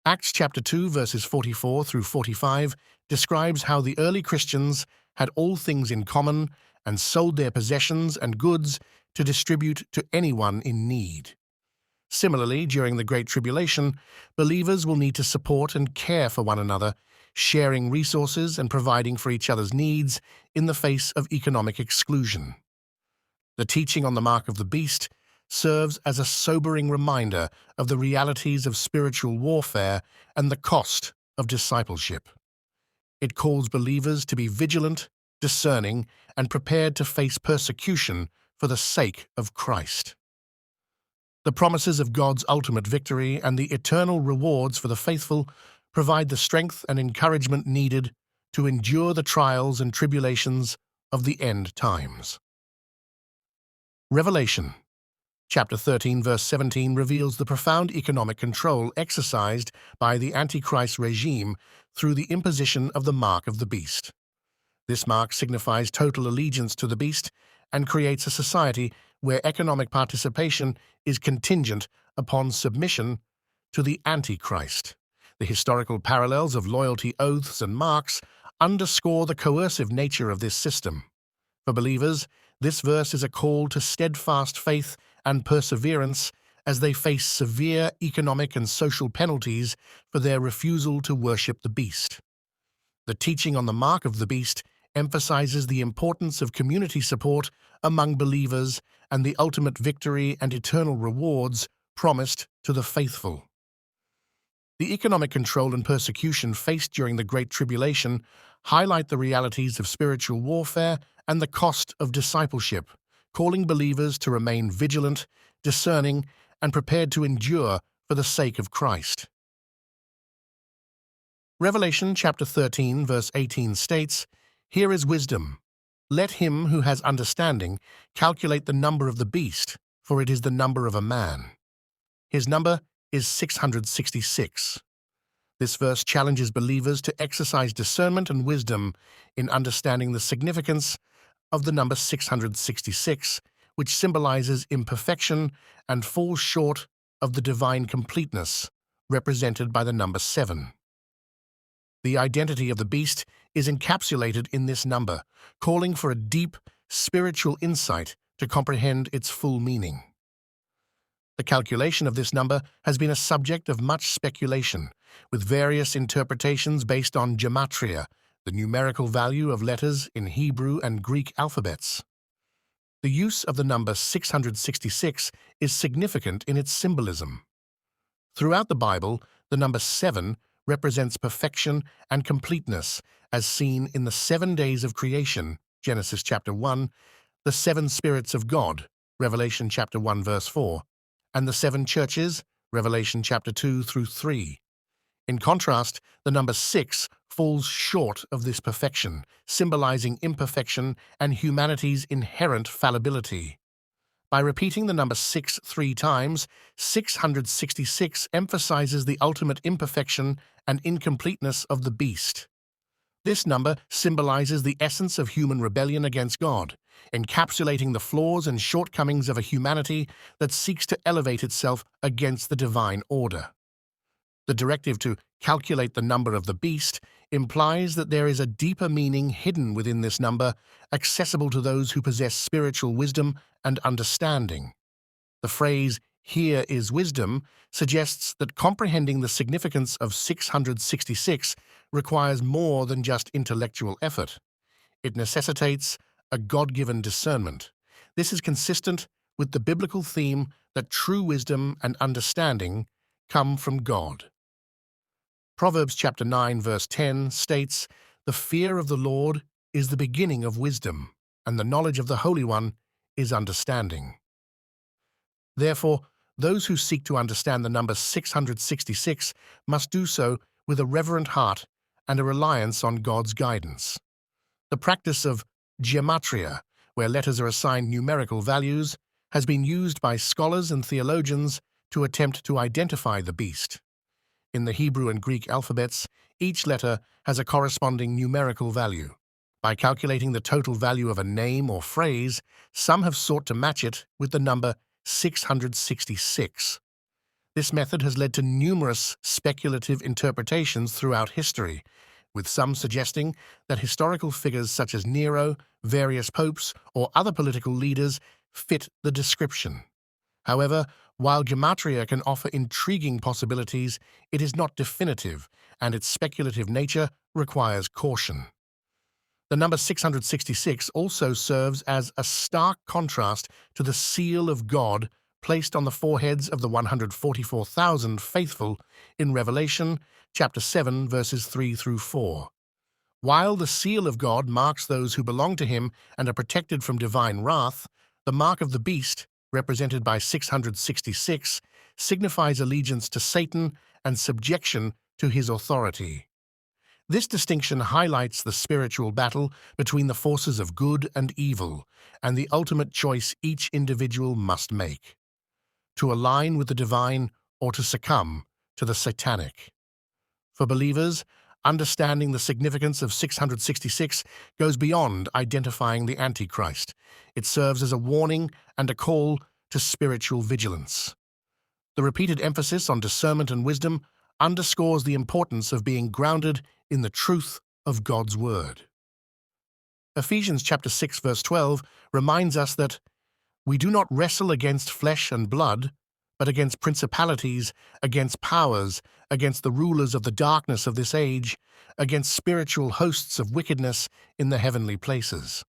Acts chapter 2, verses 44 through 45 describes how the early Christians had all things in common and sold their possessions and goods to distribute to anyone in need. Similarly, during the Great Tribulation, believers will need to support and care for one another, sharing resources and providing for each other's needs in the face of economic exclusion. The teaching on the mark of the beast serves as a sobering reminder of the realities of spiritual warfare and the cost of discipleship. It calls believers to be vigilant, discerning, and prepared to face persecution for the sake of Christ. The promises of God's ultimate victory and the eternal rewards for the faithful provide the strength and encouragement needed to endure the trials and tribulations of the end times. Revelation chapter 13, verse 17 reveals the profound economic control exercised by the Antichrist regime through the imposition of the mark of the beast. This mark signifies total allegiance to the beast and creates a society where economic participation is contingent upon submission to the Antichrist. The historical parallels of loyalty oaths and marks underscore the coercive nature of this system. For believers, this verse is a call to steadfast faith and perseverance as they face severe economic and social penalties for their refusal to worship the beast. The teaching on the mark of the beast emphasizes the importance of community support among believers and the ultimate victory and eternal rewards promised to the faithful. The economic control and persecution faced during the Great Tribulation highlight the realities of spiritual warfare and the cost of discipleship, calling believers to remain vigilant, discerning, and prepared to endure for the sake of Christ. Revelation chapter 13, verse 18 states, "Here is wisdom. Let him who has understanding calculate the number of the beast, for it is the number of a man. His number is 666. This verse challenges believers to exercise discernment and wisdom in understanding the significance of the number 666, which symbolizes imperfection and falls short of the divine completeness represented by the number 7. The identity of the beast is encapsulated in this number, calling for a deep, spiritual insight to comprehend its full meaning. The calculation of this number has been a subject of much speculation, with various interpretations based on gematria, the numerical value of letters in Hebrew and Greek alphabets. The use of the number 666 is significant in its symbolism. Throughout the Bible, the number 7 represents perfection and completeness, as seen in the 7 days of creation, Genesis chapter 1, the 7 spirits of God, Revelation chapter 1 verse 4, and the 7 churches, Revelation chapter 2 through 3. In contrast, the number 6 falls short of this perfection, symbolizing imperfection and humanity's inherent fallibility. By repeating the number 6 3 times, 666 emphasizes the ultimate imperfection and incompleteness of the beast. This number symbolizes the essence of human rebellion against God, encapsulating the flaws and shortcomings of a humanity that seeks to elevate itself against the divine order. The directive to calculate the number of the beast implies that there is a deeper meaning hidden within this number, accessible to those who possess spiritual wisdom and understanding. The phrase, "Here is wisdom," suggests that comprehending the significance of 666 requires more than just intellectual effort. It necessitates a God-given discernment. This is consistent with the biblical theme that true wisdom and understanding come from God. Proverbs chapter 9 verse 10 states, "The fear of the Lord is the beginning of wisdom, and the knowledge of the Holy One is understanding." Therefore, those who seek to understand the number 666 must do so with a reverent heart and a reliance on God's guidance. The practice of gematria, where letters are assigned numerical values, has been used by scholars and theologians to attempt to identify the beast. In the Hebrew and Greek alphabets, each letter has a corresponding numerical value. By calculating the total value of a name or phrase, some have sought to match it with the number 666. This method has led to numerous speculative interpretations throughout history, with some suggesting that historical figures such as Nero, various popes, or other political leaders fit the description. However, while gematria can offer intriguing possibilities, it is not definitive, and its speculative nature requires caution. The number 666 also serves as a stark contrast to the seal of God placed on the foreheads of the 144,000 faithful in Revelation chapter 7 verses 3 through 4. While the seal of God marks those who belong to him and are protected from divine wrath, the mark of the beast, represented by 666, signifies allegiance to Satan and subjection to his authority. This distinction highlights the spiritual battle between the forces of good and evil, and the ultimate choice each individual must make: to align with the divine or to succumb to the satanic. For believers, understanding the significance of 666 goes beyond identifying the Antichrist. It serves as a warning and a call to spiritual vigilance. The repeated emphasis on discernment and wisdom underscores the importance of being grounded in the truth of God's Word. Ephesians chapter 6 verse 12 reminds us that we do not wrestle against flesh and blood, but against principalities, against powers, against the rulers of the darkness of this age, against spiritual hosts of wickedness in the heavenly places.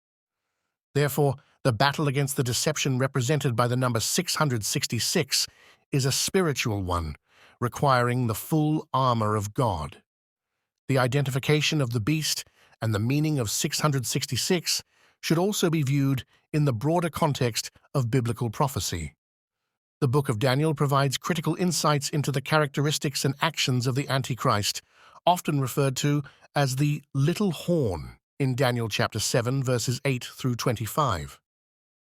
Therefore, the battle against the deception represented by the number 666 is a spiritual one, requiring the full armor of God. The identification of the beast and the meaning of 666 should also be viewed in the broader context of biblical prophecy. The book of Daniel provides critical insights into the characteristics and actions of the Antichrist, often referred to as the little horn in Daniel chapter 7 verses 8 through 25.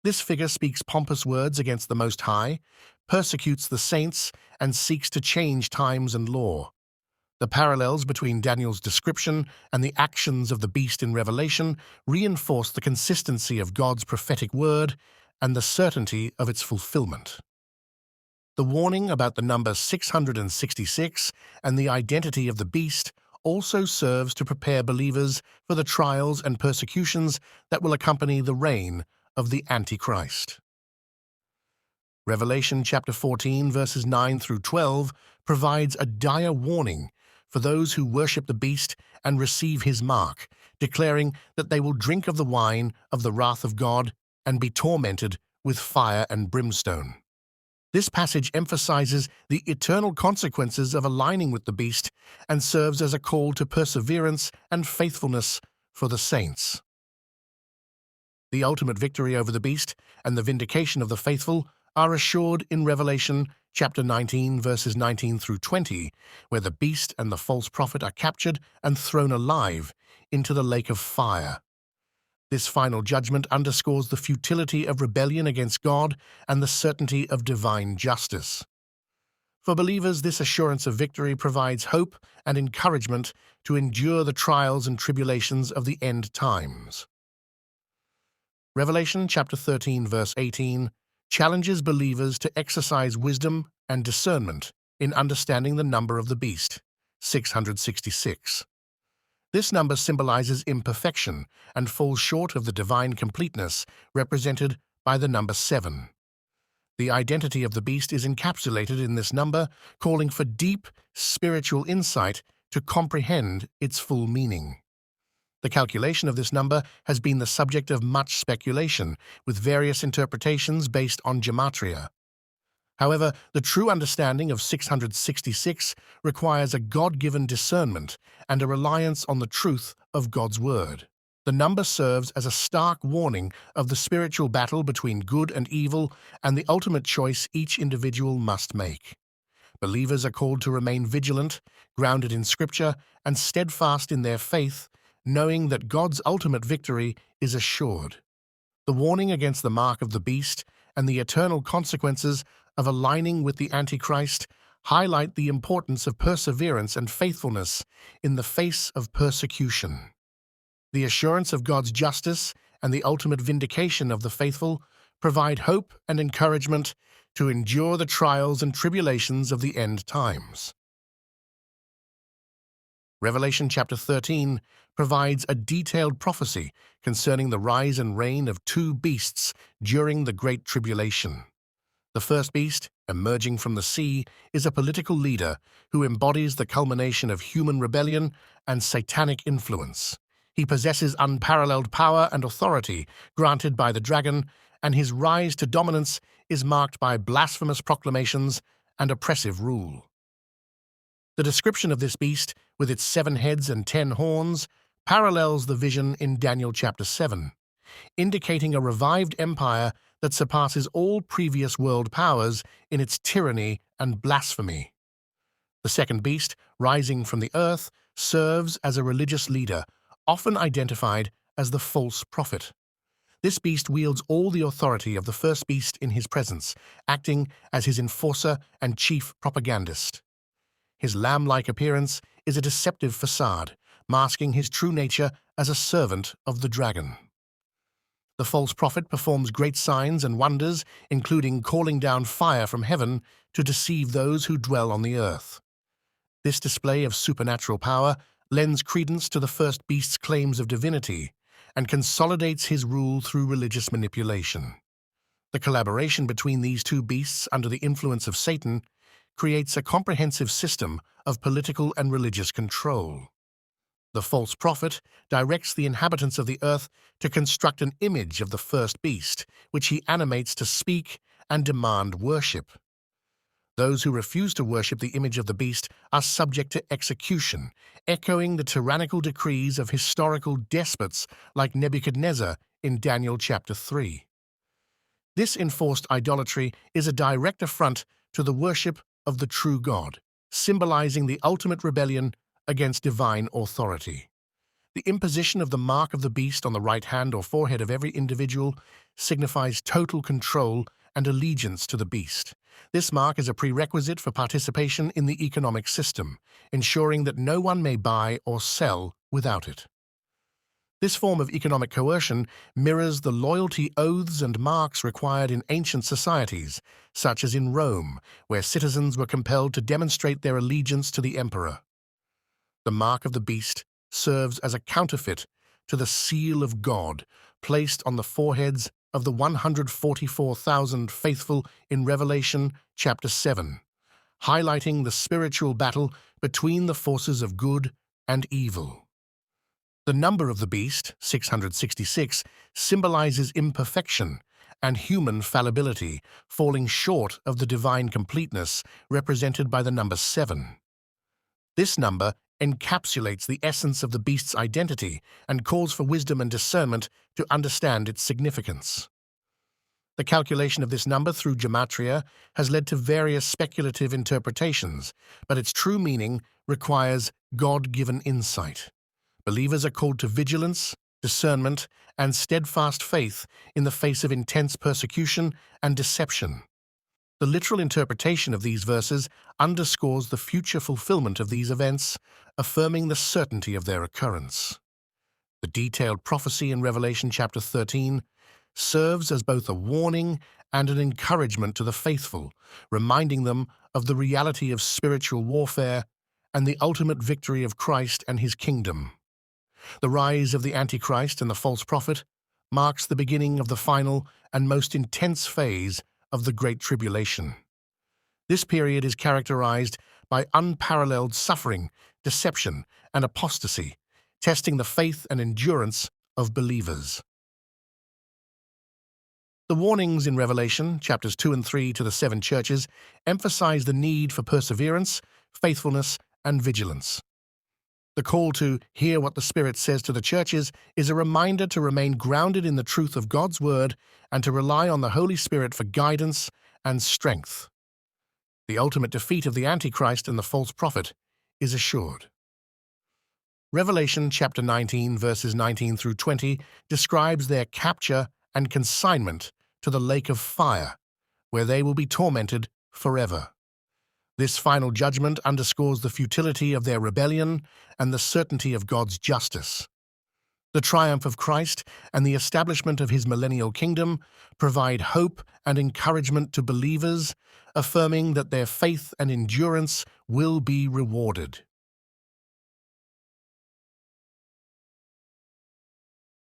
This figure speaks pompous words against the Most High, persecutes the saints, and seeks to change times and law. The parallels between Daniel's description and the actions of the beast in Revelation reinforce the consistency of God's prophetic word and the certainty of its fulfillment. The warning about the number 666 and the identity of the beast also serves to prepare believers for the trials and persecutions that will accompany the reign of the Antichrist. Revelation chapter 14, verses 9 through 12, provides a dire warning for those who worship the beast and receive his mark, declaring that they will drink of the wine of the wrath of God and be tormented with fire and brimstone. This passage emphasizes the eternal consequences of aligning with the beast and serves as a call to perseverance and faithfulness for the saints. The ultimate victory over the beast and the vindication of the faithful are assured in Revelation chapter 19, verses 19 through 20, where the beast and the false prophet are captured and thrown alive into the lake of fire. This final judgment underscores the futility of rebellion against God and the certainty of divine justice. For believers, this assurance of victory provides hope and encouragement to endure the trials and tribulations of the end times. Revelation chapter 13, verse 18, challenges believers to exercise wisdom and discernment in understanding the number of the beast, 666. This number symbolizes imperfection and falls short of the divine completeness represented by the number 7. The identity of the beast is encapsulated in this number, calling for deep spiritual insight to comprehend its full meaning. The calculation of this number has been the subject of much speculation, with various interpretations based on gematria. However, the true understanding of 666 requires a God-given discernment and a reliance on the truth of God's Word. The number serves as a stark warning of the spiritual battle between good and evil and the ultimate choice each individual must make. Believers are called to remain vigilant, grounded in Scripture, and steadfast in their faith, knowing that God's ultimate victory is assured. The warning against the mark of the beast and the eternal consequences of aligning with the Antichrist highlight the importance of perseverance and faithfulness in the face of persecution. The assurance of God's justice and the ultimate vindication of the faithful provide hope and encouragement to endure the trials and tribulations of the end times. Revelation chapter 13 provides a detailed prophecy concerning the rise and reign of two beasts during the Great Tribulation. The first beast, emerging from the sea, is a political leader who embodies the culmination of human rebellion and satanic influence. He possesses unparalleled power and authority granted by the dragon, and his rise to dominance is marked by blasphemous proclamations and oppressive rule. The description of this beast, with its 7 heads and 10 horns, parallels the vision in Daniel chapter 7, indicating a revived empire that surpasses all previous world powers in its tyranny and blasphemy. The second beast, rising from the earth, serves as a religious leader, often identified as the false prophet. This beast wields all the authority of the first beast in his presence, acting as his enforcer and chief propagandist. His lamb-like appearance is a deceptive facade, masking his true nature as a servant of the dragon. The false prophet performs great signs and wonders, including calling down fire from heaven to deceive those who dwell on the earth. This display of supernatural power lends credence to the first beast's claims of divinity and consolidates his rule through religious manipulation. The collaboration between these two beasts under the influence of Satan creates a comprehensive system of political and religious control. The false prophet directs the inhabitants of the earth to construct an image of the first beast, which he animates to speak and demand worship. Those who refuse to worship the image of the beast are subject to execution, echoing the tyrannical decrees of historical despots like Nebuchadnezzar in Daniel chapter 3. This enforced idolatry is a direct affront to the worship of the true God, symbolizing the ultimate rebellion against divine authority. The imposition of the mark of the beast on the right hand or forehead of every individual signifies total control and allegiance to the beast. This mark is a prerequisite for participation in the economic system, ensuring that no one may buy or sell without it. This form of economic coercion mirrors the loyalty oaths and marks required in ancient societies, such as in Rome, where citizens were compelled to demonstrate their allegiance to the emperor. The mark of the beast serves as a counterfeit to the seal of God placed on the foreheads of the 144,000 faithful in Revelation chapter 7, highlighting the spiritual battle between the forces of good and evil. The number of the beast, 666, symbolizes imperfection and human fallibility, falling short of the divine completeness represented by the number 7. This number encapsulates the essence of the beast's identity and calls for wisdom and discernment to understand its significance. The calculation of this number through gematria has led to various speculative interpretations, but its true meaning requires God-given insight. Believers are called to vigilance, discernment, and steadfast faith in the face of intense persecution and deception. The literal interpretation of these verses underscores the future fulfillment of these events, affirming the certainty of their occurrence. The detailed prophecy in Revelation chapter 13 serves as both a warning and an encouragement to the faithful, reminding them of the reality of spiritual warfare and the ultimate victory of Christ and his kingdom. The rise of the Antichrist and the false prophet marks the beginning of the final and most intense phase of the Great Tribulation. This period is characterized by unparalleled suffering, deception, and apostasy, testing the faith and endurance of believers. The warnings in Revelation, chapters 2 and 3 to the 7 churches, emphasize the need for perseverance, faithfulness, and vigilance. The call to hear what the Spirit says to the churches is a reminder to remain grounded in the truth of God's Word and to rely on the Holy Spirit for guidance and strength. The ultimate defeat of the Antichrist and the false prophet is assured. Revelation chapter 19, verses 19 through 20, describes their capture and consignment to the lake of fire, where they will be tormented forever. This final judgment underscores the futility of their rebellion and the certainty of God's justice. The triumph of Christ and the establishment of his millennial kingdom provide hope and encouragement to believers, affirming that their faith and endurance will be rewarded.